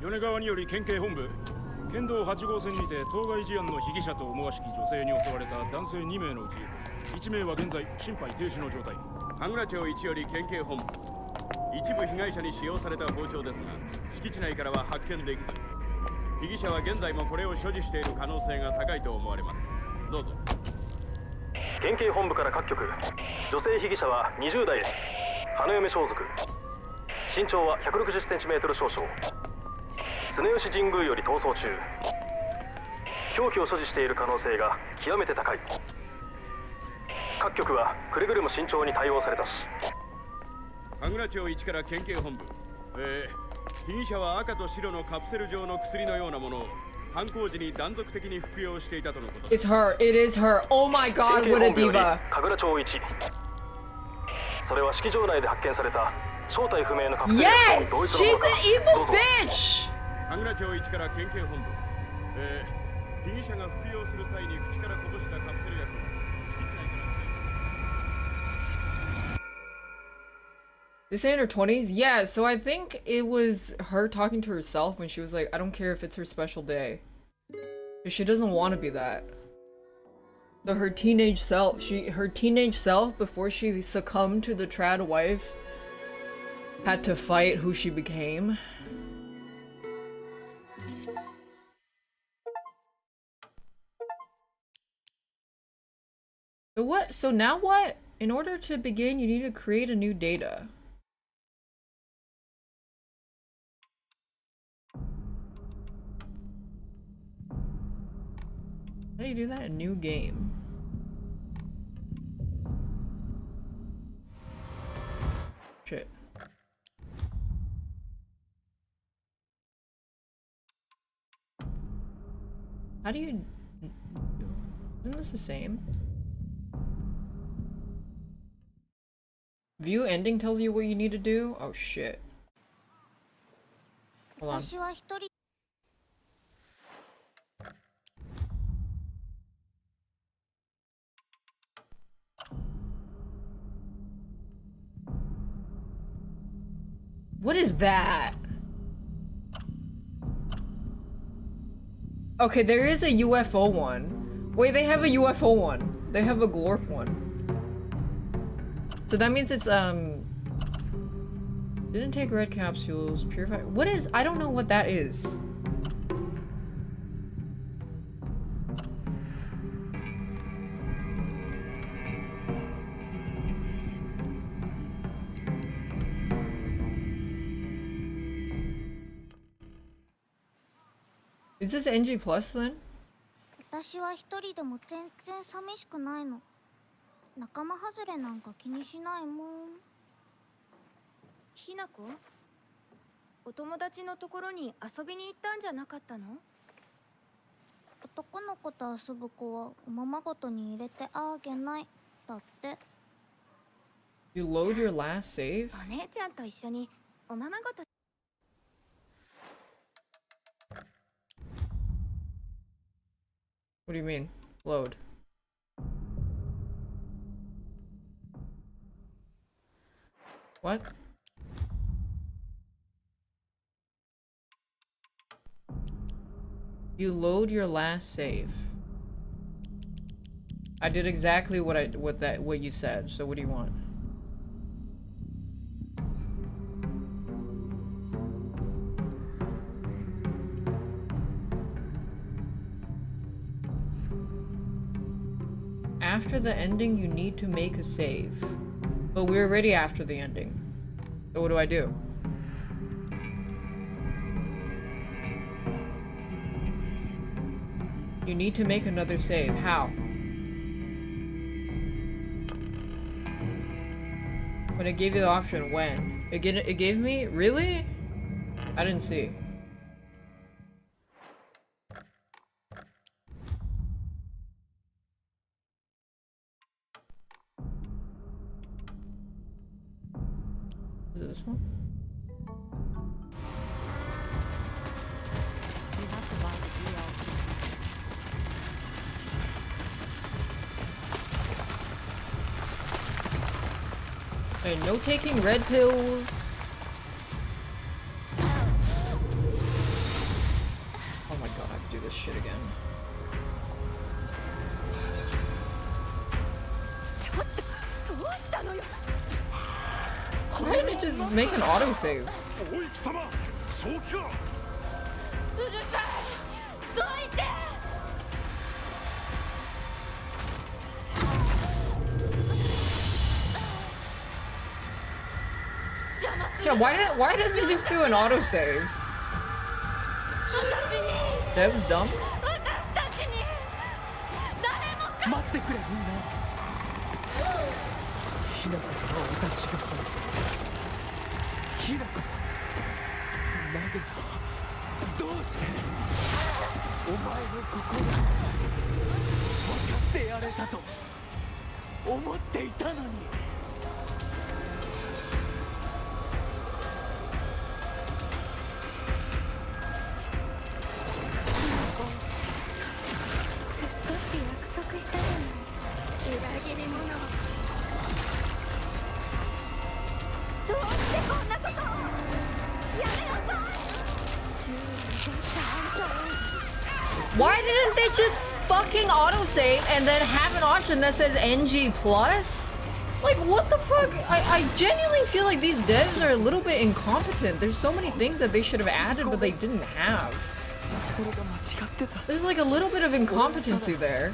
米川により県警本部県道8号線にて当該事案の被疑者と思わしき女性に襲われた男性2名のうち1名は現在心肺停止の状態。羽倉町1より県警本部、一部被害者に使用された包丁ですが敷地内からは発見できず、被疑者は現在もこれを所持している可能性が高いと思われます。どうぞ。県警本部から各局、女性被疑者は20代です。花嫁装束、身長は 160cm 少々、常吉神宮より逃走中。凶器を所持している可能性が極めて高い。各局はくれぐれも慎重に対応されたし。羽倉町1から県警本部、被疑者は赤と白のカプセル状の薬のようなものを犯行時に断続的に服用していたとのこと。 It's her. It is her. Oh my god, what a diva. 神楽町1。それは式場内で発見された正体不明のカプセル薬と同一のものか。 Yes, she's an evil bitch. 羽倉町1から県警本部、被疑者が服用する際に口からこぼしたカプセル薬を敷地内から。 This in her 20s? Yeah, so I think it was her talking to herself when she was like, I don't care if it's her special day. But she doesn't want to be that. So her teenage self, her teenage self before she succumbed to the trad wife had to fight who she became. So what? So now what? In order to begin, you need to create a new data. How do you do that? A new game. Shit. How do you... Isn't this the same? View ending tells you what you need to do? Oh shit. Hold on. What is that? Okay, there is a UFO one. Wait, they have a UFO one. They have a glorp one. So that means it's, didn't take red capsules, purify. What is, I don't know what that is. Is this NG plus then? 私は一人でも全然寂しくないの。仲間外れなんか気にしないもん。ひなこ、お友達のところに遊びに行ったんじゃなかったの？男の子と遊ぶ子はおままごとに入れてあげないだって。You load your last save? お姉ちゃんと一緒におままごと。What do you mean? Load. What? You load your last save. I did exactly what you said, so what do you want? After the ending, you need to make a save. But we're already after the ending. So what do I do? You need to make another save. How? When it gave you the option, when? It gave me? Really? I didn't see. Is it this one? You have to buy the DLC. Hey, no taking red pills. Oh my god, I have to do this shit again. Why didn't it just make an autosave? Yeah, why didn't they just do an autosave? That was dumb. Why didn't they just fucking autosave and then have an option that says NG+? Like, what the fuck? I genuinely feel like these devs are a little bit incompetent. There's so many things that they should have added, but they didn't have. There's like a little bit of incompetency there.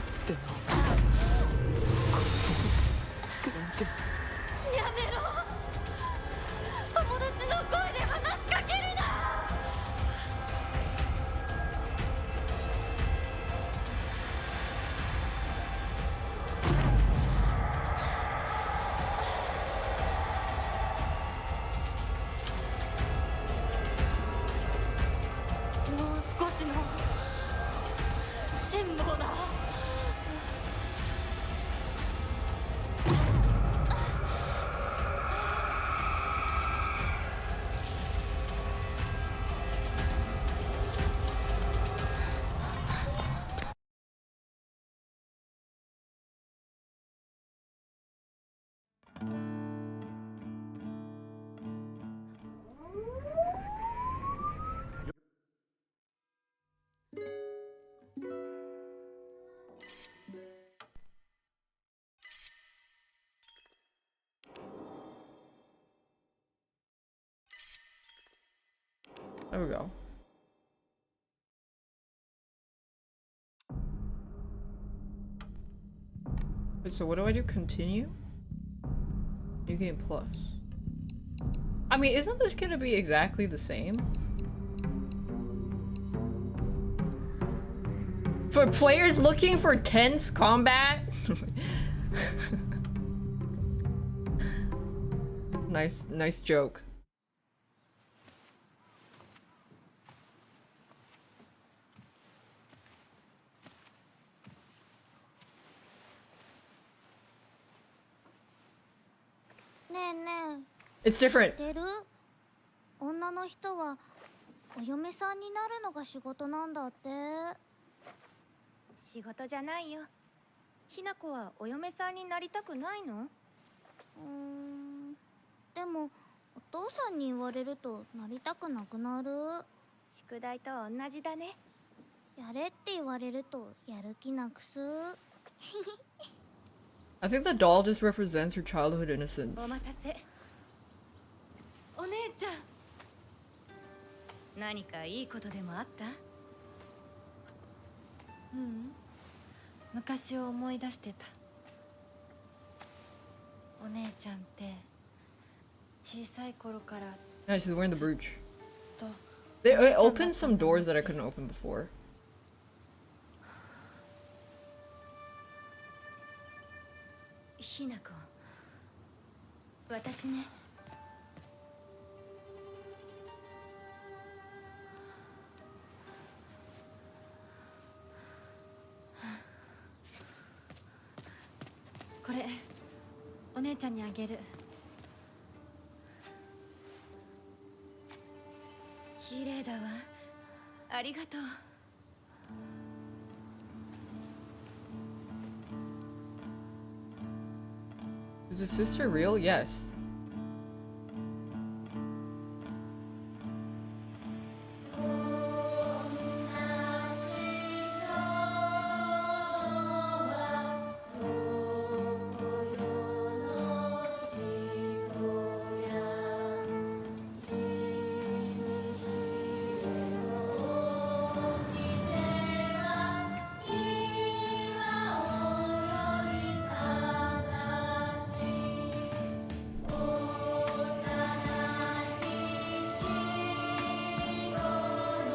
There we go. Wait, so what do I do? Continue? New game plus. I mean, isn't this gonna be exactly the same? For players looking for tense combat? Nice joke. It's different. 女の人はお嫁さんになるのが仕事なんだって。仕事じゃないよ。ひな子はお嫁さんになりたくないの？でもお父さんに言われるとなりたくなくなる。宿題と同じだね。やれって言われるとやる気なくす。I think the doll just represents her childhood innocence. お待たせ。お姉ちゃん。何かいいことでもあった？昔を思い出してた。お姉ちゃんって小さい頃から。Yeah, she's wearing the brooch. と。It opened some doors that I couldn't open before. ひな子、私ね。これお姉ちゃんにあげる。綺麗だわ。ありがとう。Is his sister real? Yes.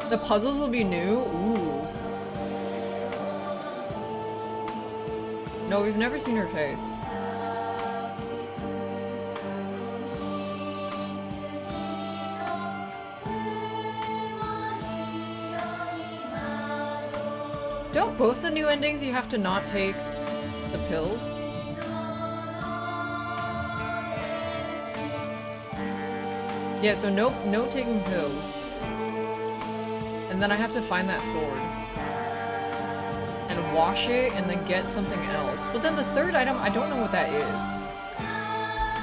The puzzles will be new? Ooh. No, we've never seen her face. Don't both the new endings you have to not take the pills? Yeah, so no taking pills. And then I have to find that sword and wash it and then get something else. But then the third item, I don't know what that is.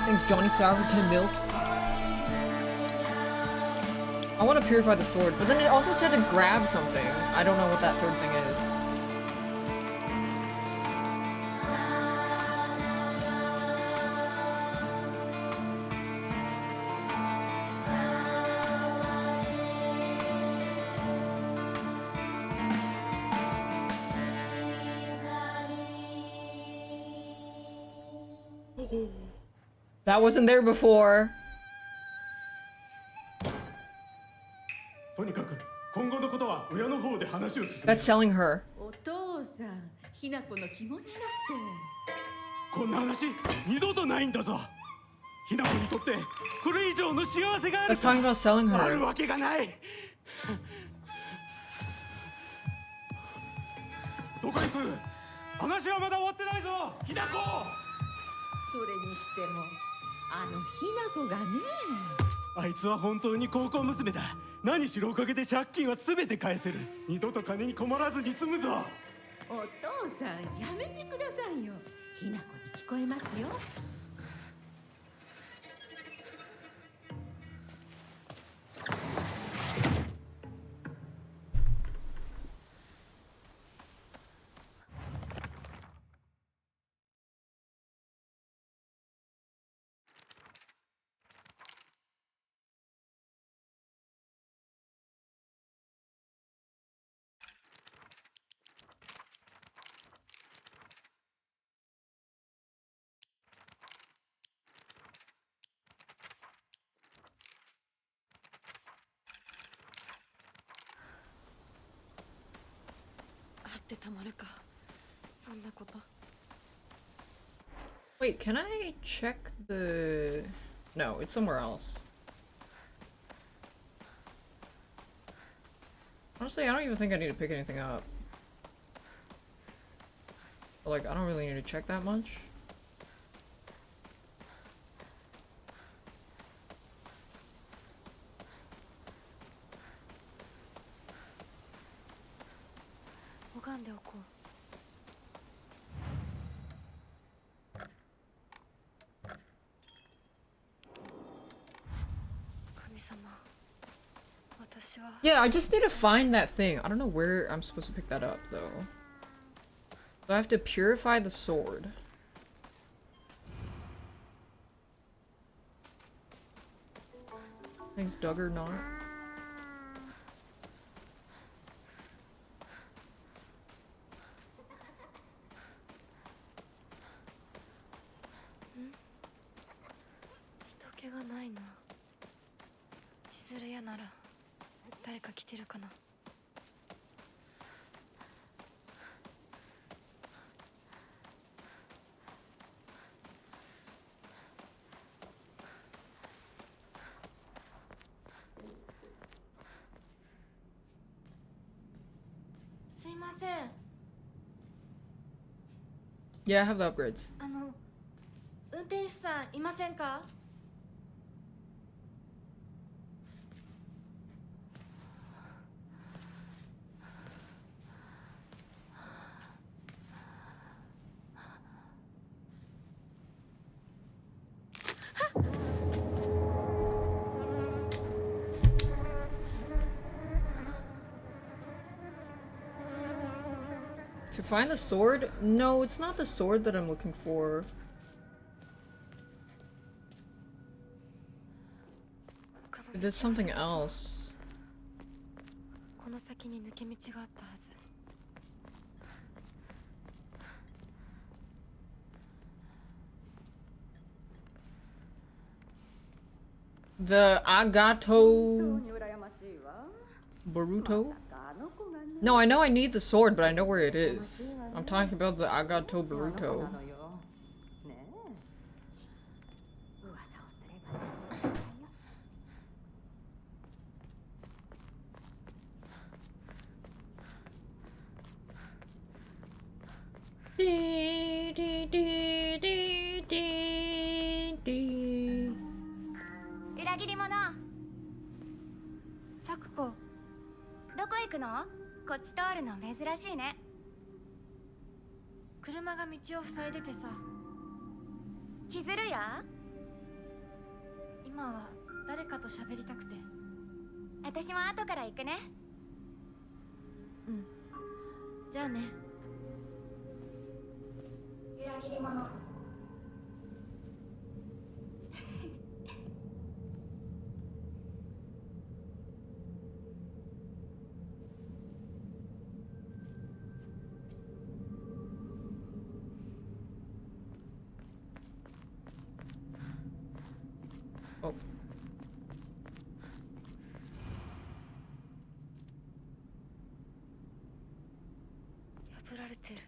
Thanks, Johnny Sour for 10 milfs. I want to purify the sword, but then it also said to grab something. I don't know what that third thing is. That wasn't there before. とにかく今後のことは親の方で話を進める。 That's selling her. お父さん、ひな子の気持ちだって。こんな話二度とないんだぞ。ひな子にとってこれ以上の幸せがある That's talking about selling ある her. わけがない。どこ行く？話はまだ終わってないぞ、ひな子。それにしてもあのひな子がね。あいつは本当に高校娘だ。何しろおかげで借金は全て返せる。二度と金に困らずに済むぞ。お父さん、やめてくださいよ。ひな子に聞こえますよ。ってたまるか、そんなこと。 Wait, can I check the... No, it's somewhere else. Honestly, I don't even think I need to pick anything up. Like, I don't really need to check that much. Yeah, I just need to find that thing. I don't know where I'm supposed to pick that up, though. So I have to purify the sword. Thanks, Doug or not. Yeah, I have the upgrades. 運転手さんいませんか? To find the sword? No, it's not the sword that I'm looking for. There's something else. この先に抜け道があったはず。 The Agato Baruto? No, I know I need the sword, but I know where it is. I'm talking about the Agato Baruto. Dee, dee, dee, dee, dee, dee. 裏切り者。サクコ。どこ行くの？こっち通るの珍しいね。車が道を塞いでてさ。千鶴や？今は誰かと喋りたくて。私も後から行くね。うん。じゃあね。裏切り者。Oh. 破られてる。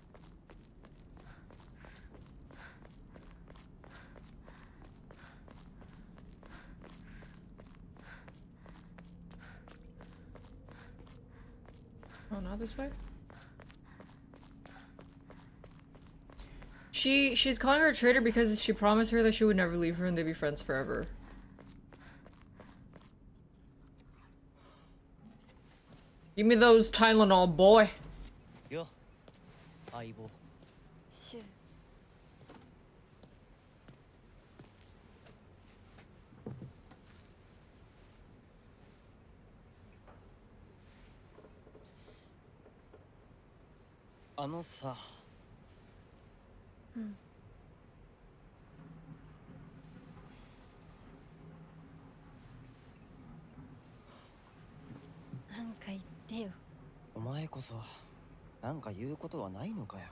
Oh, not this way? She's calling her a traitor because she promised her that she would never leave her and they'd be friends forever. Give me those Tylenol, boy. Yo, Aibo. Sure. Sa. うん。なんか言ってよ。お前こそなんか言うことはないのかよ。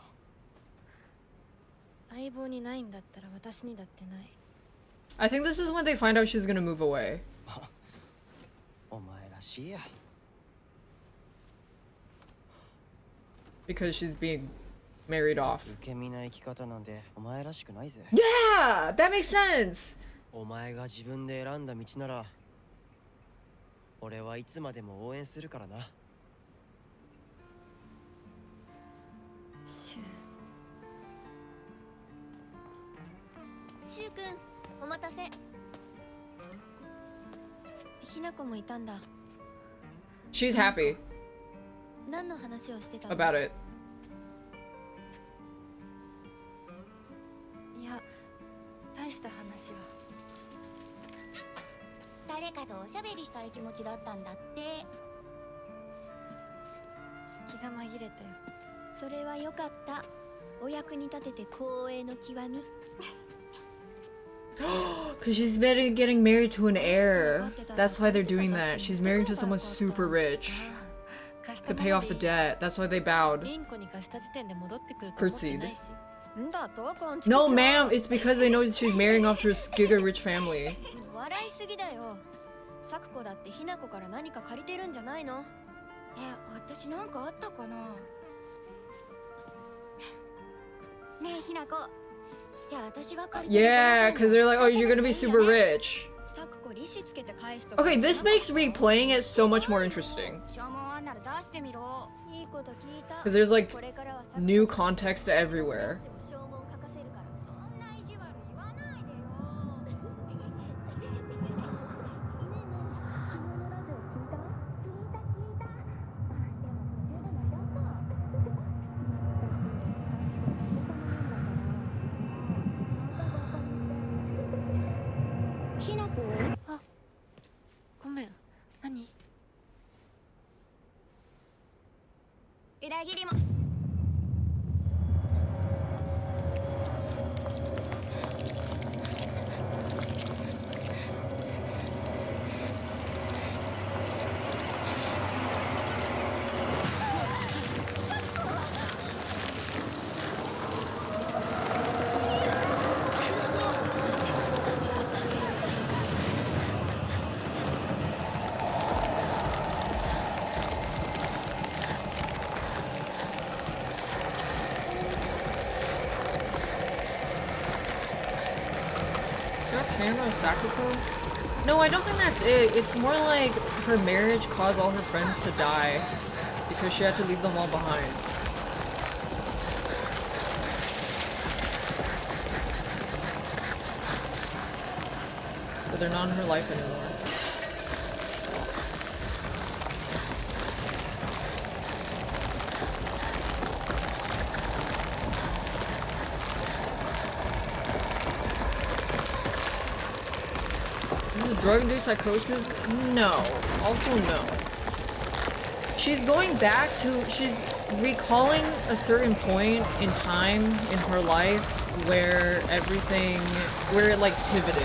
相棒にないんだったら私にだってない。I think this is when they find out she's gonna move away. お前らしいや。because she's being married off. 受け身な生き方なんてお前らしくないぜ。 Yeah, that makes sense. お前が自分で選んだ道なら俺はいつまでも応援するからな。シュウくん、お待たせ。ひなこもいたんだ。 She's happy 何の話をしてたの？ about it. いや、大した話は。誰かとおしゃべりしたい気持ちだったんだって。気が紛れたよ。それはよかった。お役に立てて光栄の極み。Because she's getting married to an heir. That's why they're doing that. She's married to someone super rich to pay off the debt. That's why they bowed. Curtsied. No, ma'am, it's because they know she's marrying off to a giga rich family. 笑いすぎだよ。サクコだってひなこから何か借りてるんじゃないの？私なんかあったかな？ねえひなこ。じゃあ私が借りて。 Yeah, because they're like, oh, you're gonna be super rich. Okay, this makes replaying it so much more interesting. Because there's like new context everywhere. No, I don't think that's it. It's more like her marriage caused all her friends to die because she had to leave them all behind. But they're not in her life anymore. Drug-induced psychosis? No. Also no. She's going back to... She's recalling a certain point in time in her life where everything... Where it, like, pivoted.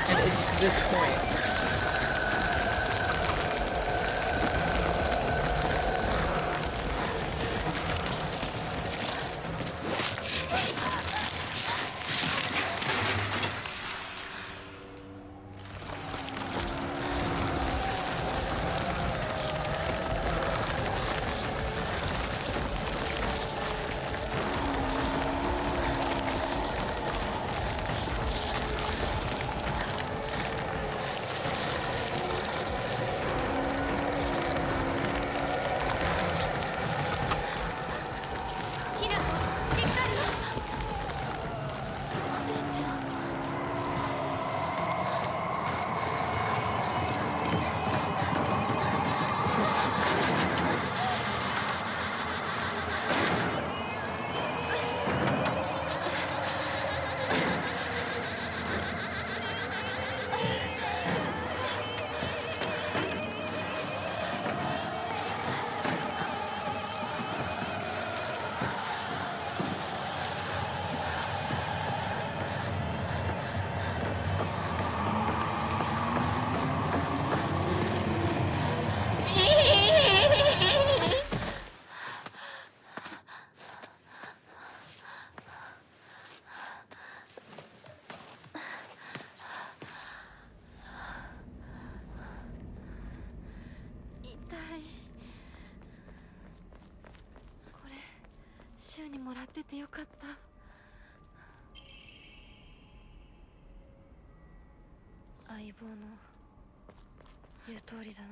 And it's this point. にもらっててよかった。相棒の言う通りだな。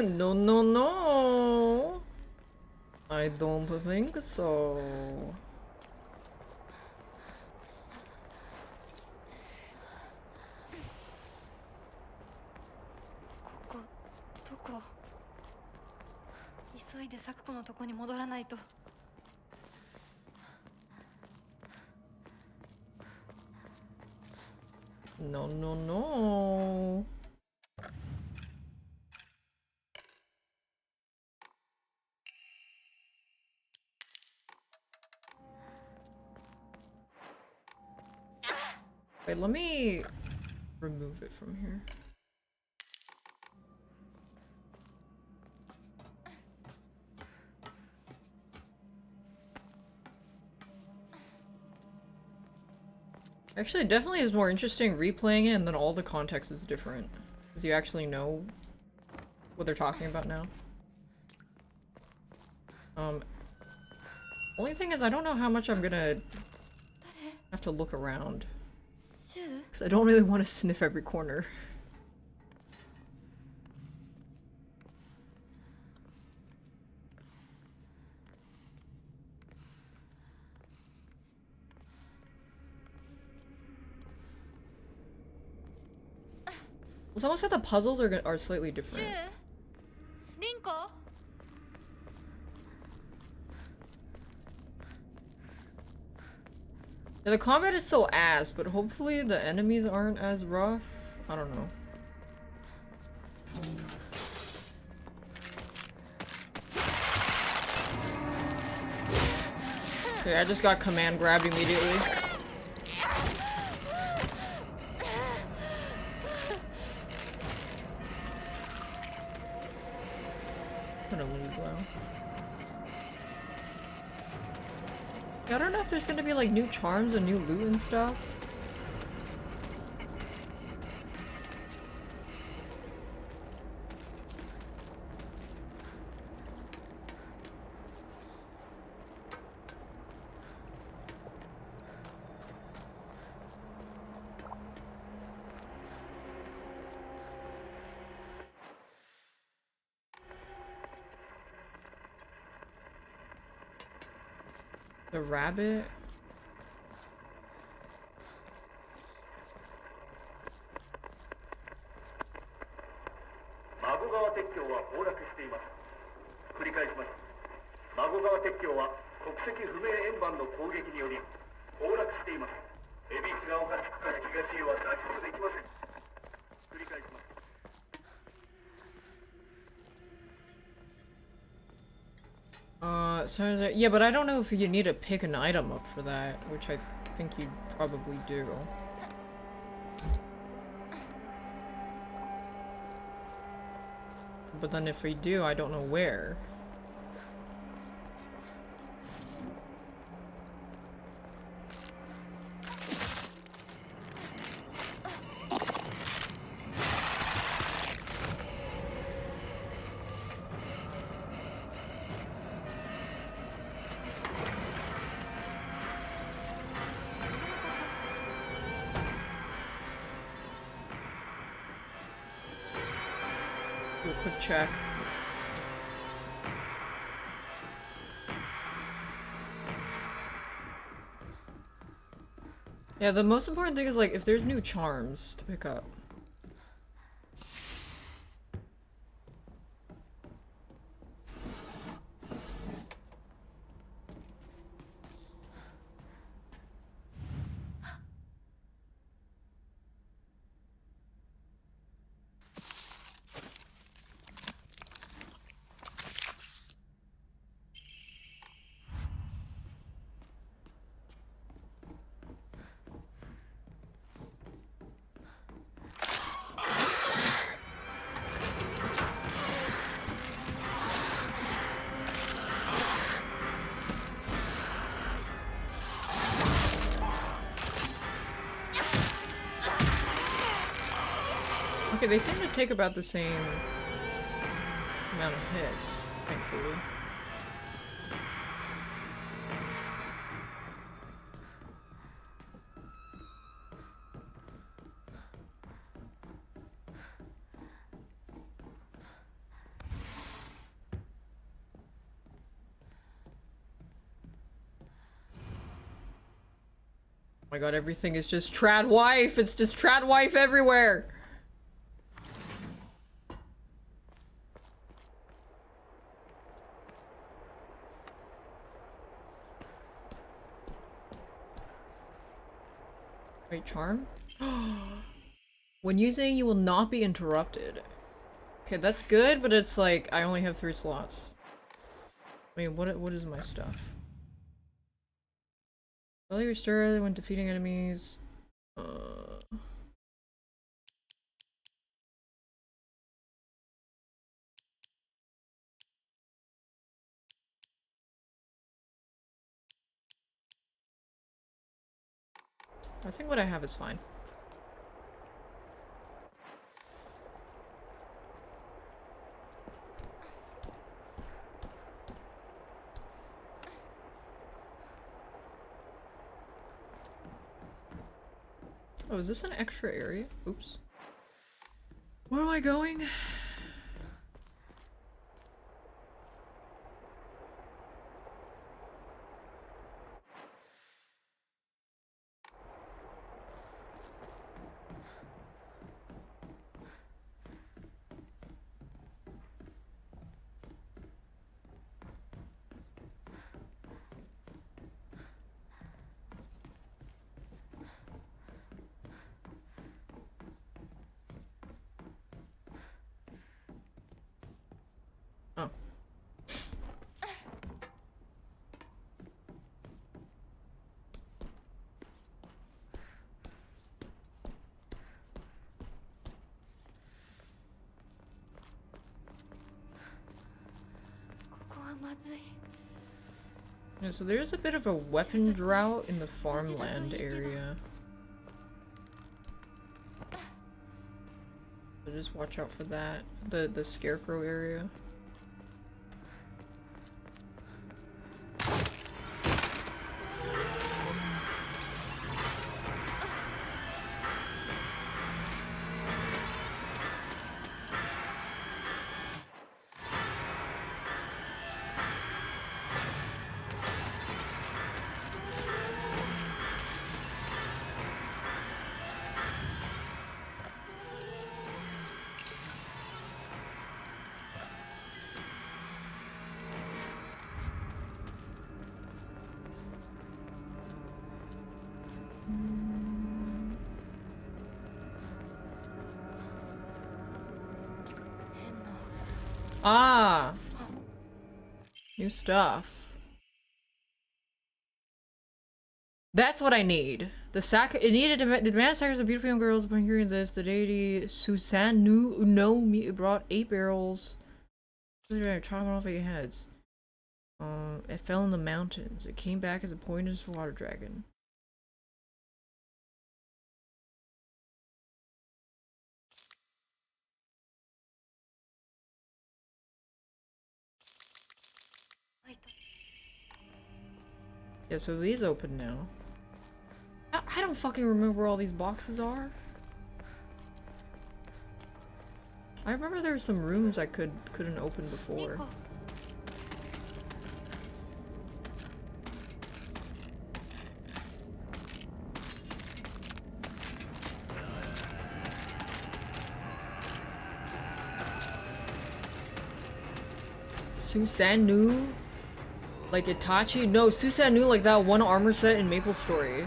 No, no, no. I don't think so. ここどこ？急いで咲子のとこに戻らないと。No, no, no. Wait, let me remove it from here. Actually, it definitely is more interesting replaying it, and then all the context is different. Because you actually know what they're talking about now. Only thing is, I don't know how much I'm gonna have to look around. Because I don't really want to sniff every corner. Someone said the puzzles are slightly different. Rinko? Yeah, the combat is still ass, but hopefully the enemies aren't as rough. I don't know. Okay, I just got command grabbed immediately. I'm gonna leave now. Yeah, I don't know if there's gonna be like new charms and new loot and stuff. The rabbit? So yeah, but I don't know if you need to pick an item up for that, which I think you probably do. But then if we do, I don't know where. Do a quick check. Yeah, the most important thing is like if there's new charms to pick up. Okay, they seem to take about the same amount of hits, thankfully. my god, everything is just trad wife! It's just trad wife everywhere! Wait, charm? When using, you will not be interrupted. Okay, that's good, but it's like, I only have 3 slots. I mean, what is my stuff? Ability restore when defeating enemies. I think what I have is fine. Oh, is this an extra area? Oops. Where am I going? Oh. Yeah, so there's a bit of a weapon drought in the farmland area. So just watch out for that. The scarecrow area. Ah! New stuff. That's what I need. It needed the demand sacrifice of beautiful young girls. Upon hearing this, the deity Suzanne brought 8 barrels. Chopping off 8 heads. It fell in the mountains. It came back as a poisonous water dragon. Yeah, so these open now. I don't fucking remember where all these boxes are. I remember there were some rooms I couldn't open before. Susanoo? Like Itachi? No, Susanoo like that one armor set in Maple Story.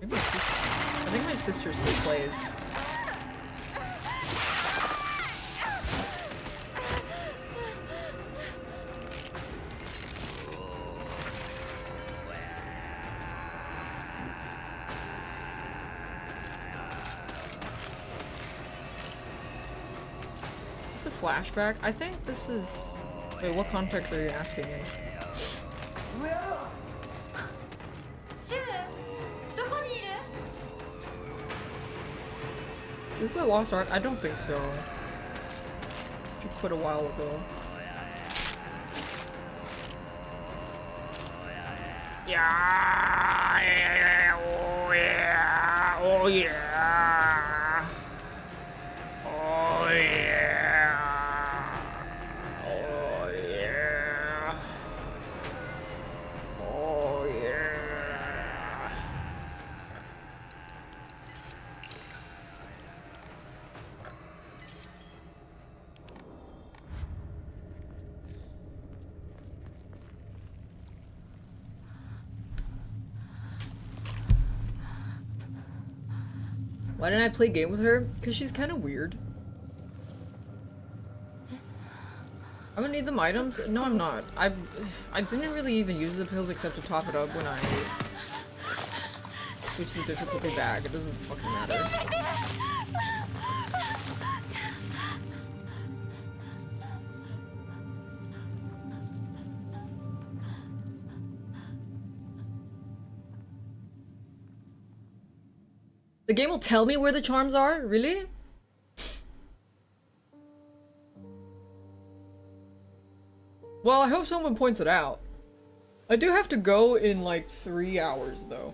I think my sister still plays. It's a flashback. I think this is... Wait, what context are you asking in? Is this my Lost Ark? I don't think so. She quit a while ago. Yeah. Oh yeah. Oh yeah. Oh yeah. Oh yeah. Oh yeah. Why didn't I play a game with her? Because she's kind of weird. I'm gonna need them items? No, I'm not. I didn't really even use the pills except to top it up when I switched the difficulty back. It doesn't fucking matter. The game will tell me where the charms are? Really? Well, I hope someone points it out. I do have to go in like 3 hours though.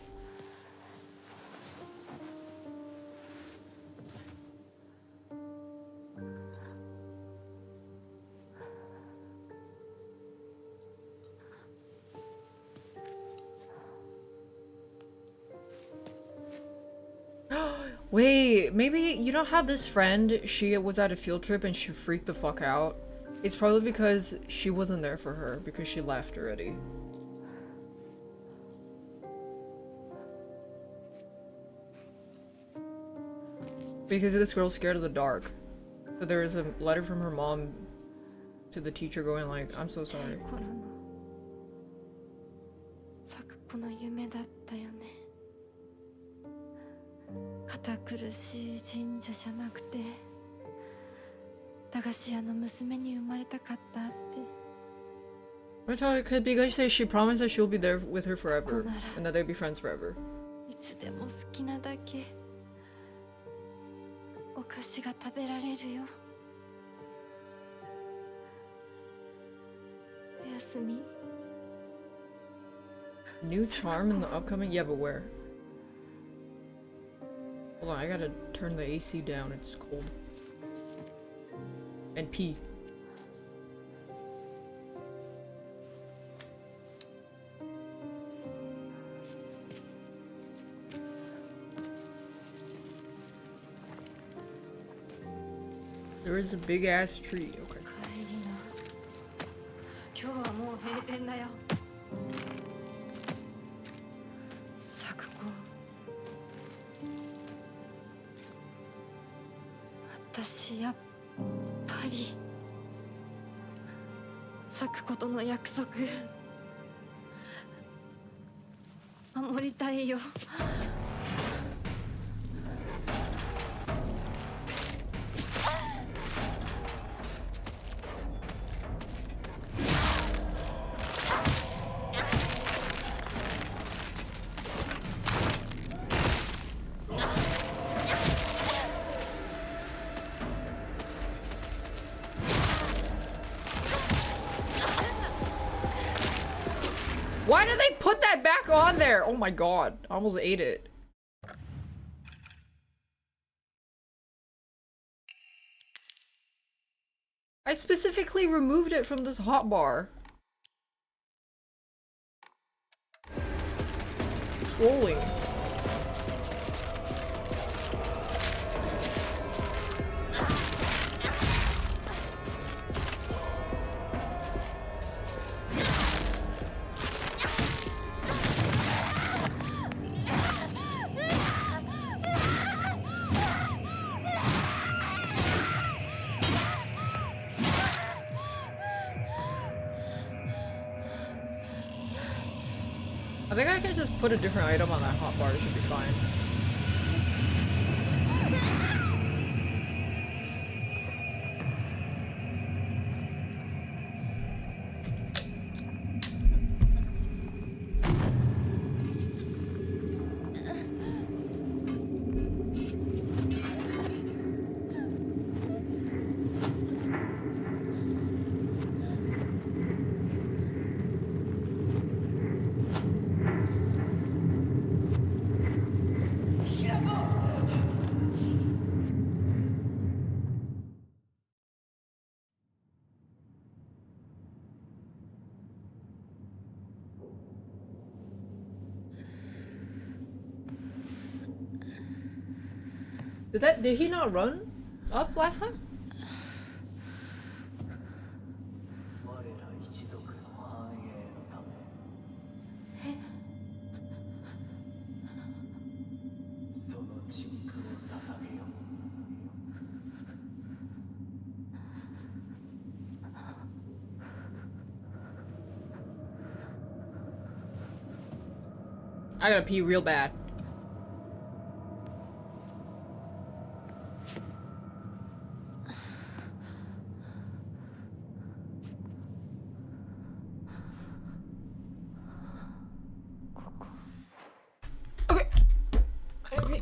Wait, maybe you don't have this friend, she was at a field trip and she freaked the fuck out. It's probably because she wasn't there for her, because she left already. Because this girl's scared of the dark. So there is a letter from her mom to the teacher going like, I'm so sorry. 堅苦しい神社じゃなくて駄菓子屋の娘に生まれたかったって。 It could be because she promised that she'll be there with her forever and that they'll be friends forever. いつでも好きなだけお菓子が食べられるよ。おやすみ。 New charm in the upcoming? Yeah, but where? Hold on, I gotta turn the AC down, it's cold. And pee. There is a big ass tree, okay. 今日はもう閉店だよ。咲子。私やっぱり咲子との約束守りたいよ。Why did they put that back on there? Oh my god, I almost ate it. I specifically removed it from this hotbar. Trolling. I think I can just put a different item on that hotbar, it should be fine. Did he not run up last time? I gotta pee real bad. Okay. I gotta pee.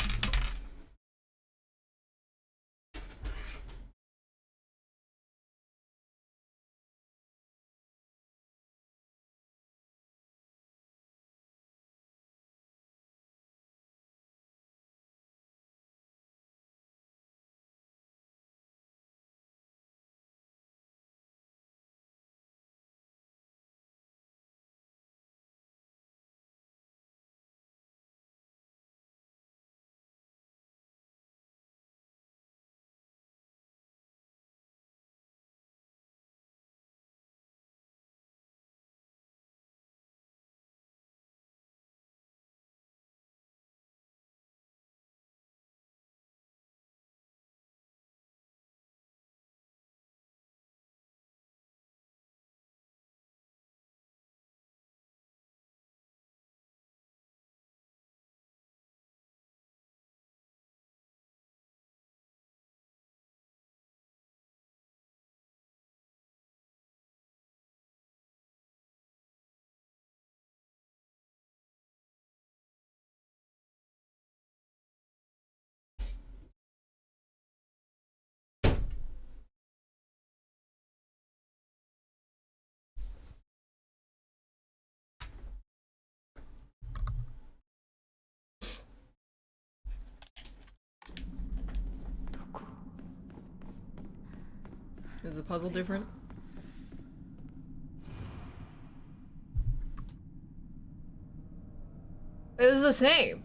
Is the puzzle different? It is the same.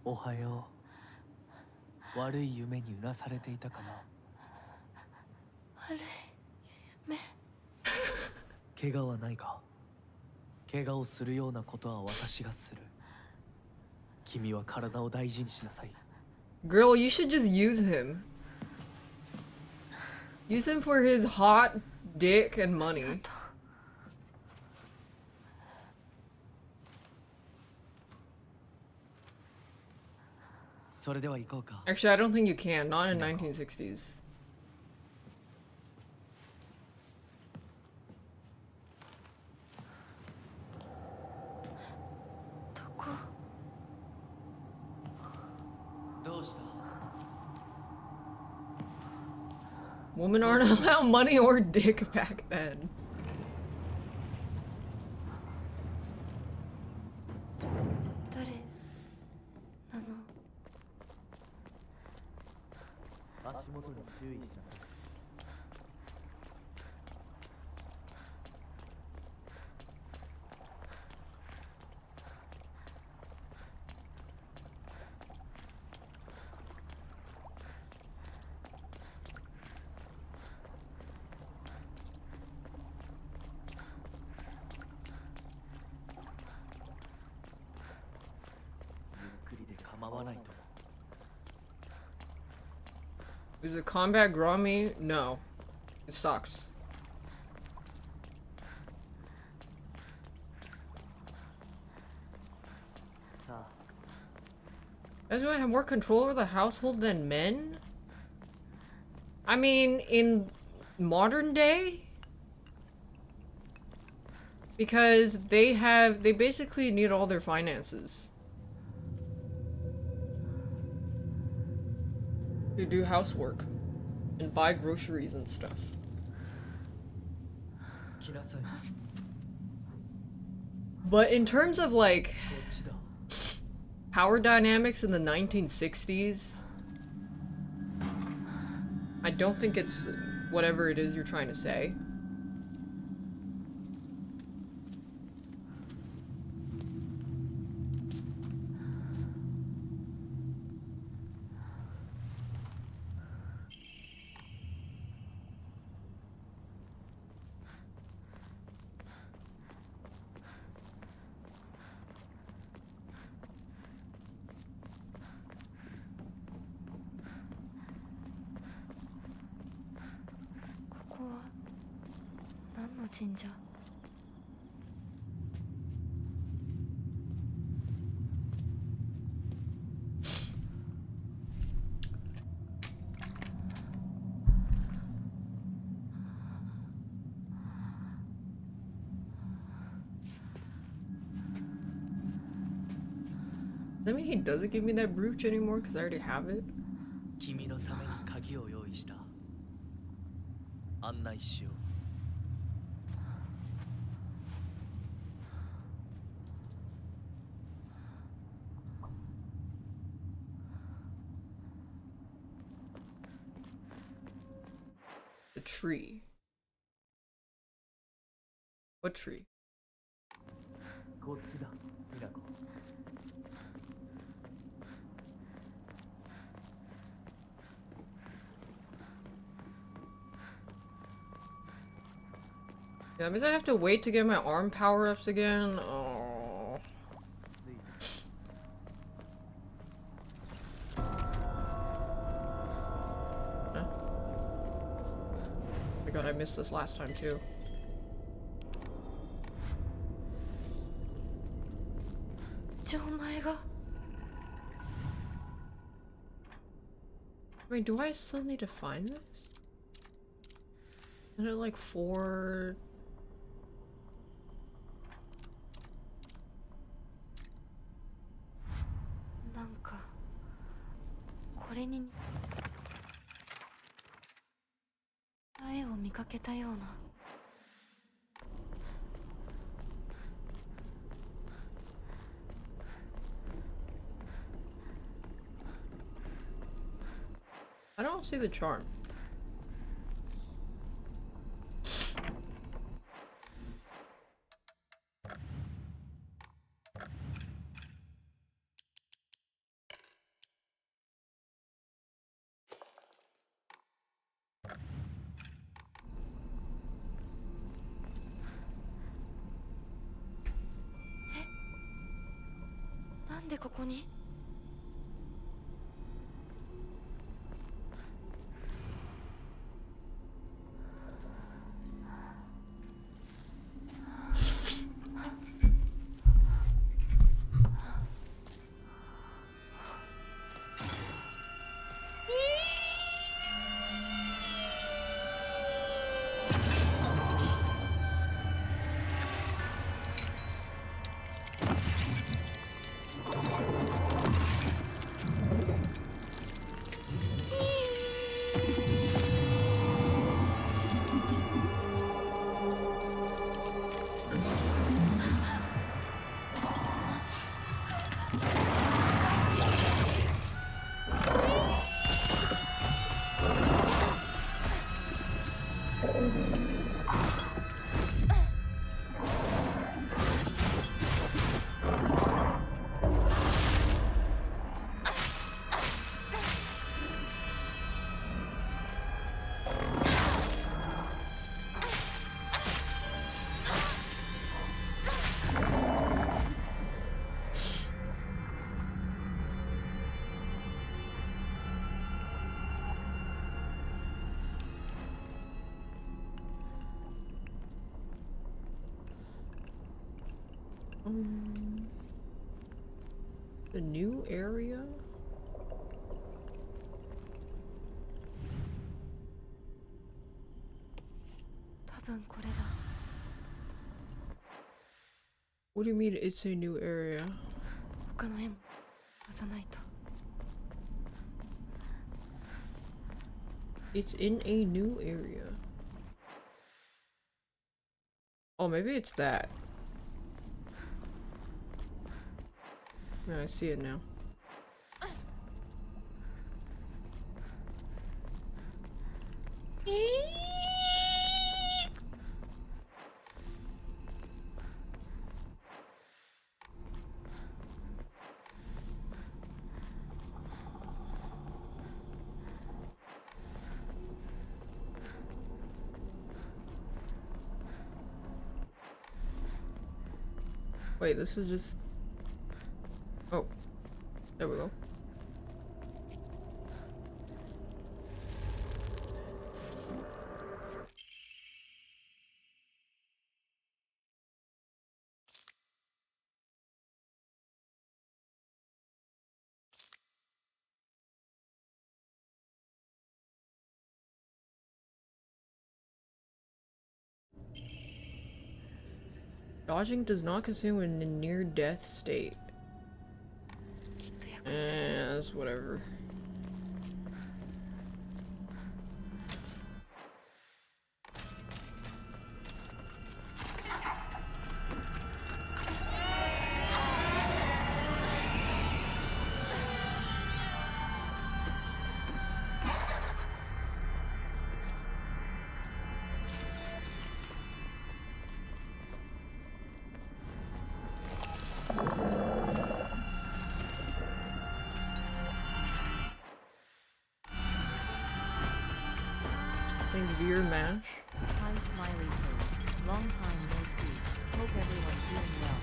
おはよう。悪い夢にうなされていたかな。悪い夢。怪我はないか。怪我をするようなことは私がする。君は体を大事にしなさい。Girl, you should just use him. Use him for his hot dick and money. Actually, I don't think you can. Not in 1960s. Women aren't allowed money or dick back then. Is it combat grow on me? No. It sucks. Guys, do I have more control over the household than men? I mean, in modern day? Because they basically need all their finances to do housework and buy groceries and stuff. But in terms of like power dynamics in the 1960s, I don't think it's whatever it is you're trying to say. Does that mean he doesn't give me that brooch anymore because I already have it? The tree. What tree? Yeah, that means I have to wait to get my arm power-ups again. Oh. Huh? Oh my god, I missed this last time too. Wait, do I still need to find this? Isn't it like 4... I don't see the charm. The new area? What do you mean it's a new area? It's in a new area. Oh, maybe it's that. Yeah, I see it now. Wait, this is just... Oh. There we go. Dodging does not consume in a near-death state. That's whatever. Thanks, Veer Mash. Hi, smiley face. Long time no see. Hope everyone's doing well.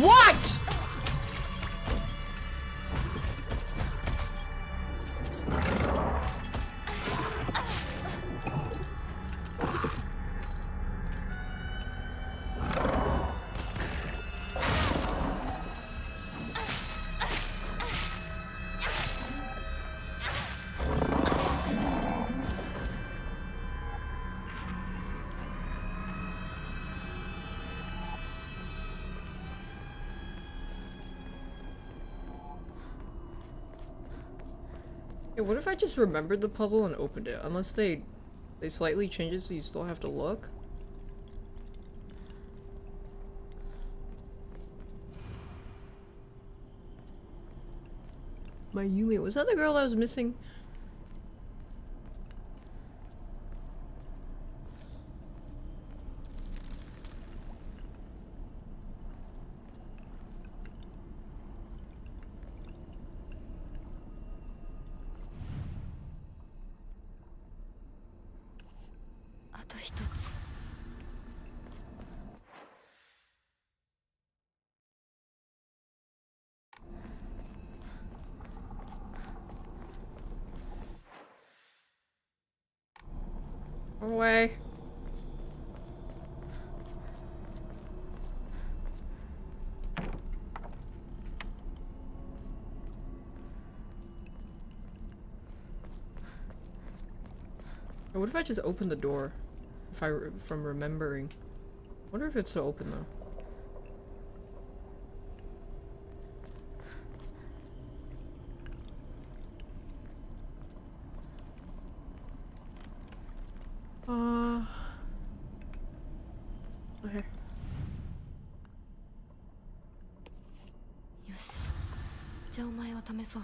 What?! Yeah, what if I just remembered the puzzle and opened it? Unless they slightly change it so you still have to look? My Yumi, was that the girl I was missing? Away. What if I just open the door? If from remembering. Wonder if it's still open though. Okay. よし、じゃあお前を試そう。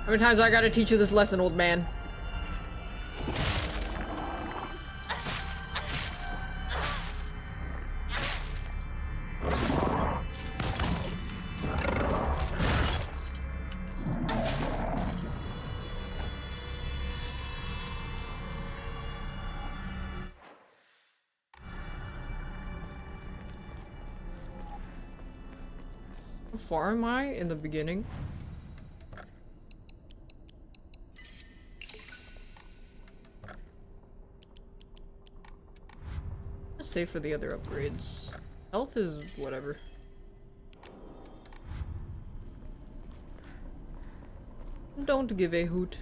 How many times I gotta teach you this lesson, old man? How far am I in the beginning? Let's save for the other upgrades. Health is whatever. Don't give a hoot.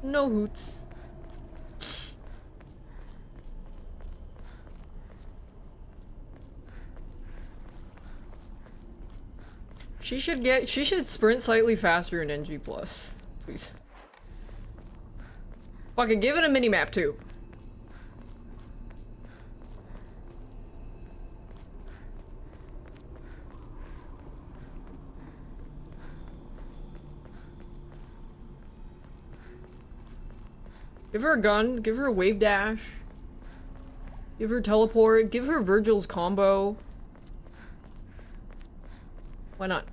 No hoots. She should sprint slightly faster in NG+. Please. Fucking give it a minimap too. Give her a gun, give her a wave dash. Give her teleport, give her Virgil's combo. Why not? What?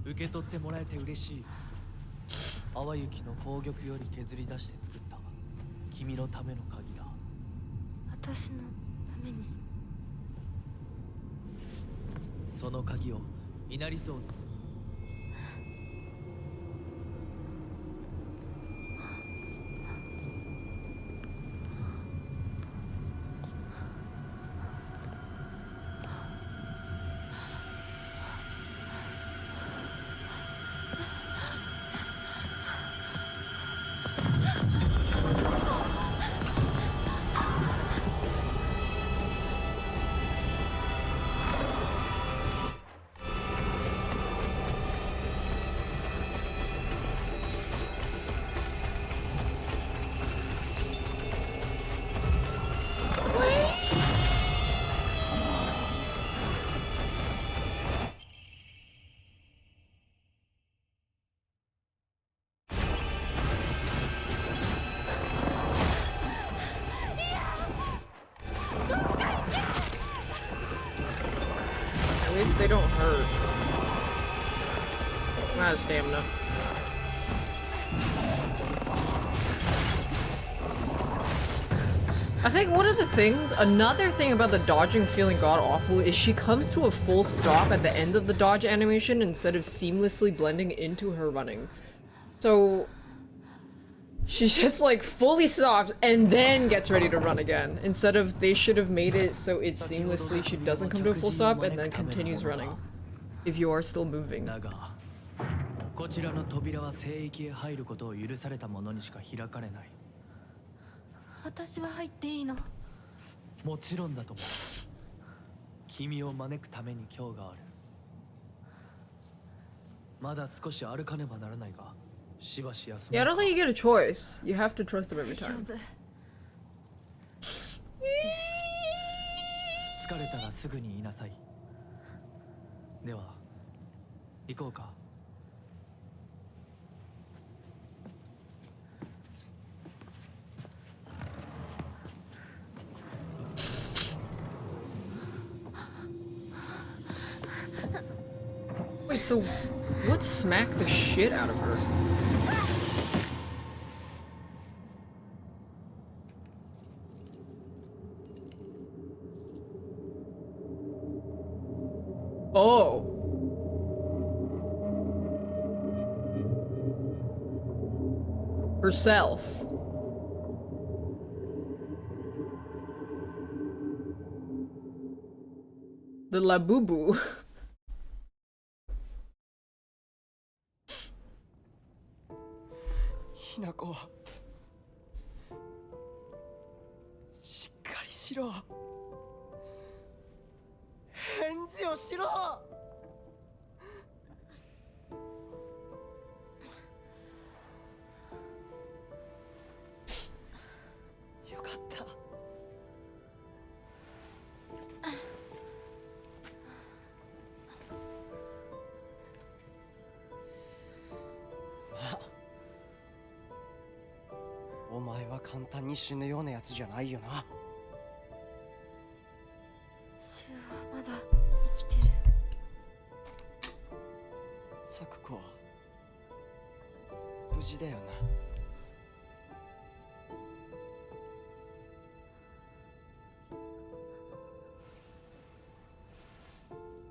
受け取ってもらえて嬉しい。淡雪の紅玉より削り出して作った君のための鍵だ。私のために。その鍵を稲荷像に。At least they don't hurt. I'm out of stamina. I think one of the things, another thing about the dodging feeling god-awful is she comes to a full stop at the end of the dodge animation instead of seamlessly blending into her running. So she just like fully stops and then gets ready to run again. Instead of, they should have made it so it seamlessly, she doesn't come to a full stop and then continues running. If you are still moving. こちらの扉は聖域へ入ることを許された者にしか開かれない。私は入っていいの？もちろんだと思う。君を招くために今日がある。まだ少し歩かねばならないが、しばし休め。Yeah, I don't think you get a choice. You have to trust them every time. 疲れたらすぐに言いなさい。では、行こうか。Wait, so what smacked the shit out of her? Oh. Herself. The Labubu. ひなこしっかりしろ返事をしろよかったお前は簡単に死ぬようなやつじゃないよな。シュウはまだ生きてる。サクコは無事だよ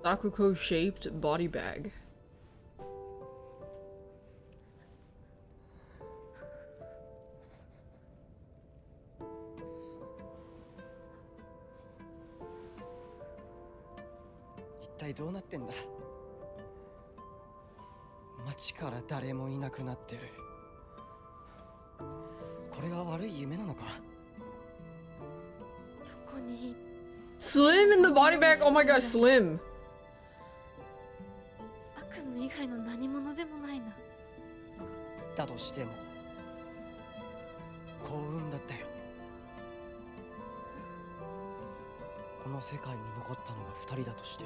な。Sakuko-shaped body bag.一体どうなってんだ。街から誰もいなくなってる。これが悪い夢なのか。どこに Slim in the body bag. Oh my god, Slim. 悪夢以外の何者でもないな。だとしても幸運だったよ。この世界に残ったのが2人だとして、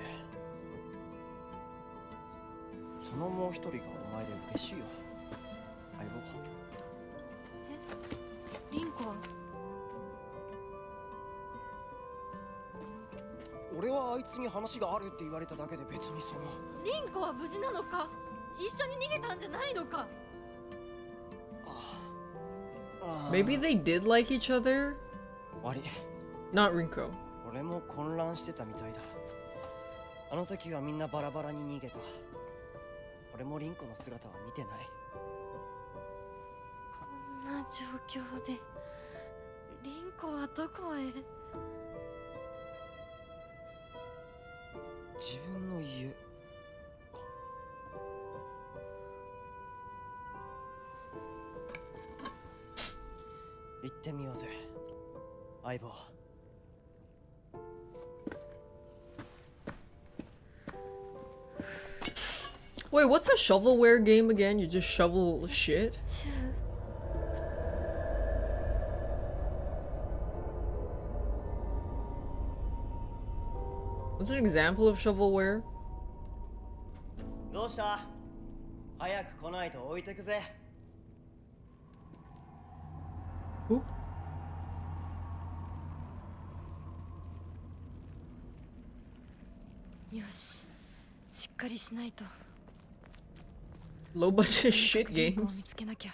そのもう1人がお前で嬉しいよ相棒。え、リンコは俺はあいつに話があるって言われただけで別にその。リンコは無事なのか。一緒に逃げたんじゃないのか。Maybe they did like each other? 悪い。 Not Rinko. 俺も混乱してたみたいだ。あの時はみんなバラバラに逃げた。俺もリンコの姿は見てない。こんな状況でリンコはどこへ。自分の家か。行ってみようぜ相棒。Wait, what's a shovelware game again? You just shovel shit? What's an example of shovelware? どうした？早く来ないと置いてくぜ。よし、しっかりしないと。 Low budget shit リンコを games. 見つけなきゃ。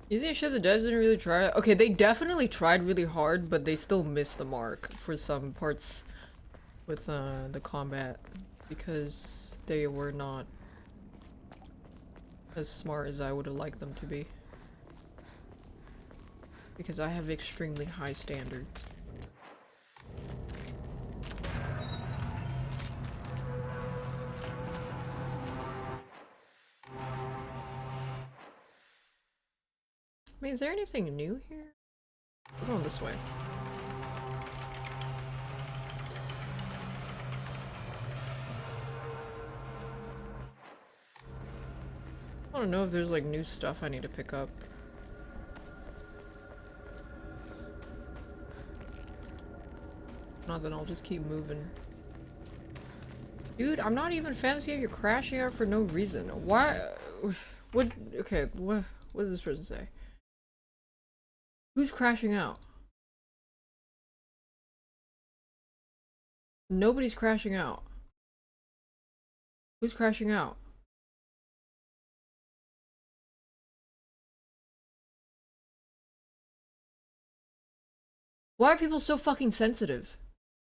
You think shit the devs didn't really try? Okay, they definitely tried really hard, but they still missed the mark for some parts with the combat because they were not as smart as I would have liked them to be. Because I have extremely high standards. I mean, is there anything new here? We're going this way. I don't know if there's like new stuff I need to pick up. Not then I'll just keep moving. Dude, I'm not even fancy you're crashing out for no reason. Why? What? Okay, what does this person say? Who's crashing out? Nobody's crashing out. Who's crashing out? Why are people so fucking sensitive?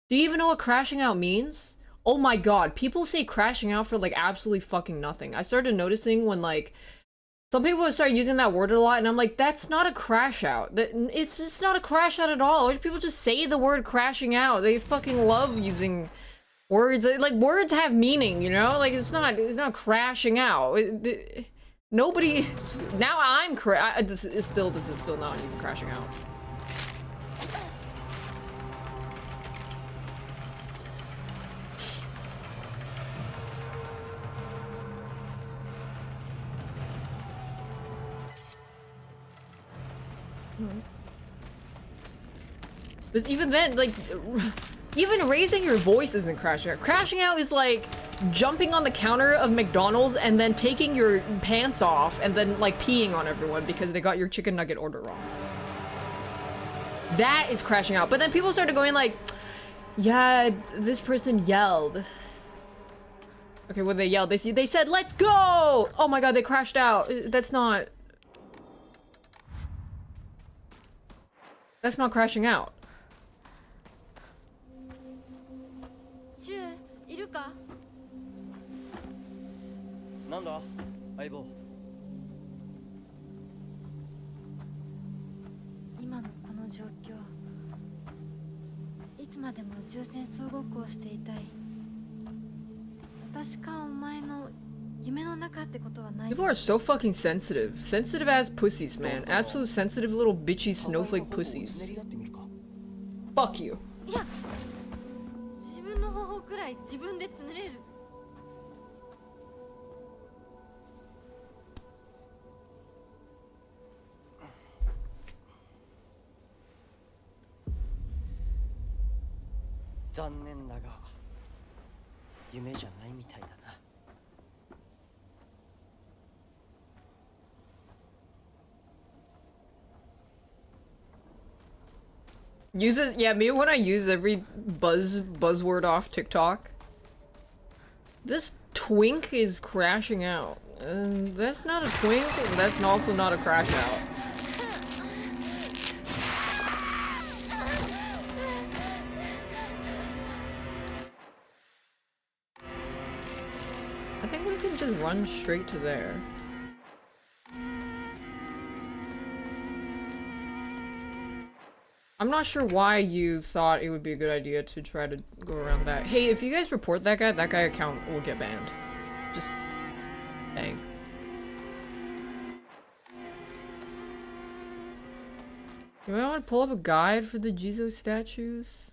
Do you even know what crashing out means? Oh my god, people say crashing out for like absolutely fucking nothing. I started noticing when like some people would start using that word a lot, and I'm like, that's not a crash out. It's just not a crash out at all. Why do people just say the word crashing out? They fucking love using words. Like, words have meaning, you know? Like, it's not crashing out. Nobody... Now I'm this is still not even crashing out. But even then, like, even raising your voice isn't crashing out. Crashing out is like jumping on the counter of McDonald's and then taking your pants off and then like peeing on everyone because they got your chicken nugget order wrong. That is crashing out. But then people started going like, yeah, this person yelled. Okay, what they yelled? They said, let's go! Oh my god, they crashed out. That's not crashing out. シュウいるか？なんだ相棒。今のこの状況、いつまでも宇宙船総合行していたい。私かお前の夢の中ってことはない。 People are so fucking sensitive. Sensitive ass pussies, man. Absolute sensitive little bitchy snowflake pussies. Fuck you. いや、自分の方法くらい自分でつねれる。残念だが夢じゃないみたいだな。Uses, yeah, me when I use every buzzword off TikTok. This twink is crashing out. And that's not a twink, and that's also not a crash out. I think we can just run straight to there. I'm not sure why you thought it would be a good idea to try to go around that. Hey, if you guys report that guy account will get banned. Just... dang. You might want to pull up a guide for the Jizo statues.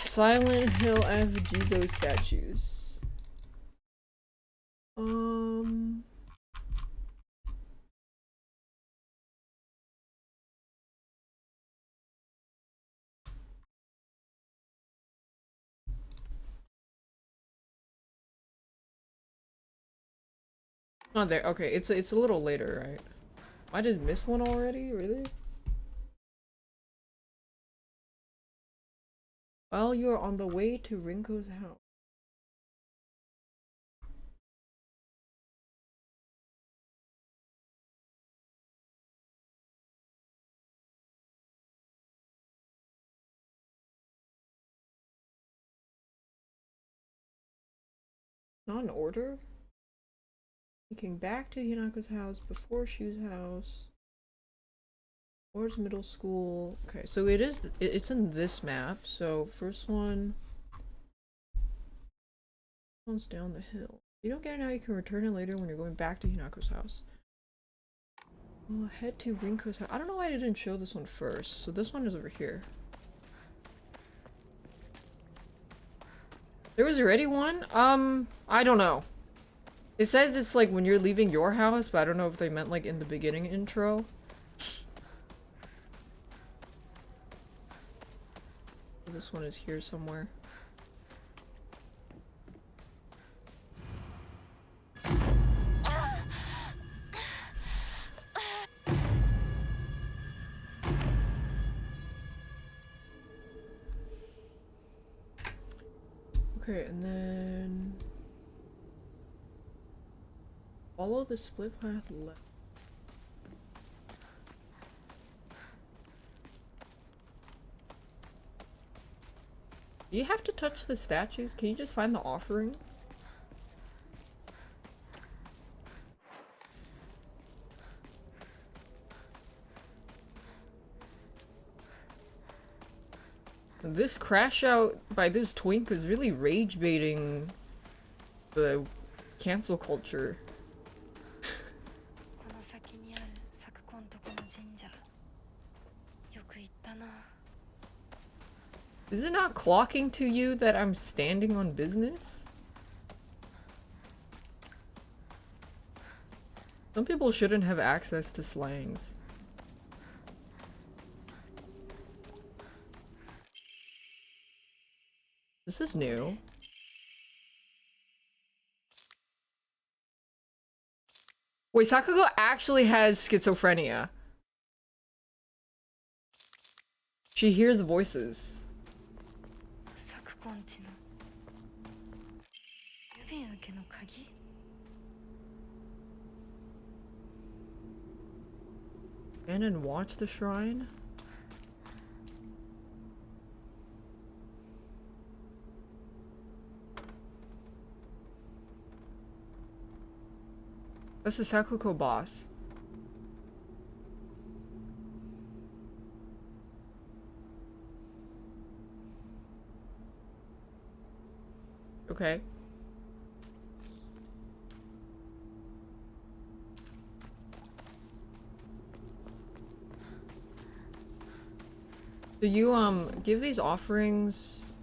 Silent Hill F Jizo statues. Not there. Okay, it's a little later, right? I did miss one already, really? Well, you're on the way to Rinko's house. Not in order? Taking back to Hinako's house, before Shu's house. Where's middle school? Okay, so it's in this map. So first one. One's down the hill. You don't get it now, you can return it later when you're going back to Hinako's house. Well, head to Rinko's house. I don't know why I didn't show this one first. So this one is over here. There was already one? I don't know. It says it's like when you're leaving your house, but I don't know if they meant like in the beginning intro. This one is here somewhere. Okay, and then follow the split path left. Do you have to touch the statues? Can you just find the offering? This crash out by this twink is really rage baiting the cancel culture. Is it not clocking to you that I'm standing on business? Some people shouldn't have access to slangs. This is new. Wait, Sakugo actually has schizophrenia. She hears voices. Stand and watch the shrine? That's the Sakugo boss. Okay. Do you give these offerings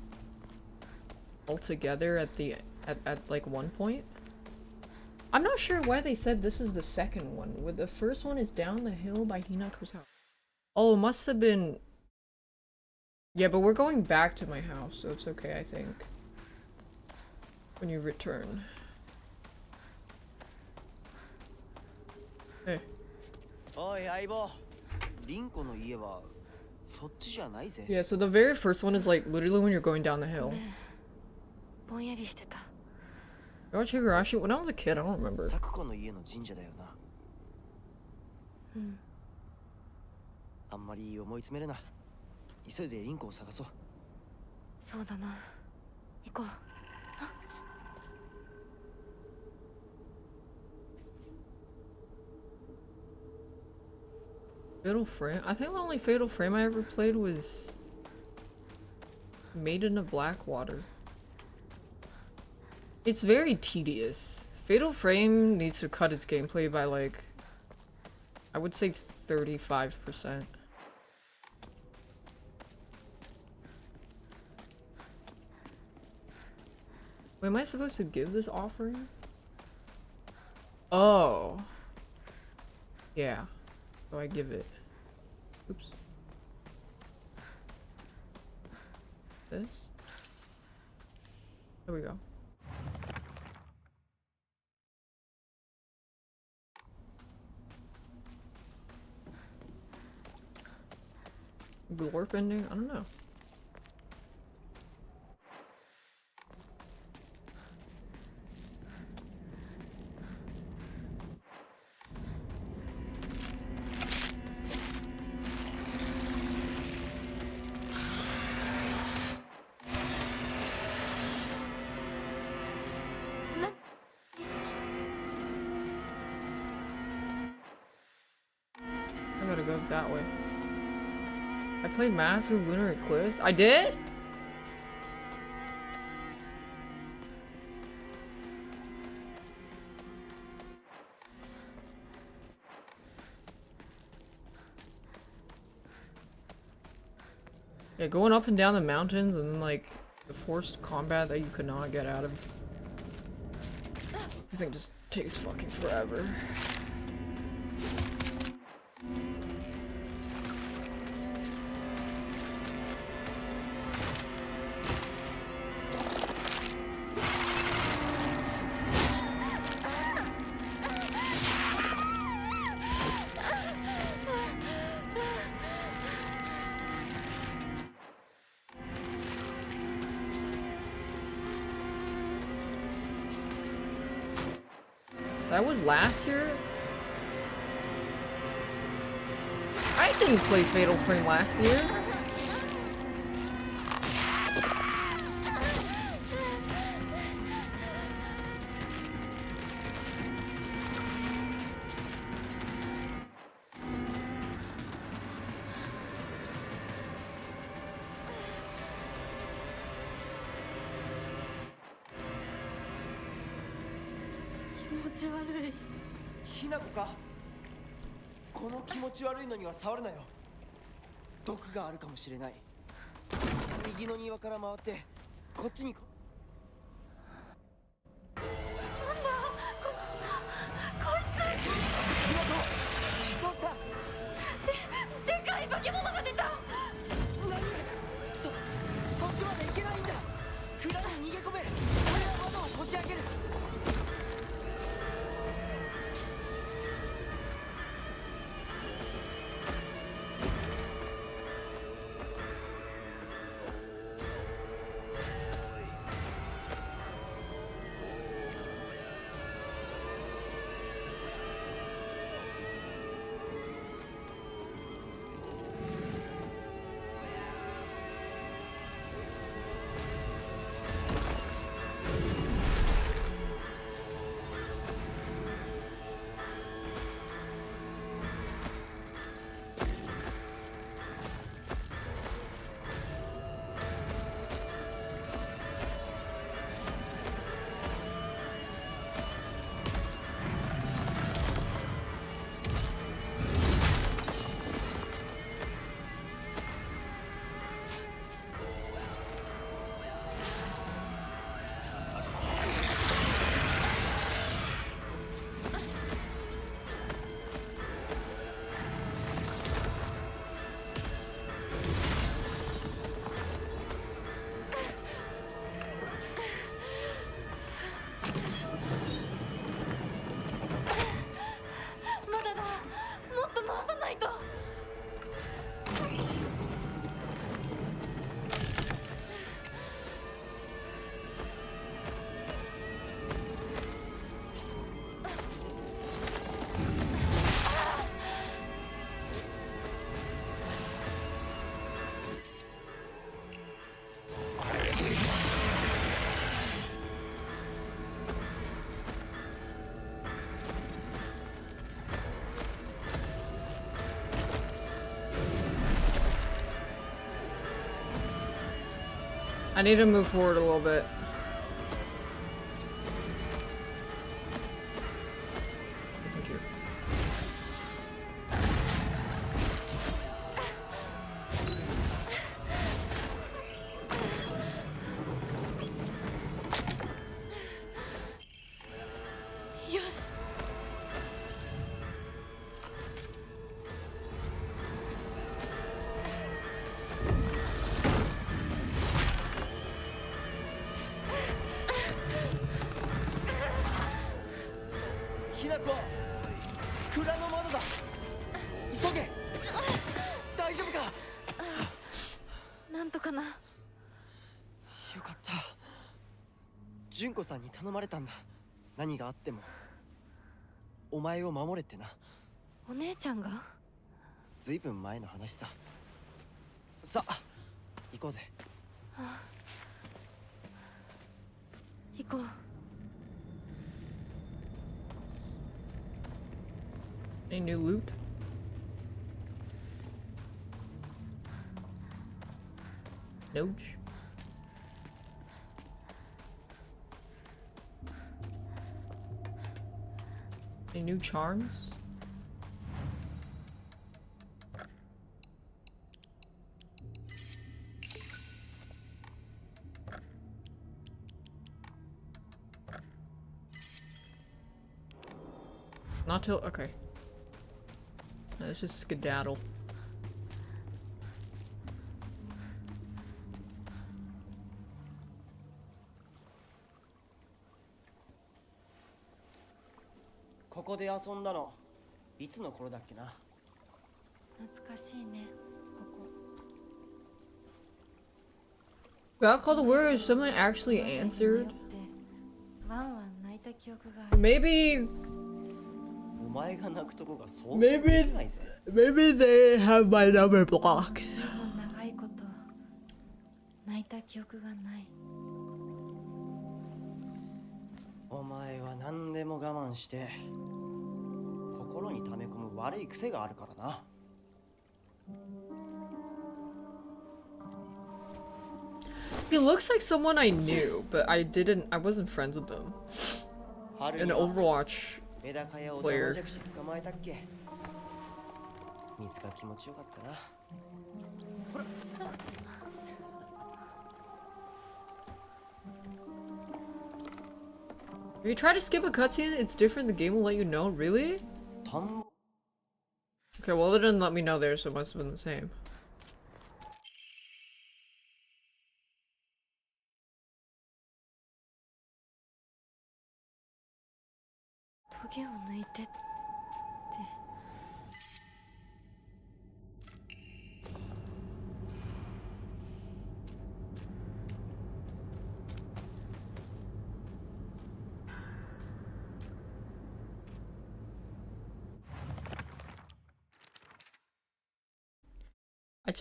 all together at the at like one point? I'm not sure why they said this is the second one. With the first one is down the hill by Hinako's house. Oh, it must have been. Yeah, but we're going back to my house, so it's okay, I think. When you return. Hey. Yeah, so the very first one is like literally when you're going down the hill. Watch Higurashi when I was a kid, I don't remember. Fatal Frame? I think the only Fatal Frame I ever played was Maiden of Blackwater. It's very tedious. Fatal Frame needs to cut its gameplay by like, I would say 35%. Wait, am I supposed to give this offering? Oh. Yeah. So I give it. Oops. This? There we go. Glorp ending? I don't know. I gotta go that way. I played Massive Lunar Eclipse? I did? Yeah, going up and down the mountains and then like the forced combat that you could not get out of. Everything just takes fucking forever. That was last year? I didn't play Fatal Frame last year. 持ち悪い。ひなこか。この気持ち悪いのには触るなよ。毒があるかもしれない。右の庭から回ってこっちにこ。なんだこいつ。ひなこどうした。でかい化け物が出た。何。こっちまで行けないんだ。蔵に逃げ込め。俺は窓をこじ開ける。まだだ。もっと回さないと。I need to move forward a little bit. Thank you. Yes. ひなこ、蔵の窓だ。急げ。大丈夫か。なんとかな。よかった。純子さんに頼まれたんだ。何があってもお前を守れってな。お姉ちゃんが。ずいぶん前の話さ。さあ行こうぜ。行こう。Any new loot? Noge? Any new charms? Not till okay. Let's just skedaddle. Hereで遊んだのいつの頃だっけな。懐かしいね、ここ。 Got called to where is something actually answered? ワンワン泣いた記憶がある。 Maybe お前が泣くとこがそう maybe ないぜ。 maybe they have my number blocked. 長いこと泣いた記憶がない。お前は何でも我慢して心に溜め込む悪い癖があるからな。He looks like someone I knew, but I wasn't friends with them. an Overwatch メダカやオタマジャクシ捕まえたっけ。水が気持ちよかったな。ほら。If you try to skip a cutscene, it's different. The game will let you know. Really? Okay, well it didn't let me know there, so it must have been the same. I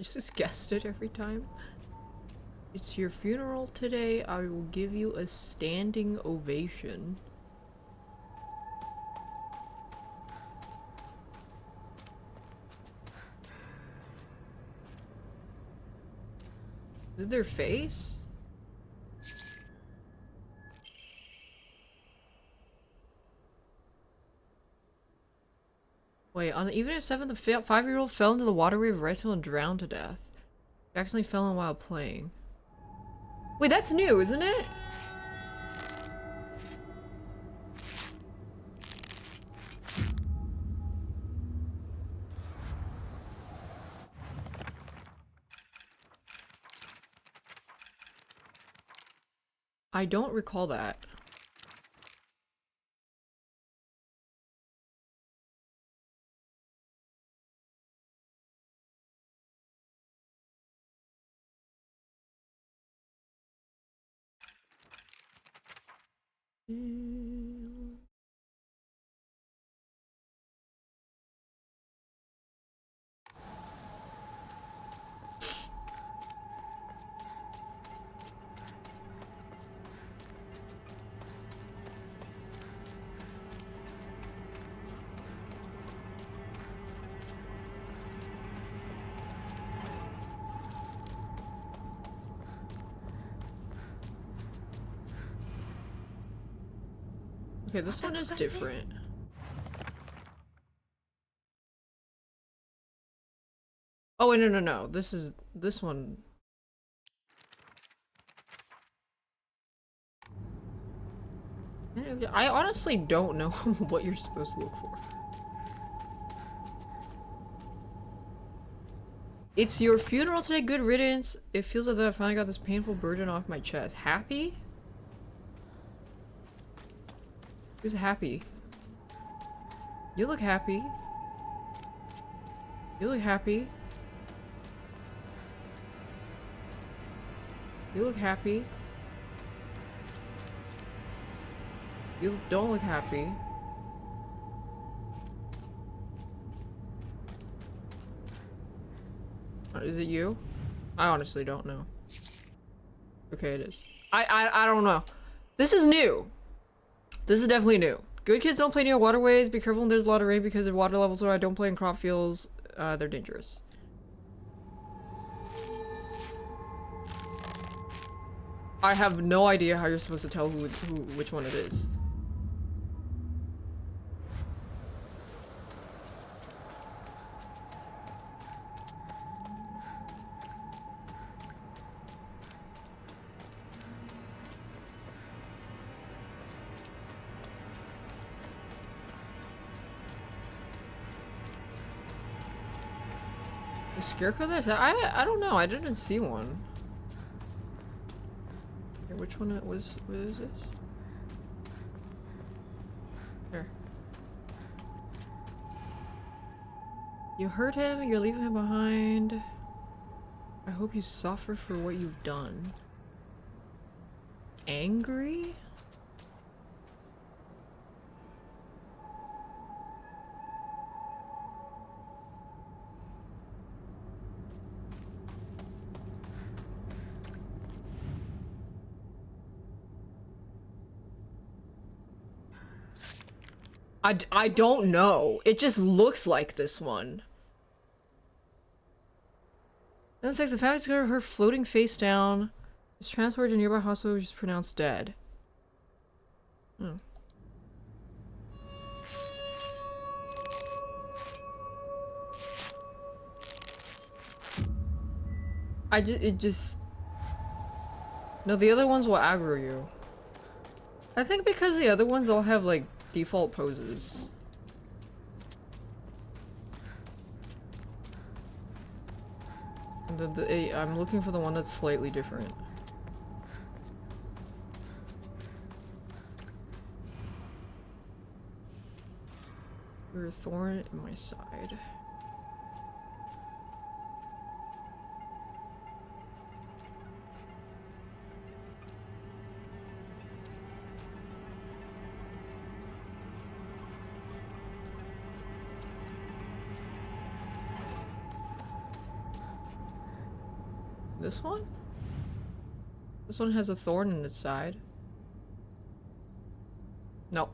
just guessed it every time. It's your funeral today. I will give you a standing ovation. Is it their face? Wait, on the evening of 7th, the 5-year-old fell into the waterway of Ricefield and drowned to death. He accidentally fell in while playing. Wait, that's new, isn't it? I don't recall that. Okay, this one is different. Oh wait, no. This one. I honestly don't know what you're supposed to look for. It's your funeral today, good riddance. It feels like that I finally got this painful burden off my chest. Happy? Who's happy? You look happy. You look happy. You look happy. You don't look happy. Is it you? I honestly don't know. Okay, it is. I don't know. This is new. This is definitely new. Good kids don't play near waterways. Be careful when there's a lot of rain because the water levels are. I don't play in crop fields. They're dangerous. I have no idea how you're supposed to tell which one it is. The scarecrow there? I don't know. I didn't see one. Okay, which one it was? What is this? Here. You hurt him. You're leaving him behind. I hope you suffer for what you've done. Angry? I don't know. It just looks like this one. Then it's like the fact that her floating face down is transported to a nearby hospital, which is pronounced dead. Hmm. It just... No, the other ones will aggro you. I think because the other ones all have, like, default poses. And I'm looking for the one that's slightly different. You're a thorn in my side. This one? This one has a thorn in its side. No.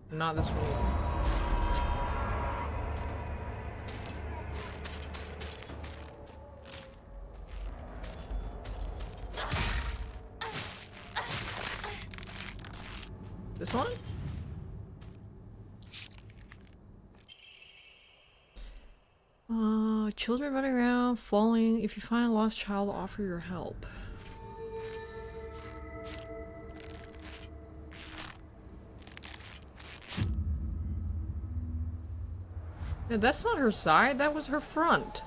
Not this one either. This one? Children running around, falling. If you find a lost child, offer your help. Yeah, that's not her side, that was her front.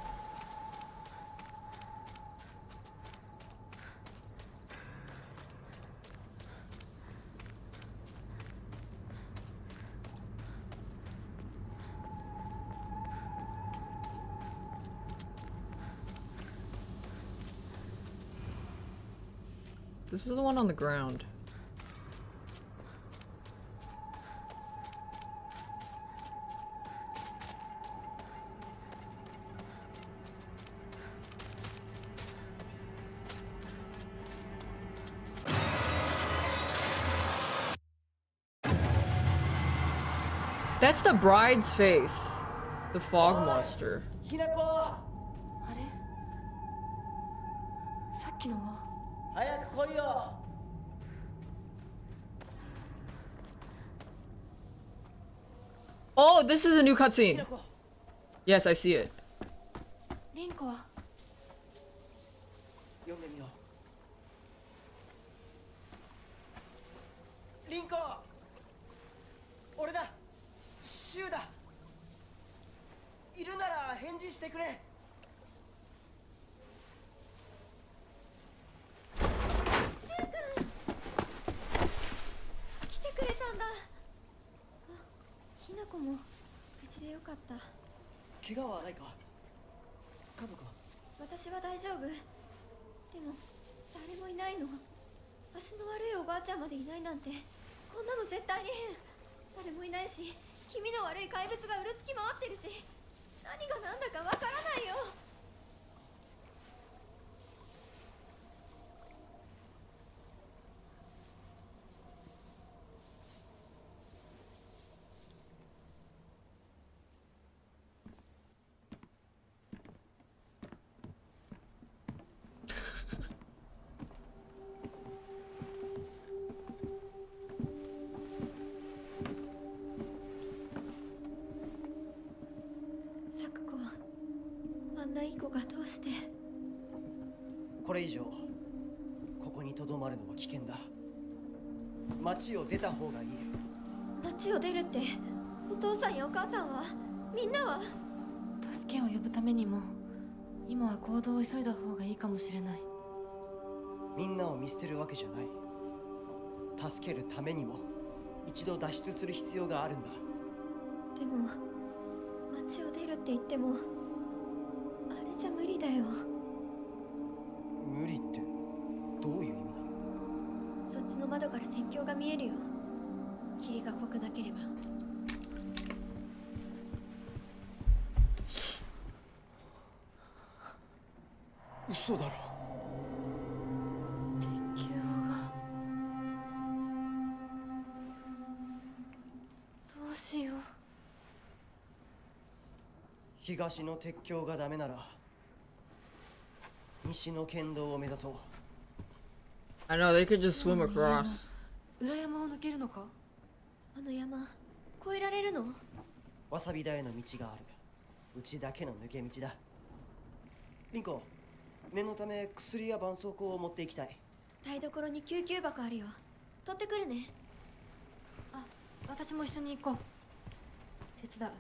This is the one on the ground. That's the bride's face. The fog monster. ひなこ、あれさっきのは早く来いよ。 Oh, this is a new cutscene. Yes, I see it. リンコは読んでみよう。リンコ、俺だ。シュウだ。いるなら返事してくれ。シュウ君来てくれたんだ。ひなこも無事でよかった。怪我はないか。家族は。私は大丈夫。でも誰もいないの。足の悪いおばあちゃんまでいないなんて、こんなの絶対に変。誰もいないし、気味の悪い怪物がうるつき回ってるし、何が何だかわからないよ。あんないい子がどうして。これ以上ここにとどまるのは危険だ。町を出た方がいい。町を出るって、お父さんやお母さんは、みんなは。助けを呼ぶためにも今は行動を急いだ方がいいかもしれない。みんなを見捨てるわけじゃない。助けるためにも一度脱出する必要があるんだ。でも町を出るって言ってもあれじゃ無理だよ。無理ってどういう意味だ。そっちの窓から鉄橋が見えるよ。霧が濃くなければ。嘘だろ。鉄橋がどうしよう。東の鉄橋がダメなら西の県道を目指そう。 I know they could just swim across. 裏山を抜けるのか。あの山越えられるの？わさび田への道がある。うちだけの抜け道だ。リンコ、念のため薬や絆創膏を持っていきたい。台所に救急箱あるよ。取ってくるね。あ、私も一緒に行こう。手伝う。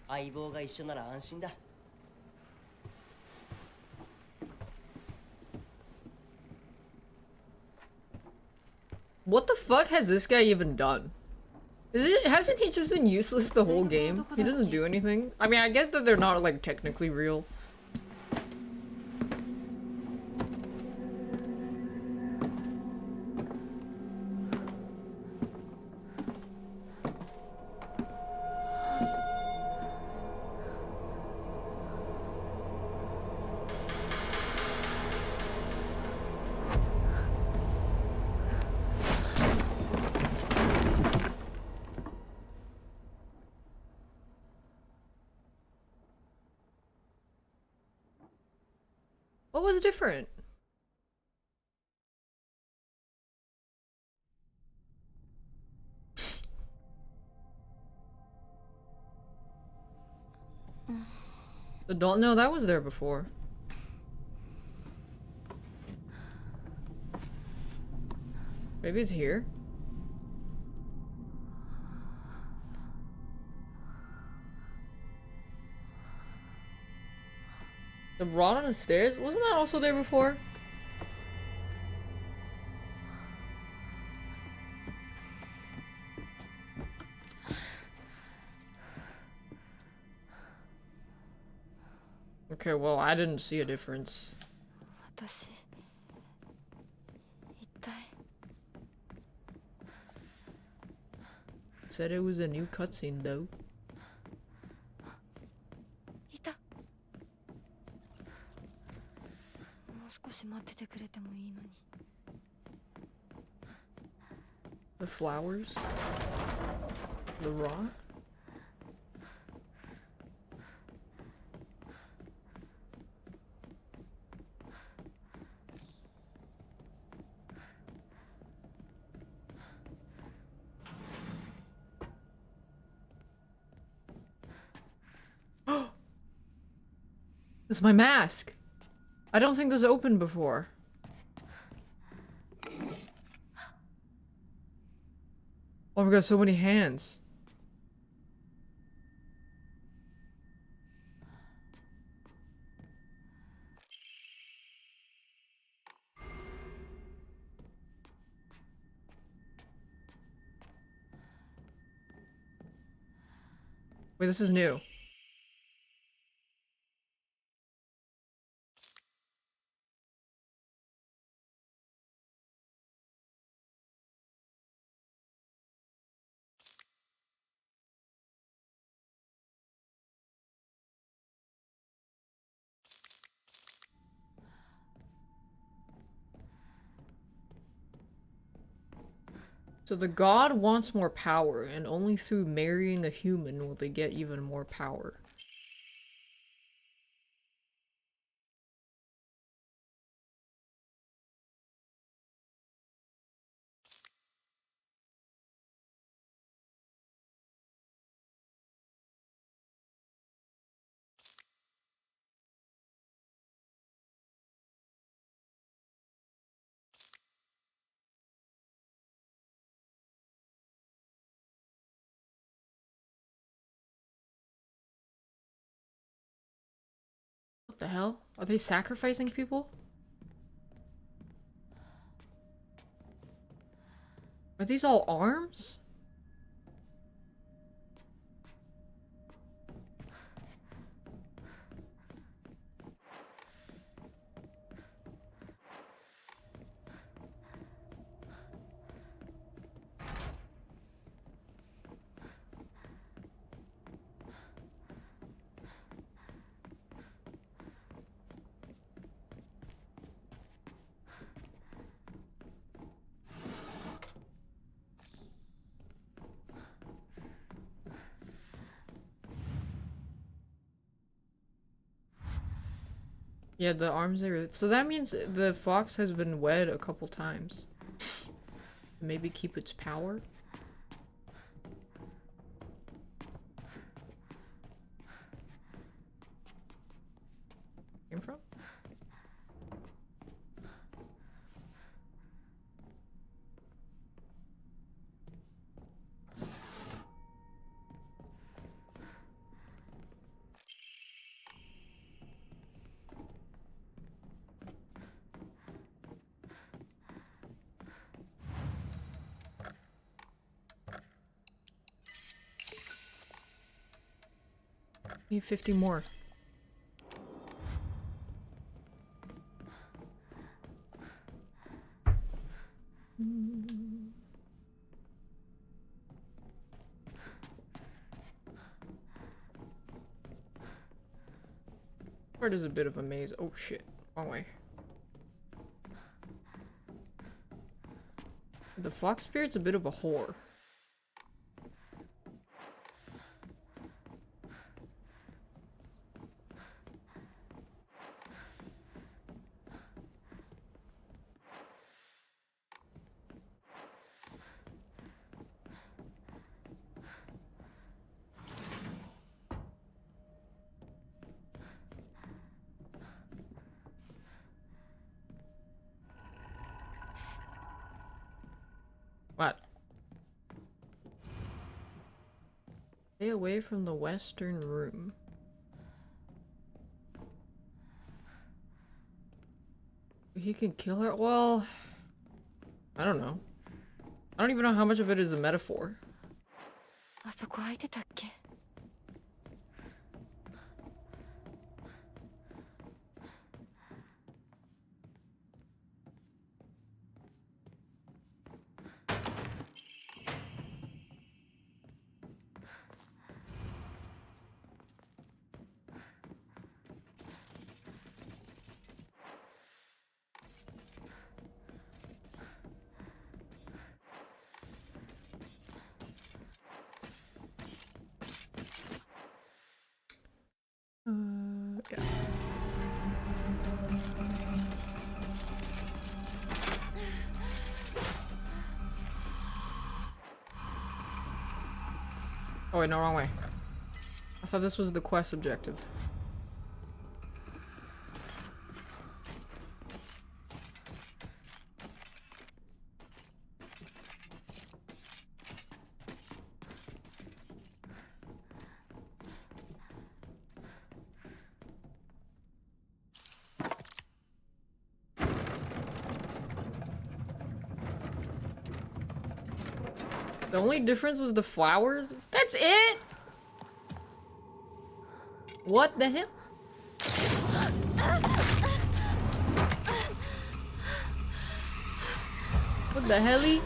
相棒が一緒なら安心だ。What the fuck has this guy even done? Hasn't he just been useless the whole game? He doesn't do anything. I mean, I get that they're not like technically real. What was different? But don't know that was there before. Maybe it's here? The rod on the stairs? Wasn't that also there before? Okay, well, I didn't see a difference. 私一体 Said it was a new cutscene though. いた。もう少し待っててくれてもいいのに。 The flowers? The rod? It's my mask. I don't think this opened before. Oh my god, so many hands. Wait, this is new. So the god wants more power, and only through marrying a human will they get even more power. What the hell? Are they sacrificing people? Are these all arms? Yeah, the arms are. So that means the fox has been wed a couple times. Maybe keep its power? Came from? Need 50 more. Part is a bit of a maze. Oh shit. Wrong way. The fox spirit's a bit of a whore. What? Stay away from the western room. He can kill her? Well, I don't know. I don't even know how much of it is a metaphor. あそこ空いてたっけ? Yeah. Oh wait, no, wrong way. I thought this was the quest objective. The only difference was the flowers? That's it? What the hell? What the helly?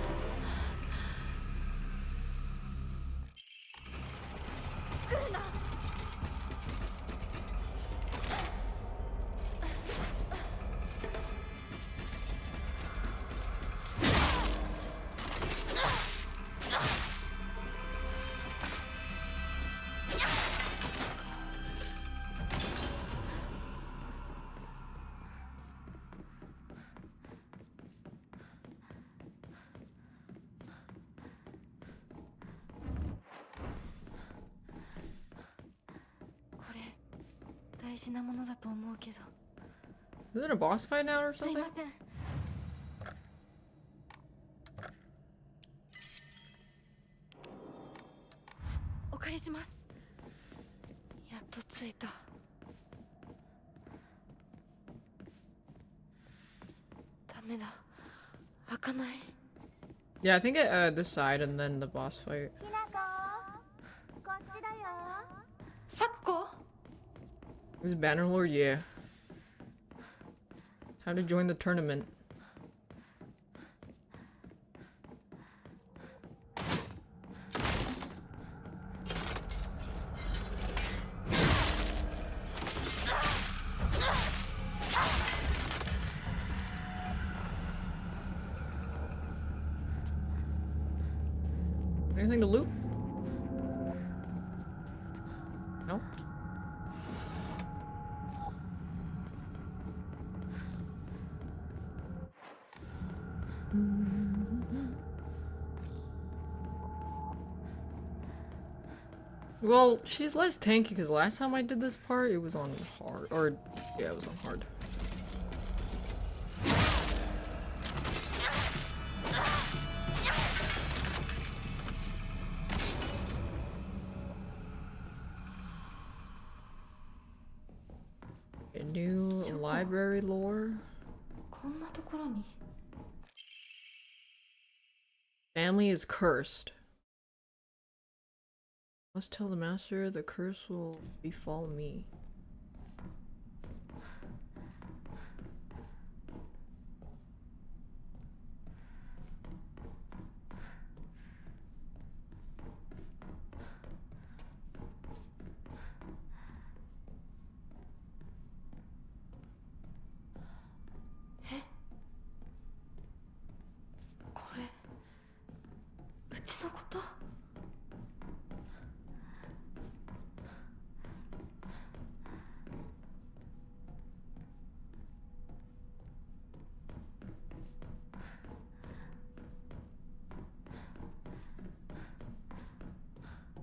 Is it a boss fight now or something? お借りします。やっと着いた。ダメだ。開かない。Yeah, I think this side and then the boss fight. ひなこ、こっちだよ。サクコ? This Bannerlord, yeah. How to join the tournament. Anything to loot? No? Well, she's less tanky because last time I did this part, it was on hard. Or, yeah, it was on hard. A new library lore. Family is cursed. Must tell the master the curse will befall me.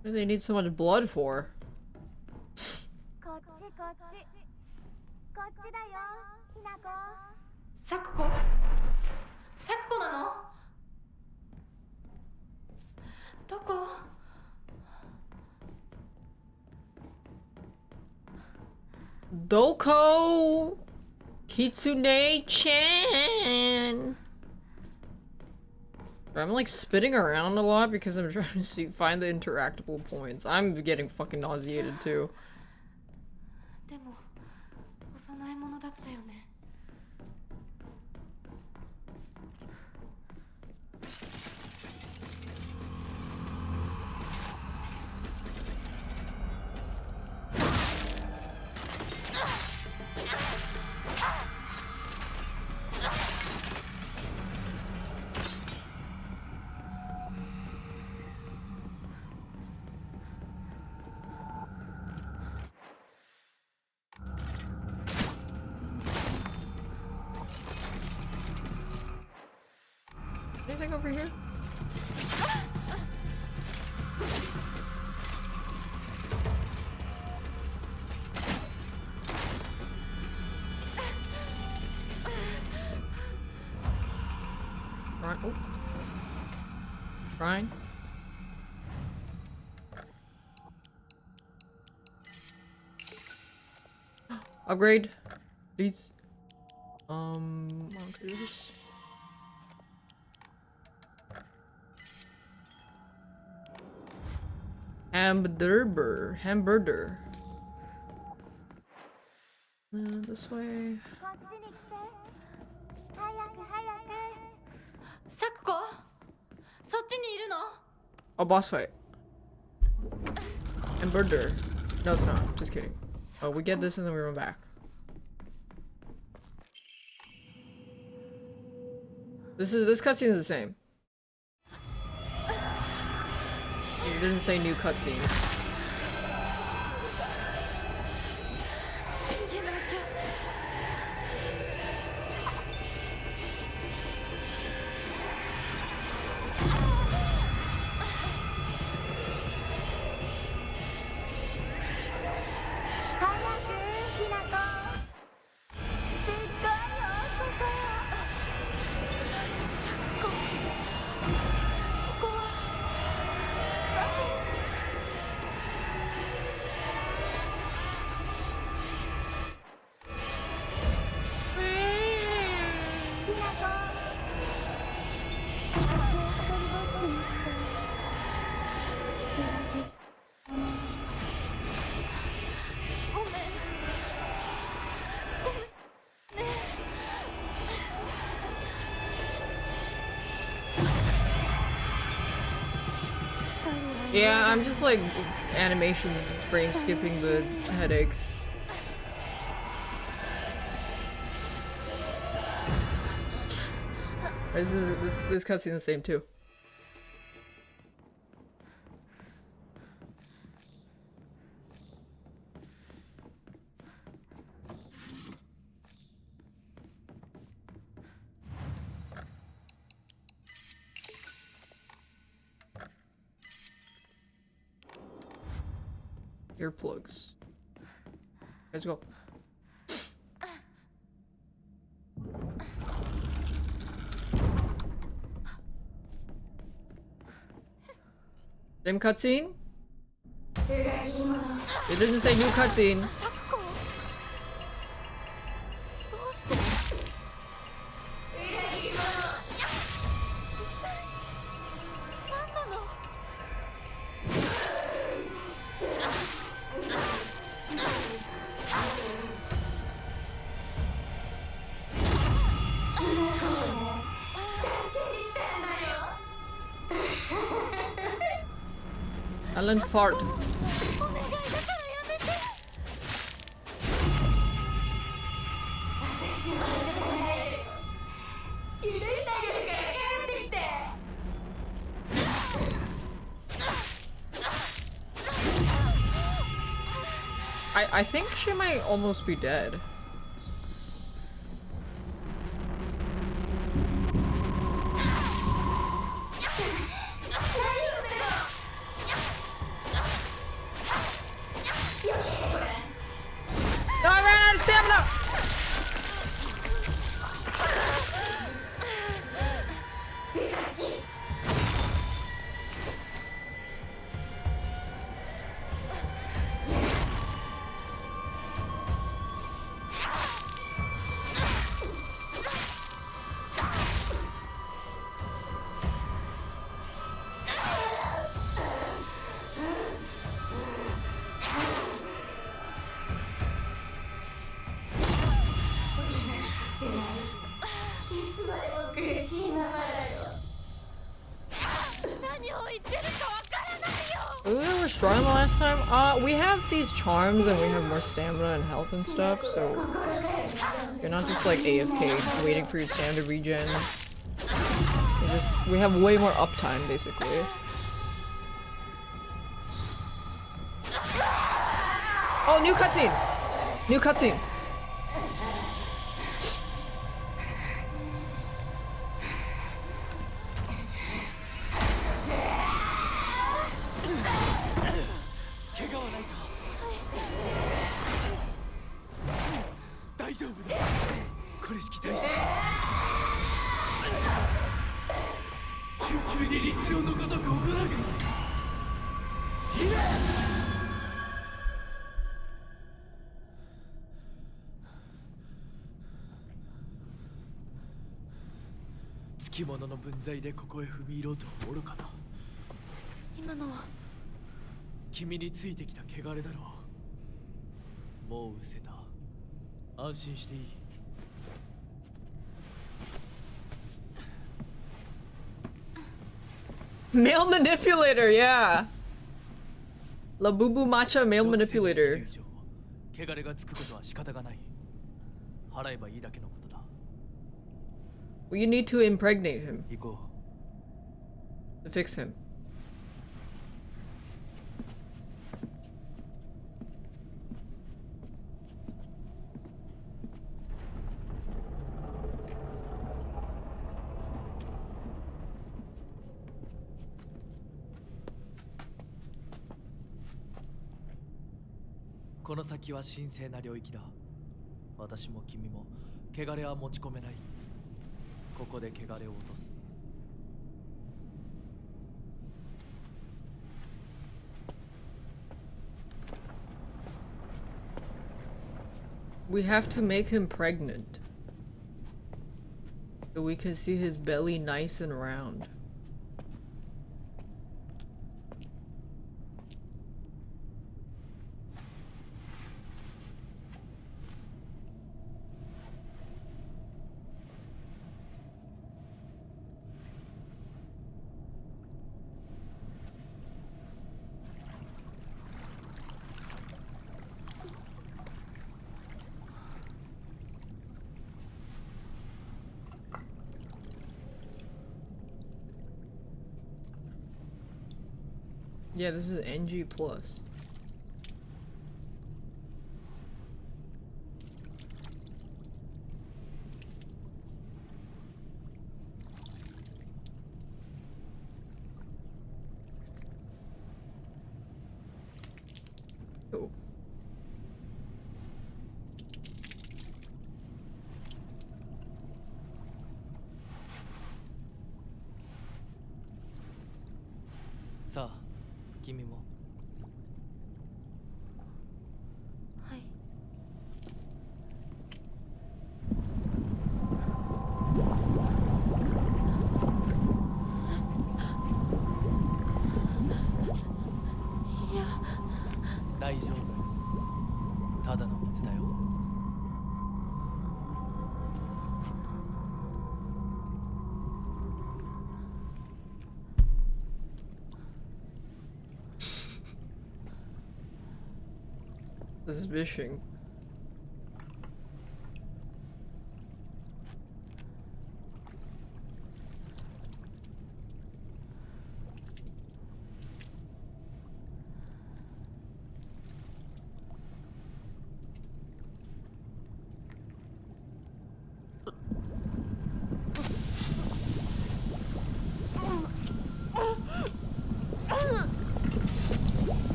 What do they need so much blood for? こっちこっちこっちだよひなこサクコサクコなのどこ Doko Kitsune-chan. I'm like spitting around a lot because I'm trying to find the interactable points. I'm getting fucking nauseated too. でもお供え物だったよね Anything over here? Right. Oh. Ryan. Upgrade, please. Okay, this. Hamburger. This way. こっちに来て早く早くサクコそっちにいるの Oh, boss fight. Hamburger. No, it's not. Just kidding. Oh, we get this and then we run back. This cutscene is the same. It didn't say new cutscene. 逃げなきゃ 早くひなこすっごいよここサクコここはひなこ私を一人ぼっちにしてごめんごめんね Yeah, I'm just like animation frame skipping the headache. This cutscene the same too. Earplugs. Let's go. Same cutscene? It doesn't say new cutscene. Alan fart. I think she might almost be dead. No, I ran out of stamina! We were strong the last time. We have these charms and we have more stamina and health and stuff, so you're not just like AFK waiting for your stamina to regen. We have way more uptime basically. Oh, new cutscene! New cutscene! Male manipulator, yeah. La Bubu Matcha male manipulator. Well, you need to impregnate him to fix him. We have to make him pregnant so we can see his belly nice and round. Yeah, this is NG+. Oh. Sa, 君も。はい。いや。大丈夫。ただの水だよ。Suspicion.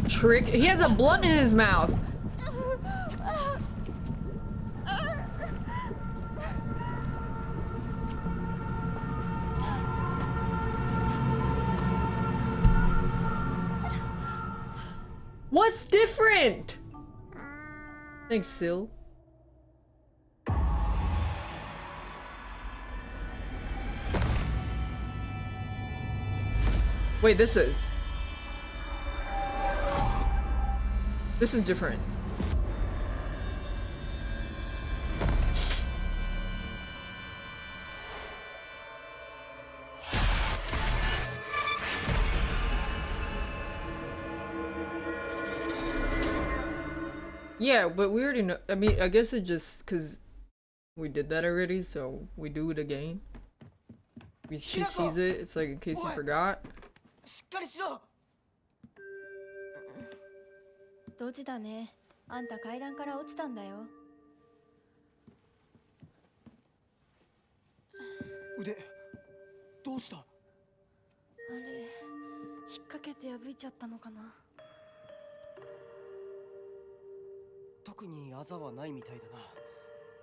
Trick. He has a blunt in his mouth. What's different? Thanks, Sil. Wait, this is different. Yeah, but we already know. I mean, I guess it just because we did that already, so we do it again. She sees it. It's like in case you forgot. ドジだね。あんた階段から落ちたんだよ。腕どうした？あれ、引っ掛けて破いちゃったのかな。特にあざはないみたいだな。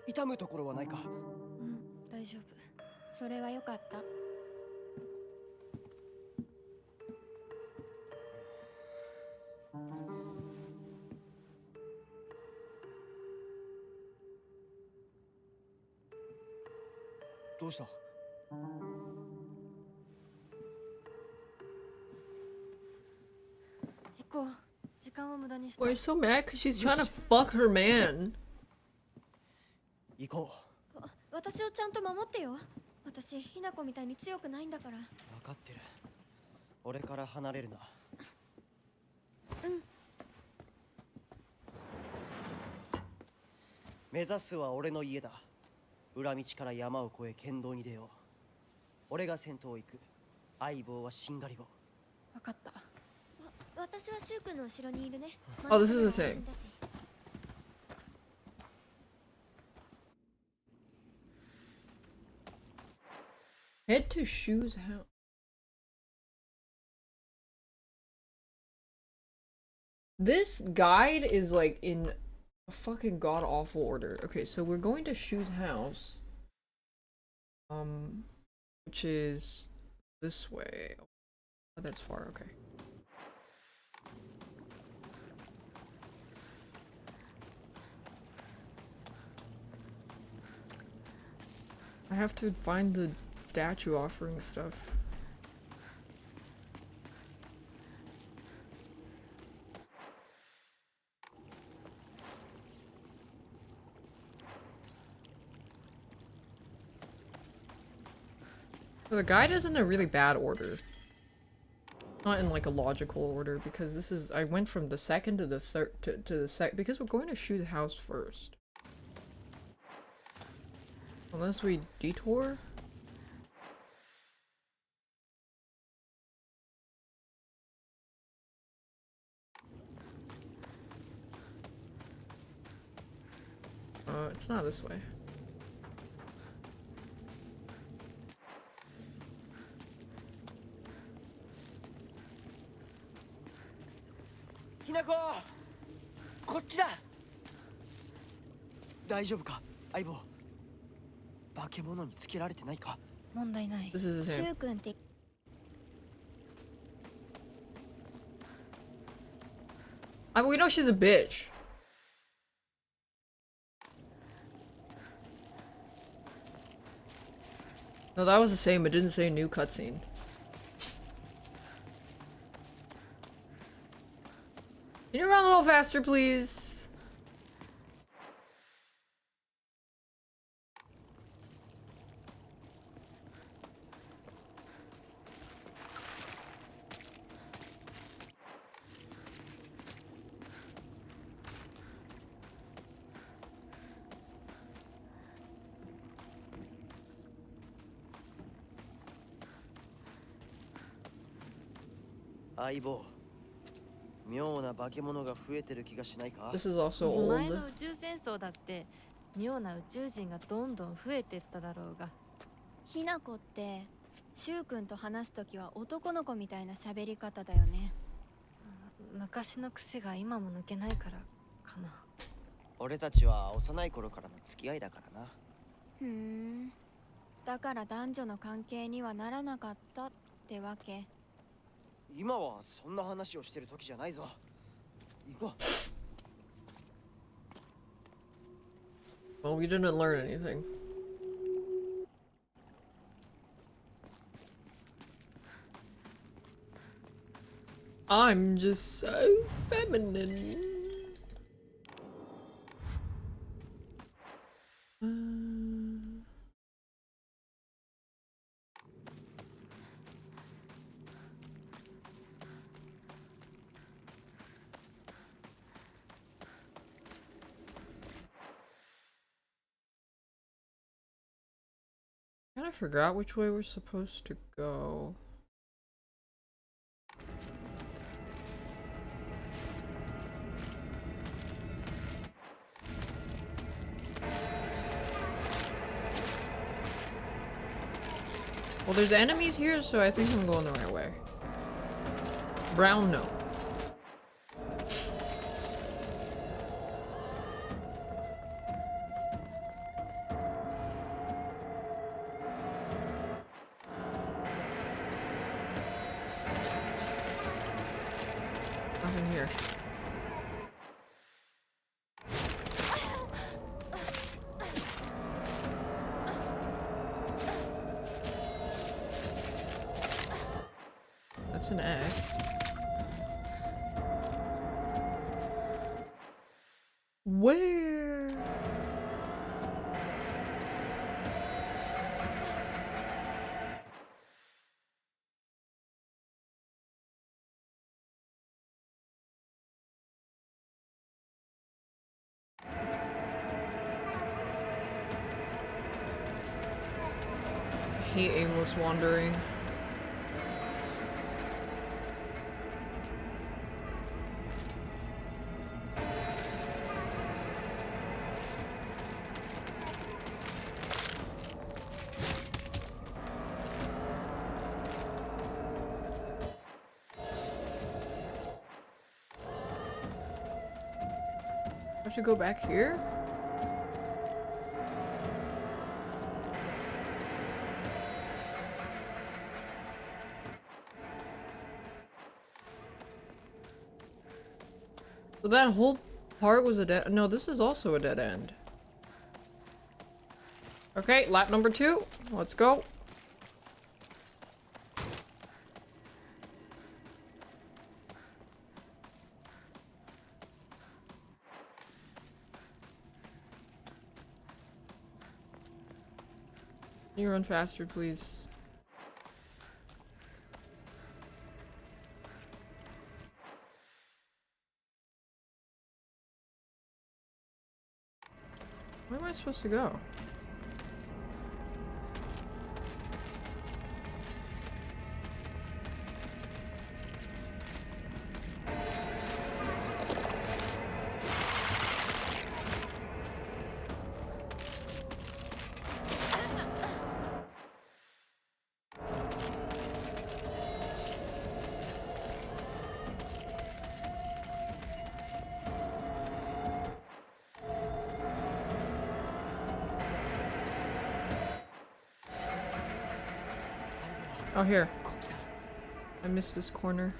痛むところはないか？うん、大丈夫。それはよかった。どうした？行こう。時間を無駄にした。Why are you so mad? Cause she's trying to fuck her man. 行こう。私をちゃんと守ってよ。私、ひな子みたいに強くないんだから。分かってる。俺から離れるな。うん。目指すは俺の家だ。裏道から山を越え県道に出よう。俺が先頭を行く。相棒はしんがり棒。分かった。私はシュウ君の後ろにいるね。Oh, this is the same. Head to Shu's house. This guide is like in a fucking god awful order. Okay, so we're going to Shu's house. Which is this way. Oh, that's far, okay. I have to find the statue offering stuff. So the guide is in a really bad order. Not in like a logical order because this is I went from the second to the third to the sec because we're going to shoot the house first. Unless we detour? It's not this way. Hinako! こっちだ。大丈夫か、相棒。化け物につけられてないか。問題ない。 This is the シュ same. ウ君って I mean, we know she's a bitch. No, that was the same. It didn't say new cutscene. Can you run a little faster, please? This is also 前 old. の宇宙戦争だって妙な宇宙人がどんどん増えてっただろうが。ひなこってシュウ君と話すときは男の子みたいな喋り方だよね。昔の癖が今も抜けないからかな。俺たちは幼い頃からの付き合いだからな。ふん。だから男女の関係にはならなかったってわけ。今はそんな話をしてる時じゃないぞ。行こう。 Well, we didn't learn anything. I'm just so feminine. I forgot which way we're supposed to go. Well, there's enemies here, so I think I'm going the right way. Brown note. Nothing here. That's an X. Where? I hate aimless wandering. I should go back here? So that whole part was a dead- no, this is also a dead end. Okay, lap number 2. Let's go. Can you run faster, please? Where am I supposed to go? Oh, here. I missed this corner.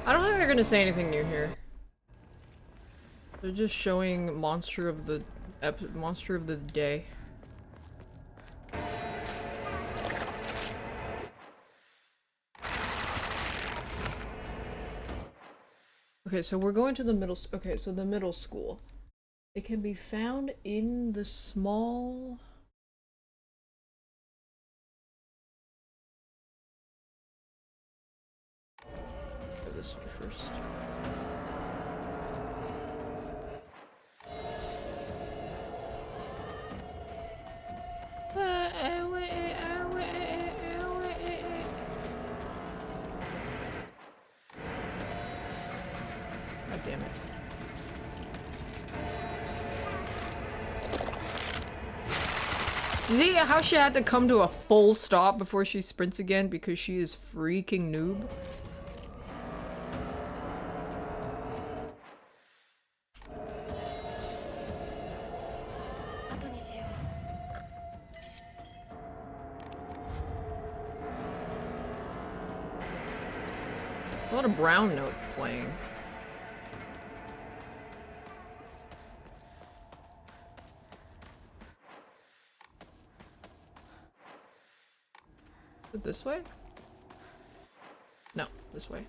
I don't think they're gonna say anything new here. They're just showing monster of the day. Okay, so we're going to the middle. Okay, so the middle school. It can be found in the small. Do this one first. God damn it. See how she had to come to a full stop before she sprints again because she is freaking noob? A lot of brown note playing. Is it this way? No, this way.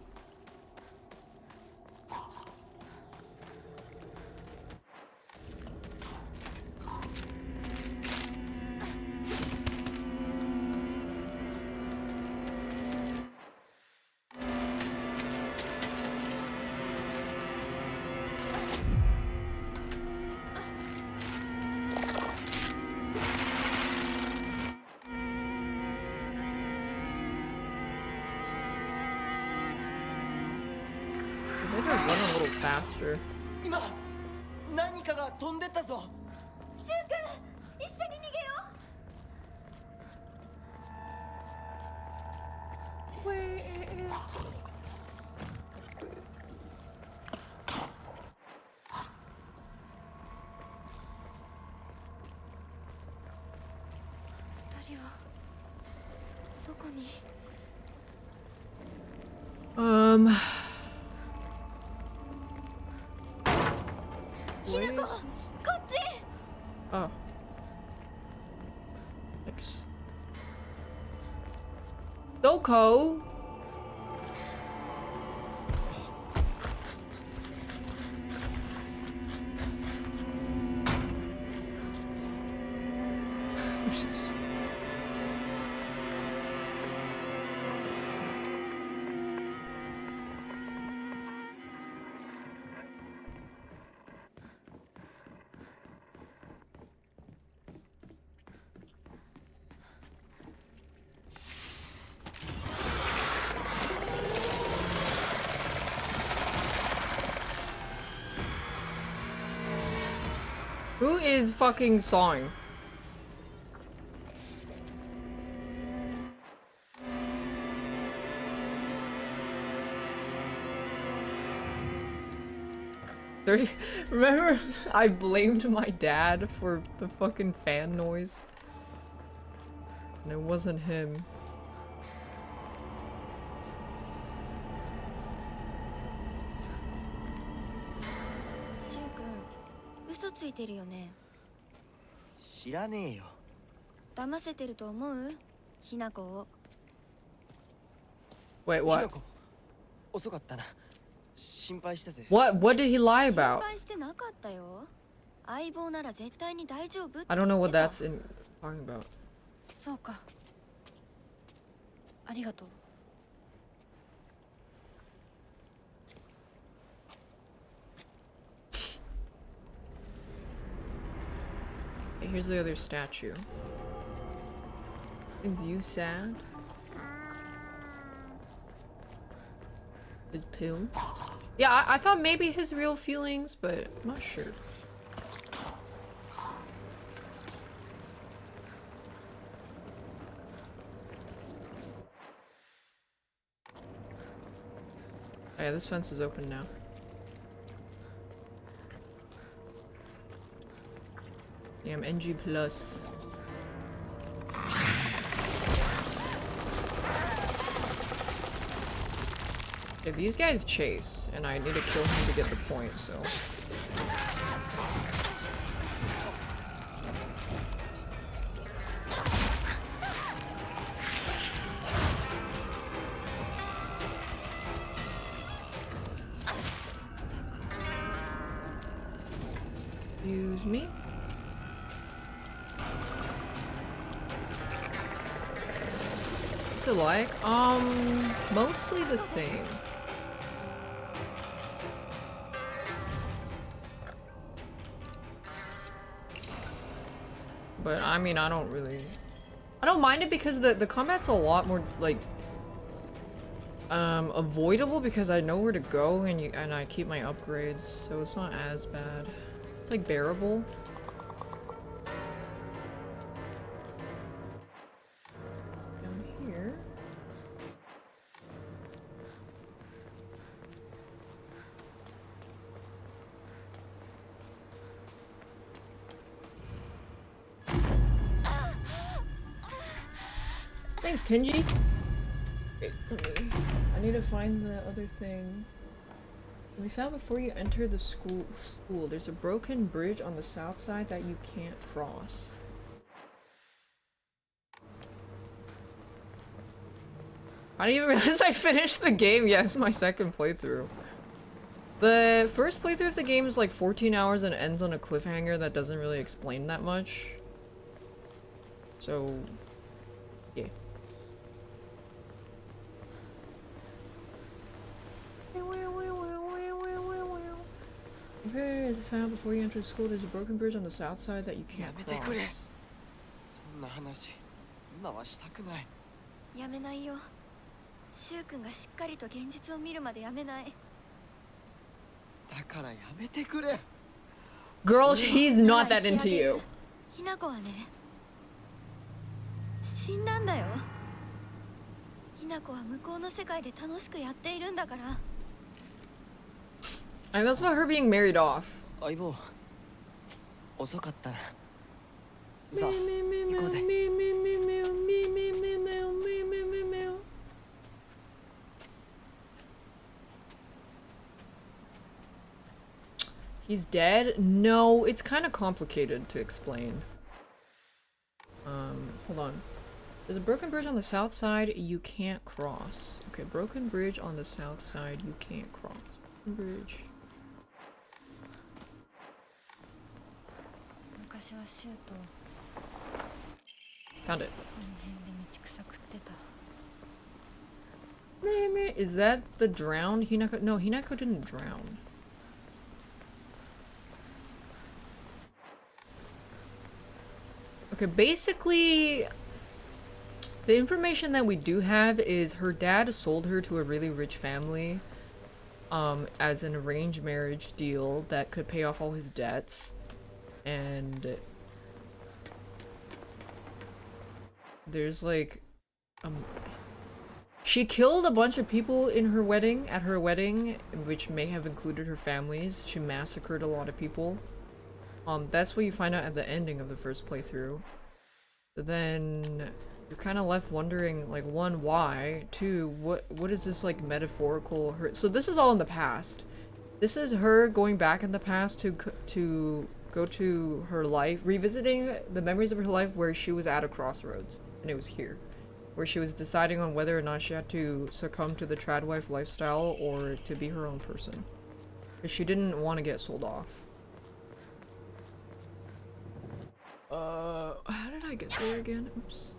They gotta run a little faster. 今何かが飛んでったぞ。シュウ君、一緒に逃げよ二人はどこにひなこ、こっち Oh. Thanks. Doko! Who is fucking sawing? Remember, I blamed my dad for the fucking fan noise? And it wasn't him. 嘘ついてるよね。知らねえよ。騙せてると思う？ひなこを。Wait, what? 遅かったな。心配したぜ。What did he lie about? 心配してなかったよ。相棒なら絶対に大丈夫。 I don't know what that's in talking about. そうか。ありがとう。Okay, here's the other statue. Is you sad? His pill? Yeah, I thought maybe his real feelings, but I'm not sure. Oh yeah, this fence is open now. Damn, NG plus. If these guys chase, and I need to kill him to get the point, so... Excuse me? What's it like? Mostly the same. But I mean, I don't mind it because the combat's a lot more like avoidable because I know where to go and I keep my upgrades, so it's not as bad. It's like bearable. Down here. Thanks, Kenji. Wait, I need to find the other thing. We found before you enter the school. There's a broken bridge on the south side that you can't cross. I didn't even realize I finished the game. Yes, my second playthrough. The first playthrough of the game is like 14 hours and ends on a cliffhanger that doesn't really explain that much. So, yeah. As I found before you enter school, there's a broken bridge on the south side that you can't cross. そんな話今はしたくない。やめないよ。シュウ君がしっかりと現実を見るまでやめない。だからやめてくれ。Girl, he's not that into you. ひなこはね、死んだんだよ。ひなこは向こうの世界で楽しくやっているんだから。And that's about her being married off. 相棒、遅かったな。さあ、行こうぜ。He's dead? No, it's kind of complicated to explain. Hold on. There's a broken bridge on the south side you can't cross. Okay, broken bridge on the south side you can't cross. Broken bridge. Found it. Is that the drowned Hinako? No, Hinako didn't drown. Okay, basically, the information that we do have is her dad sold her to a really rich family as an arranged marriage deal that could pay off all his debts. And there's like she killed a bunch of people in her wedding, at her wedding, which may have included her families. She massacred a lot of people. That's what you find out at the ending of the first playthrough. So then you're kind of left wondering, like, one, why? Two, what is this like metaphorical? So this is all in the past. This is her going back in the past to go to her life, revisiting the memories of her life where she was at a crossroads, and it was here, where she was deciding on whether or not she had to succumb to the trad wife lifestyle or to be her own person, because she didn't want to get sold off. How did I get there again? Oops.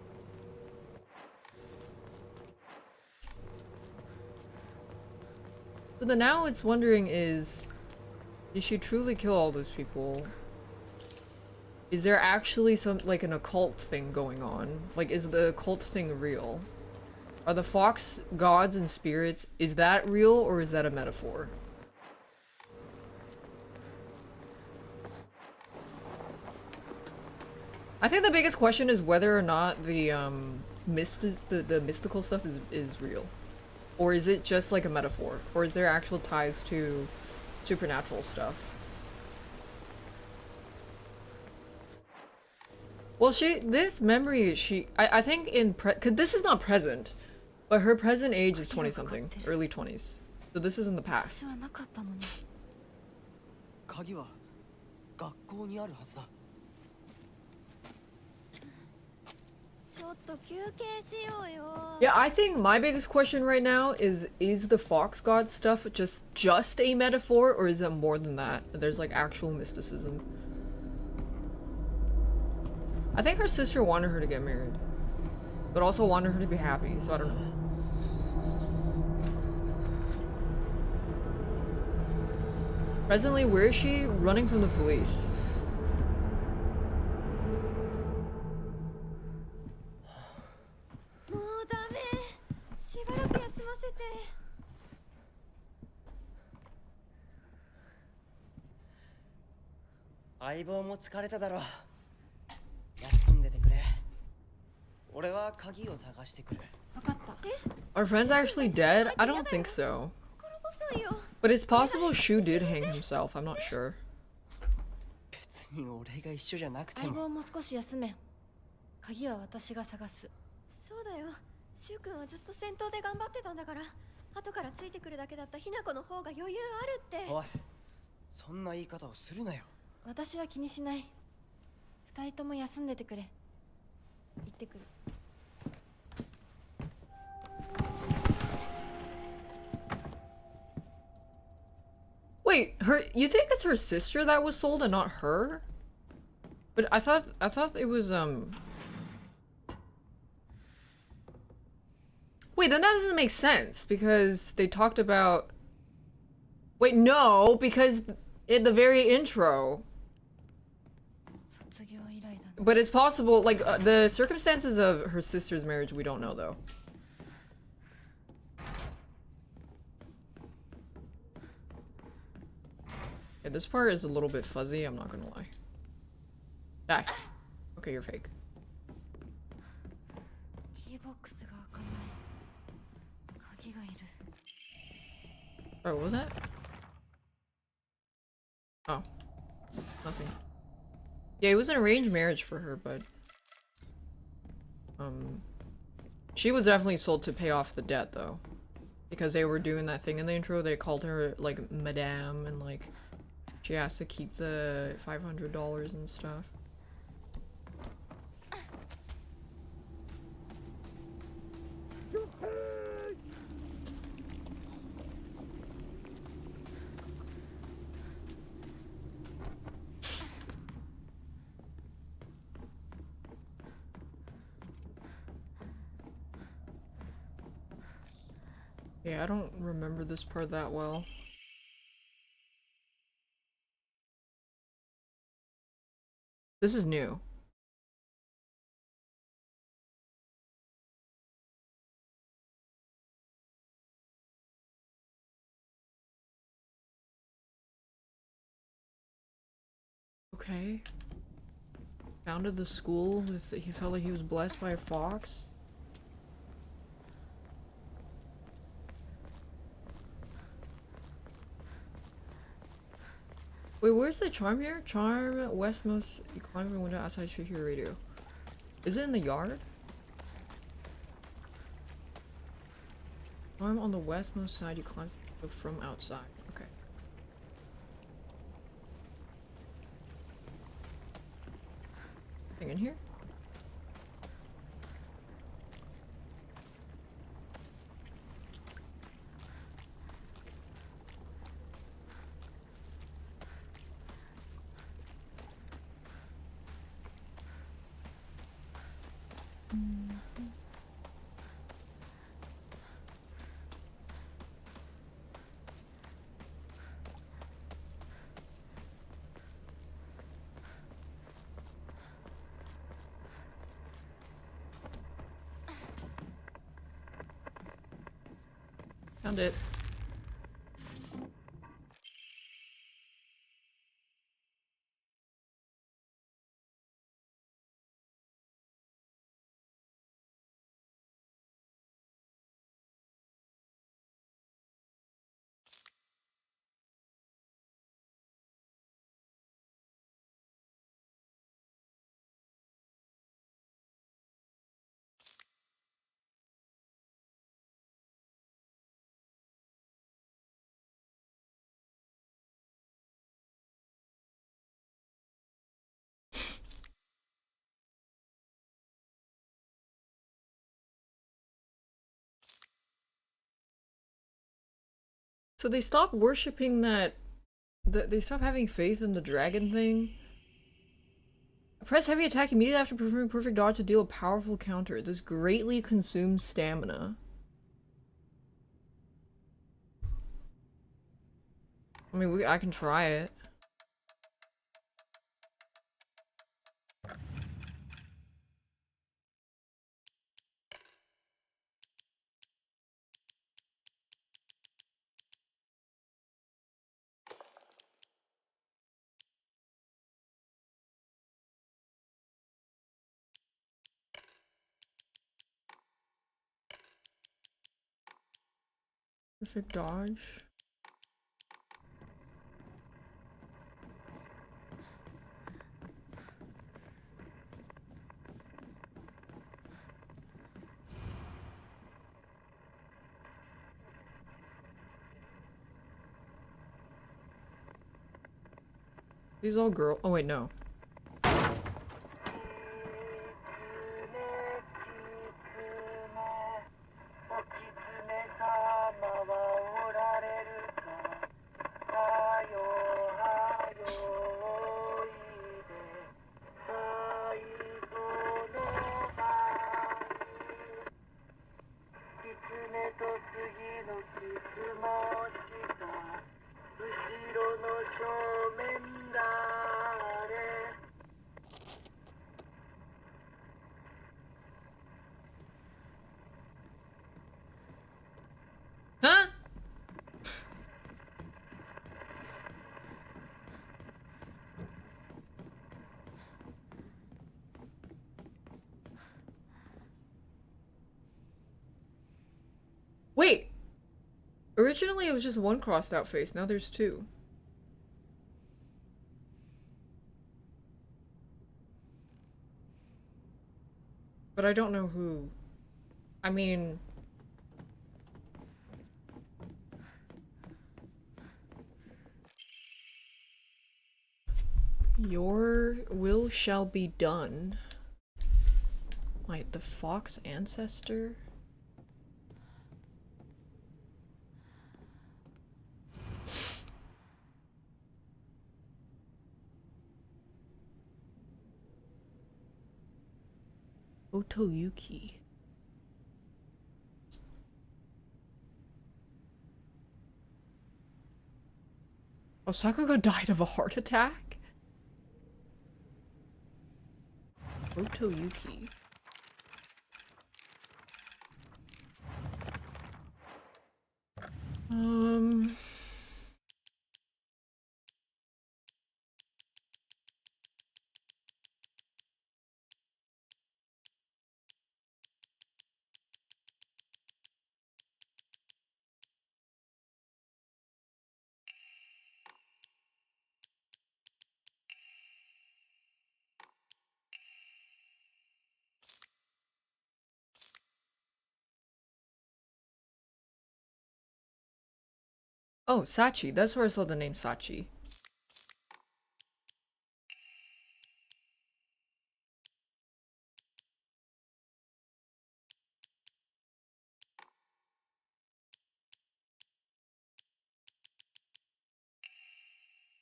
So then now it's wondering is, did she truly kill all those people? Is there actually some, like, an occult thing going on? Like, is the occult thing real? Are the fox gods and spirits, is that real or is that a metaphor? I think the biggest question is whether or not the mystical stuff is real. Or is it just like a metaphor? Or is there actual ties to supernatural stuff? Well, this memory, I think cause this is not present, but her present age is 20 something, early 20s. So this is in the past. 鍵は学校にあるはずだ。ちょっと休憩しようよ。 Yeah, I think my biggest question right now is the fox god stuff just a metaphor, or is it more than that? There's like actual mysticism. I think her sister wanted her to get married, but also wanted her to be happy, so I don't know. Presently, where is she? Running from the police. Are friends actually dead? I don't think so. But it's possible Shu did hang himself, I'm not sure. 相棒も少し休め。鍵は私が探す。そうだよ。シュウ君はずっと戦闘で頑張ってたんだから、後からついてくるだけだったひな子の方が余裕あるって。おい、そんな言い方をするなよ。私は気にしない。二人とも休んでてくれ。行ってくる。Wait, you think it's her sister that was sold and not her? But I thought it was Wait, then that doesn't make sense because they talked about Wait, no, because in the very intro. But it's possible, like, the circumstances of her sister's marriage we don't know though. Yeah, this part is a little bit fuzzy, I'm not gonna lie. Die. Okay, you're fake. Oh, what was that? Oh. Nothing. Yeah, it was an arranged marriage for her, but... She was definitely sold to pay off the debt, though. Because they were doing that thing in the intro, they called her, like, Madame, and, like... She has to keep the $500 and stuff. Yeah, I don't remember this part that well. This is new. Okay. Founded the school with, he felt like he was blessed by a fox. Wait, where's the charm here? Charm westmost, you climb from the window outside to hear radio. Is it in the yard? Charm on the westmost side, you climb from outside. Okay. Thing in here? Found it. So they stopped worshipping that. They stopped having faith in the dragon thing. Press heavy attack immediately after performing perfect dodge to deal a powerful counter. This greatly consumes stamina. I mean, I can try it. Perfect dodge. These all girl. Oh wait, no. Huh? Wait! Originally it was just one crossed out face, now there's two. But I don't know who. I mean... Your will shall be done. Wait, the fox ancestor? Otoyuki. Osaka died of a heart attack? Otoyuki. Oh, Sachi. That's where I saw the name Sachi.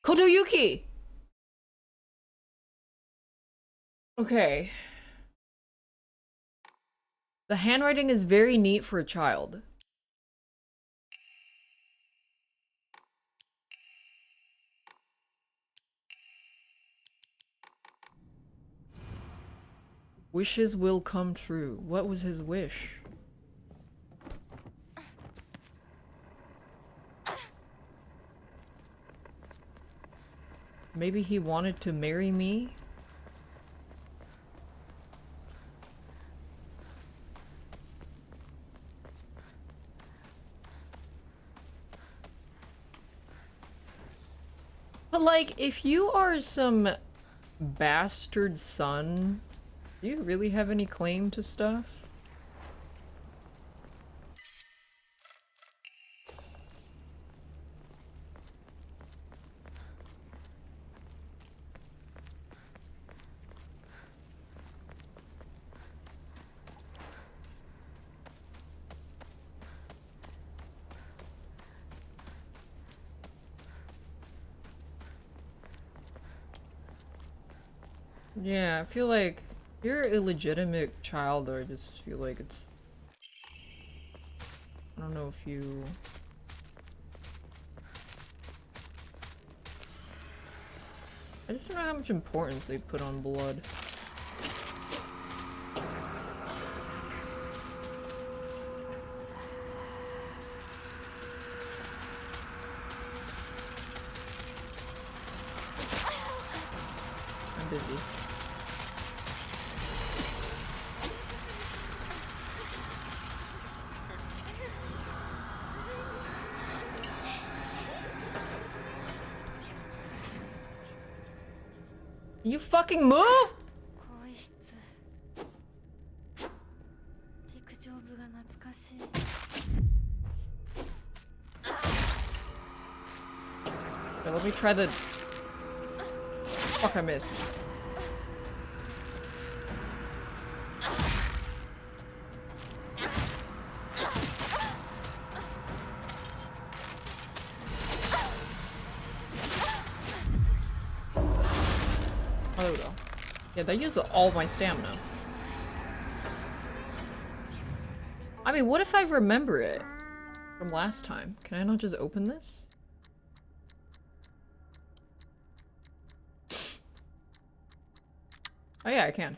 Kotoyuki! Okay. The handwriting is very neat for a child. Wishes will come true. What was his wish? Maybe he wanted to marry me? But like, if you are some bastard son, do you really have any claim to stuff? Yeah, I feel like you're an illegitimate child, or I just feel like it's... I don't know if you... I just don't know how much importance they put on blood. I'm busy. You fucking move! 更衣室陸上部が懐かしい Okay, let me try the... Fuck, I missed. Oh, there we go. Yeah, that uses all my stamina. I mean, what if I remember it from last time? Can I not just open this? Oh yeah, I can.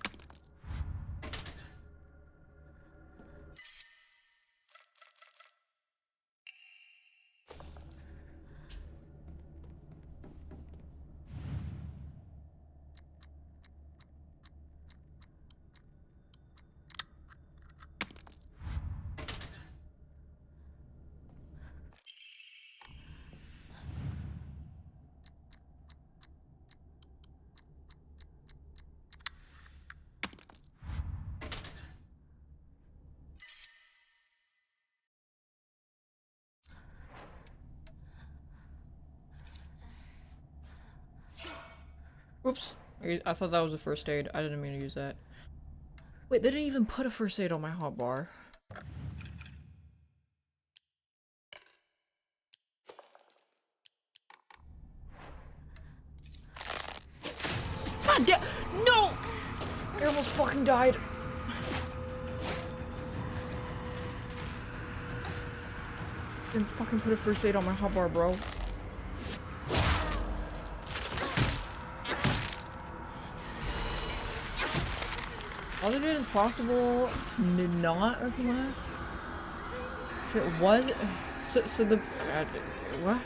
Oops. I thought that was a first aid. I didn't mean to use that. Wait, they didn't even put a first aid on my hotbar. God damn! No! I almost fucking died. Didn't fucking put a first aid on my hotbar, bro. All it is possible not recommend. If it was, so the what?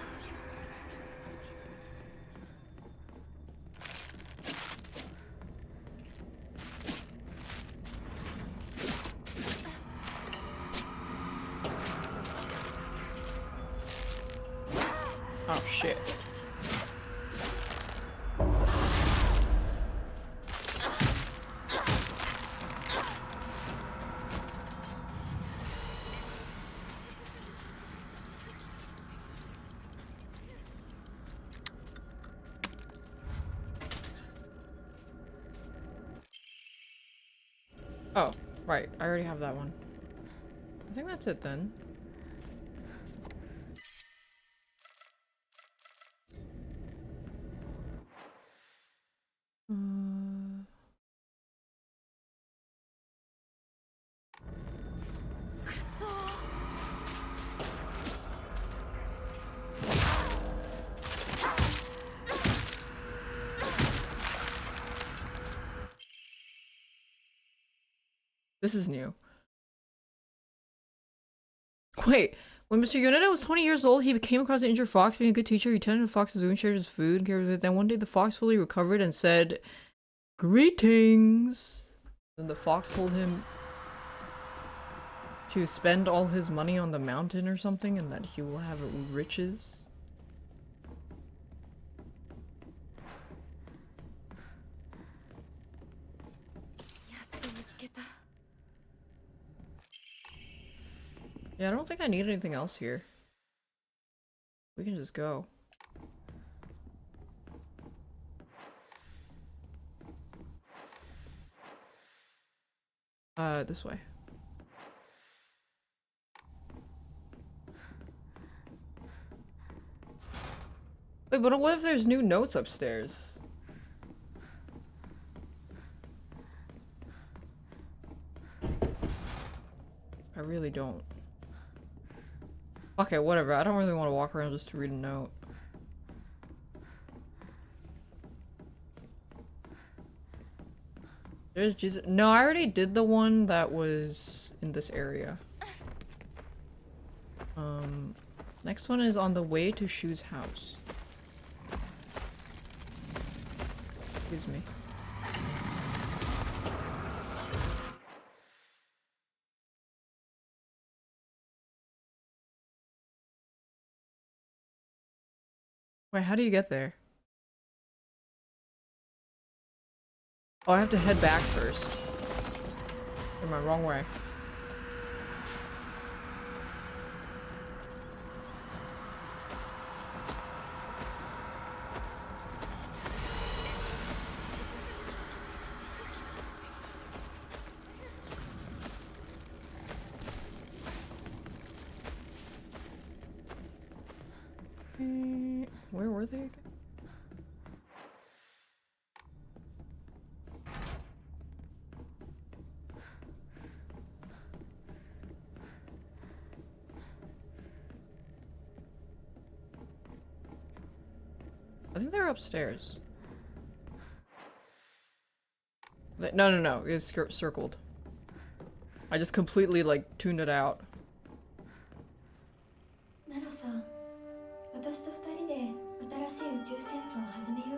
Oh shit. Oh, right. I already have that one. I think that's it then. This is new. Wait, When Mr. Yoneda was 20 years old, he came across an injured fox. Being a good teacher, he tended to the fox's wound, shared his food, and cared with it. Then one day the fox fully recovered and said, "Greetings." Then the fox told him to spend all his money on the mountain or something, and that he will have riches. Yeah, I don't think I need anything else here. We can just go. This way. Wait, but what if there's new notes upstairs? I really don't. Okay, whatever. I don't really want to walk around just to read a note. There's Jesus. No, I already did the one that was in this area. Next one is on the way to Shu's house. Excuse me. Wait, how do you get there? Oh, I have to head back first. Am I wrong way? Where were they again? I think they're upstairs. No. It's circled. I just completely, like, tuned it out. ナロさん、私と二人で新しい宇宙戦争を始めようよ。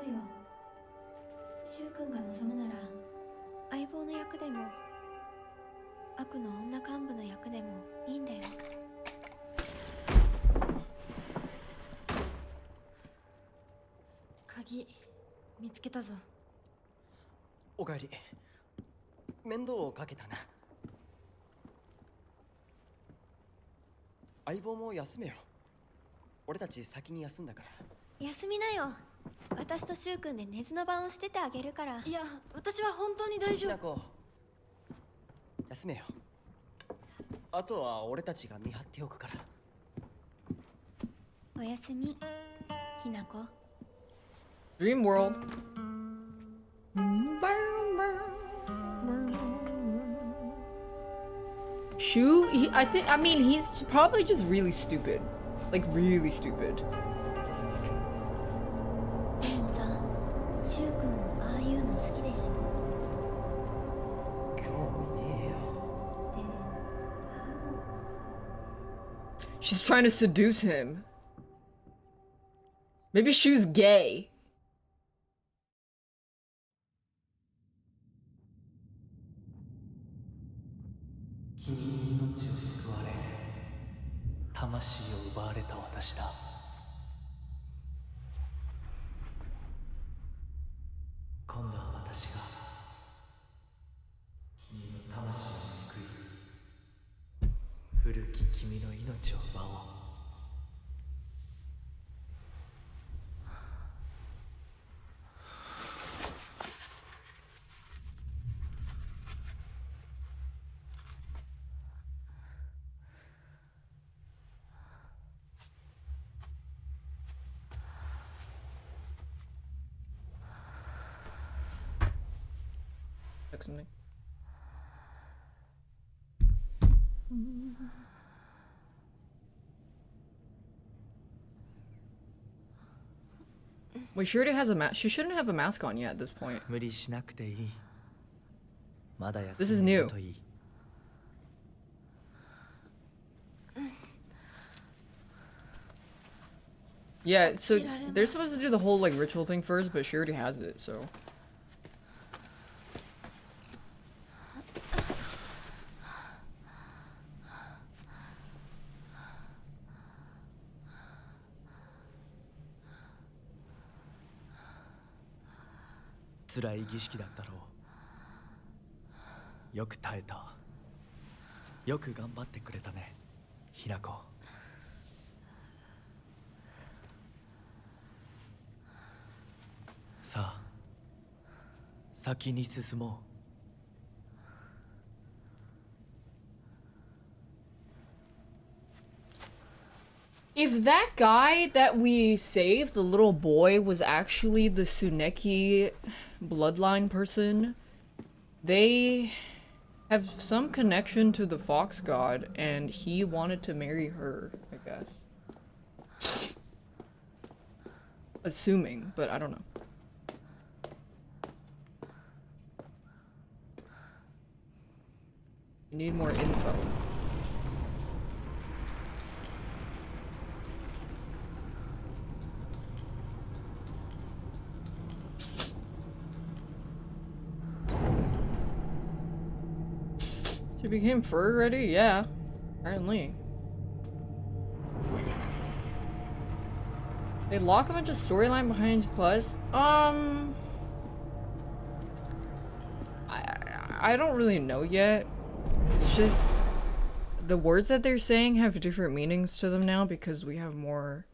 シュウ君が望むなら相棒の役でも悪の女幹部の役でもいいんだよ。鍵見つけたぞ。おかえり。面倒をかけたな。相棒も休めよ。俺たち先に休んだから。休みなよ。私とシュウ君で寝ずの番をしててあげるから。いや、私は本当に大丈夫。ひなこ、休めよ。あとは俺たちが見張っておくから。おやすみ、ひなこ。Dream World. Shu, I mean, he's probably just really stupid. Like, really stupid. でもさ、シュウ君もああいうの好きでしょ。興味ねえよ。She's trying to seduce him. Maybe Shu's gay. 君に命を救われ魂を奪われた私だ。今度は私が君の魂を救い古き君の命を奪おう。Something. Wait, she already has a mask. She shouldn't have a mask on yet at this point. 無理しなくていい。まだ This is 休んでい new. るといい。Yeah, so they're supposed to do the whole like ritual thing first, but she already has it, so. If that guy that we saved, the little boy, was actually the Tsuneki bloodline person, they have some connection to the fox god, and he wanted to marry her, I guess. Assuming, but I don't know. We need more info. She became fur ready? Yeah, apparently. They lock a bunch of storyline behind plus. I don't really know yet. It's just the words that they're saying have different meanings to them now because we have more.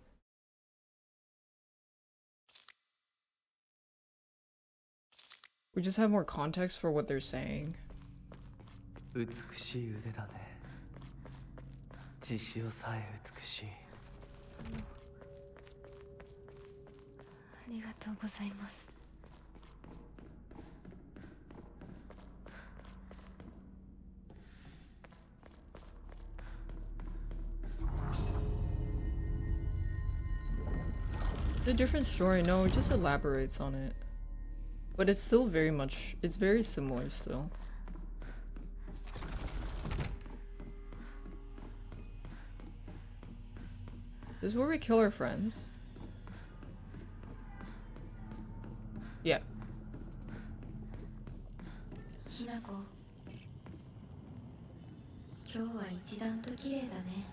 We just have more context for what they're saying. 美しい腕だね。血潮さえ美しい。ありがとうございます。A different story, no, it just elaborates on it. But it's still very much, it's very similar still. This is where we kill our friends. Yeah. ひなこ、今日は一段と綺麗だね。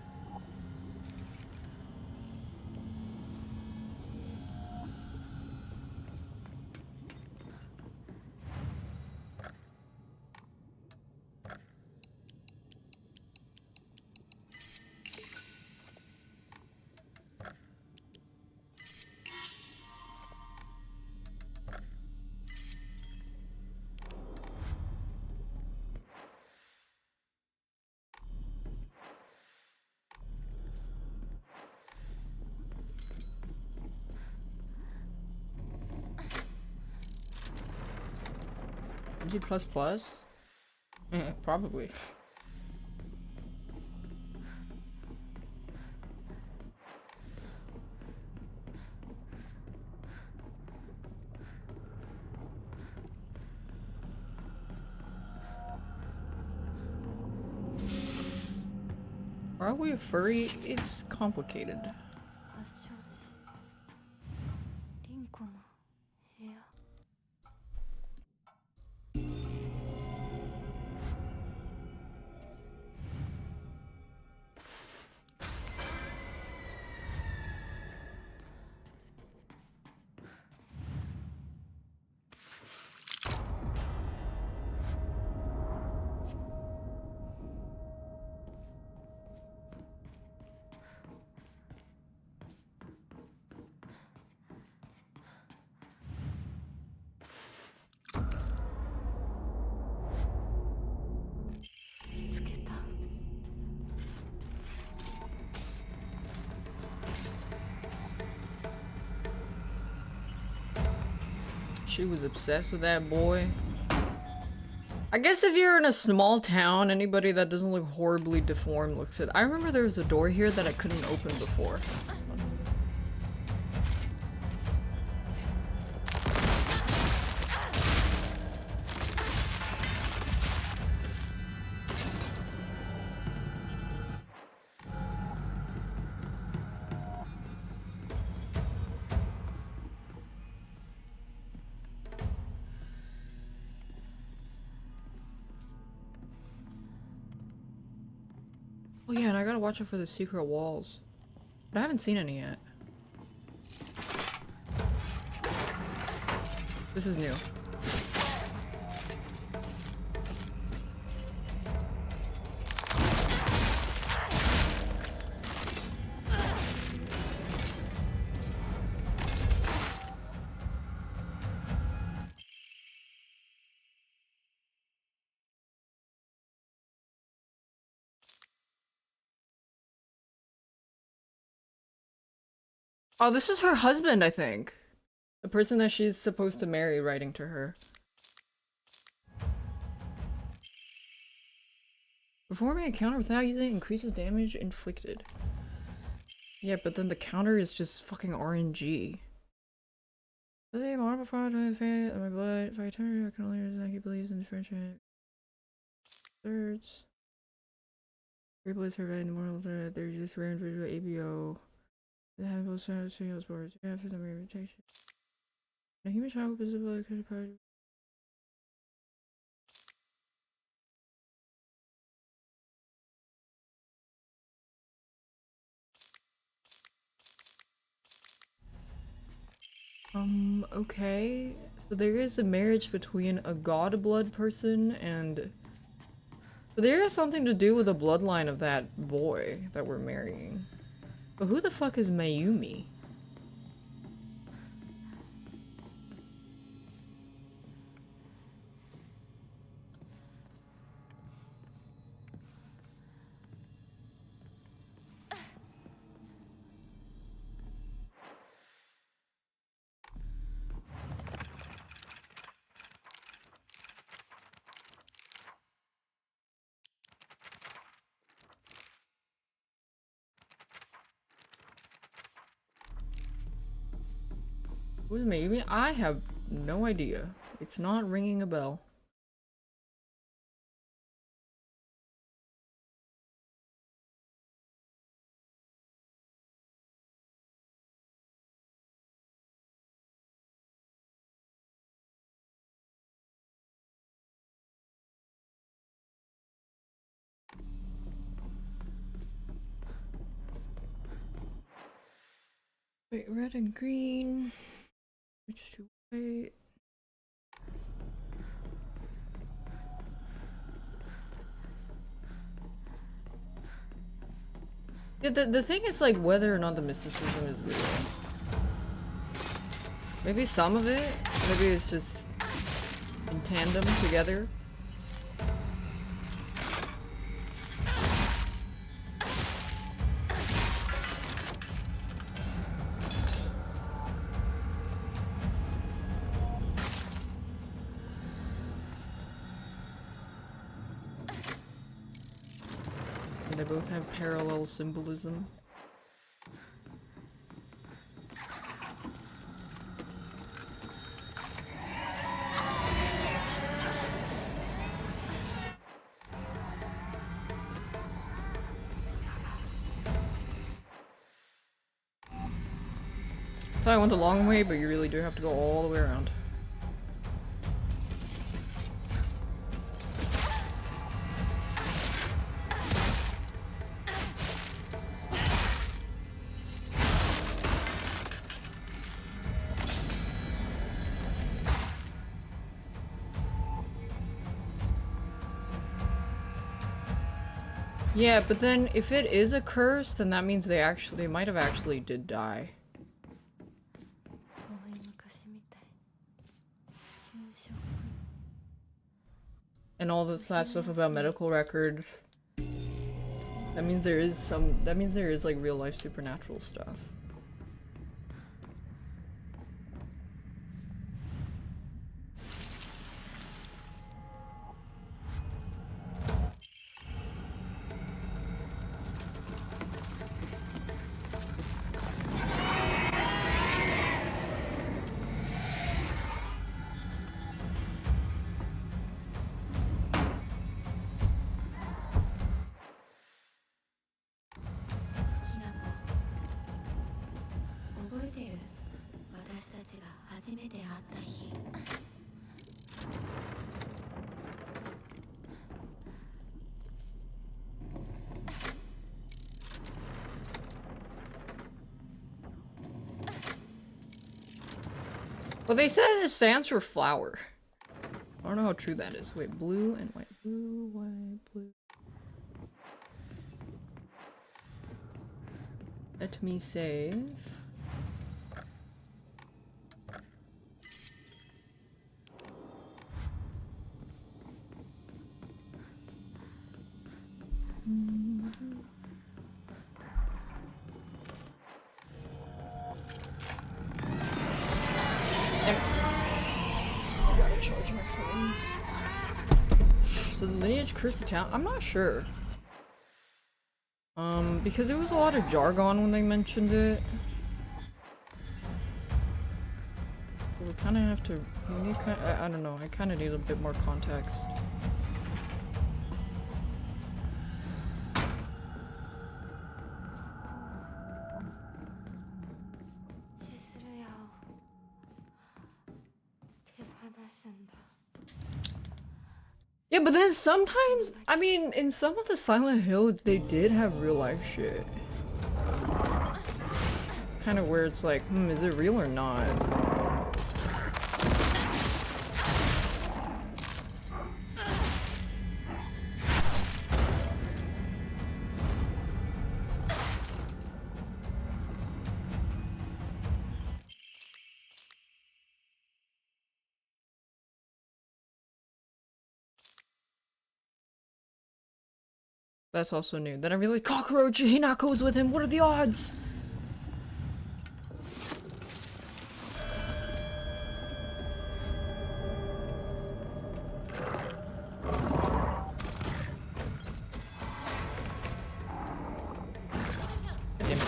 G++? Probably. Are we a furry? It's complicated. 発症時、凛子の部屋。She was obsessed with that boy. I guess if you're in a small town, anybody that doesn't look horribly deformed looks at. I remember there was a door here that I couldn't open before. Oh yeah, and I gotta watch out for the secret walls. But I haven't seen any yet. This is new. Oh, this is her husband, I think. The person that she's supposed to marry writing to her. Performing a counter without using it increases damage inflicted. Yeah, but then the counter is just fucking RNG. My blood. If I turn, I can only resist. He believes in friendship. Thirds. People is surveying the moral that there's this rare individual ABO. The handful of sales boards after the reputation. A human child visible could part. Okay. So there is a marriage between a god blood person and... So there is something to do with the bloodline of that boy that we're marrying. But who the fuck is Mayumi? Who is Mayumi? I have no idea. It's not ringing a bell. Wait, red and green. Switch to white. Yeah, the thing is like whether or not the mysticism is real. Maybe some of it. Maybe it's just in tandem together. They both have parallel symbolism. Thought I went the long way, but you really do have to go all the way around. Yeah, but then if it is a curse, then that means they might have actually did die. And all this that stuff about medical record. That means there is like real life supernatural stuff. Well, they said it stands for flower. I don't know how true that is. Wait, blue and white. Blue, white, blue. Let me save. I gotta charge my phone. So the lineage cursed the town? I'm not sure. Because there was a lot of jargon when they mentioned it. So we kind of have to. We need I don't know. I kind of need a bit more context. Yeah, but then sometimes, I mean, in some of the Silent Hill, they did have real life shit. Kind of where it's like, is it real or not? That's also new. Then I realized Cockroach Hinako's with him. What are the odds? Damn it.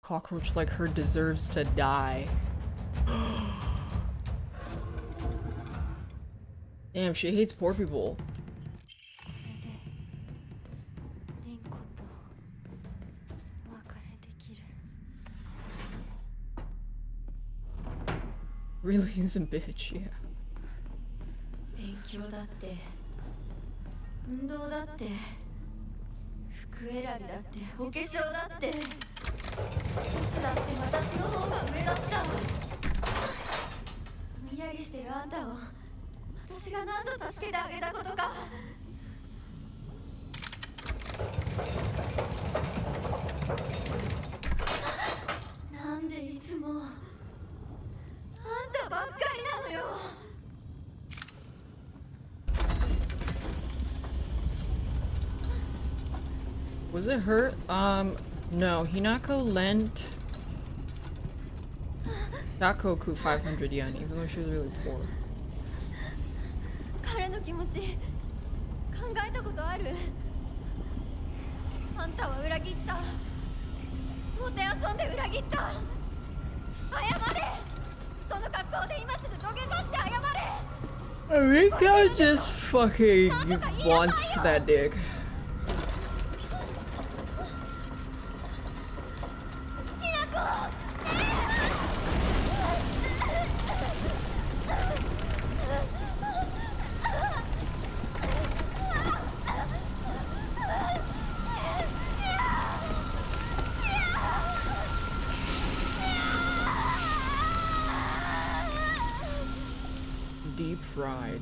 Cockroach like her deserves to die. Damn, she hates poor people. Really is a bitch, yeah. 勉強だって運動だって服選びだってお化粧だっていつだって私の方が上だった無理やりしてるあんたを私が何度助けてあげたことかなんでいつもあんたばっかりなのよ Was it her? No. Hinako lent Dakoku 500 yen, even though she was really poor. 彼の気持ち考えたことあるあんたは裏切ったもてあそんで裏切った謝れその格好で今すぐ土下座して謝れ Rika just fucking wants that dick. Deep fried.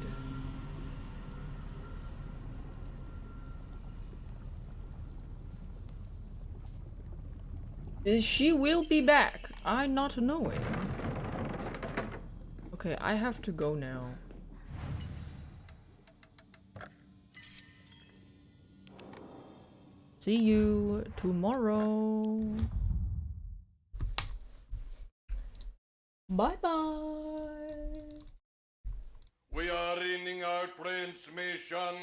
She will be back. I not knowing. Okay, I have to go now. See you tomorrow. Bye bye. We are ending our transmission.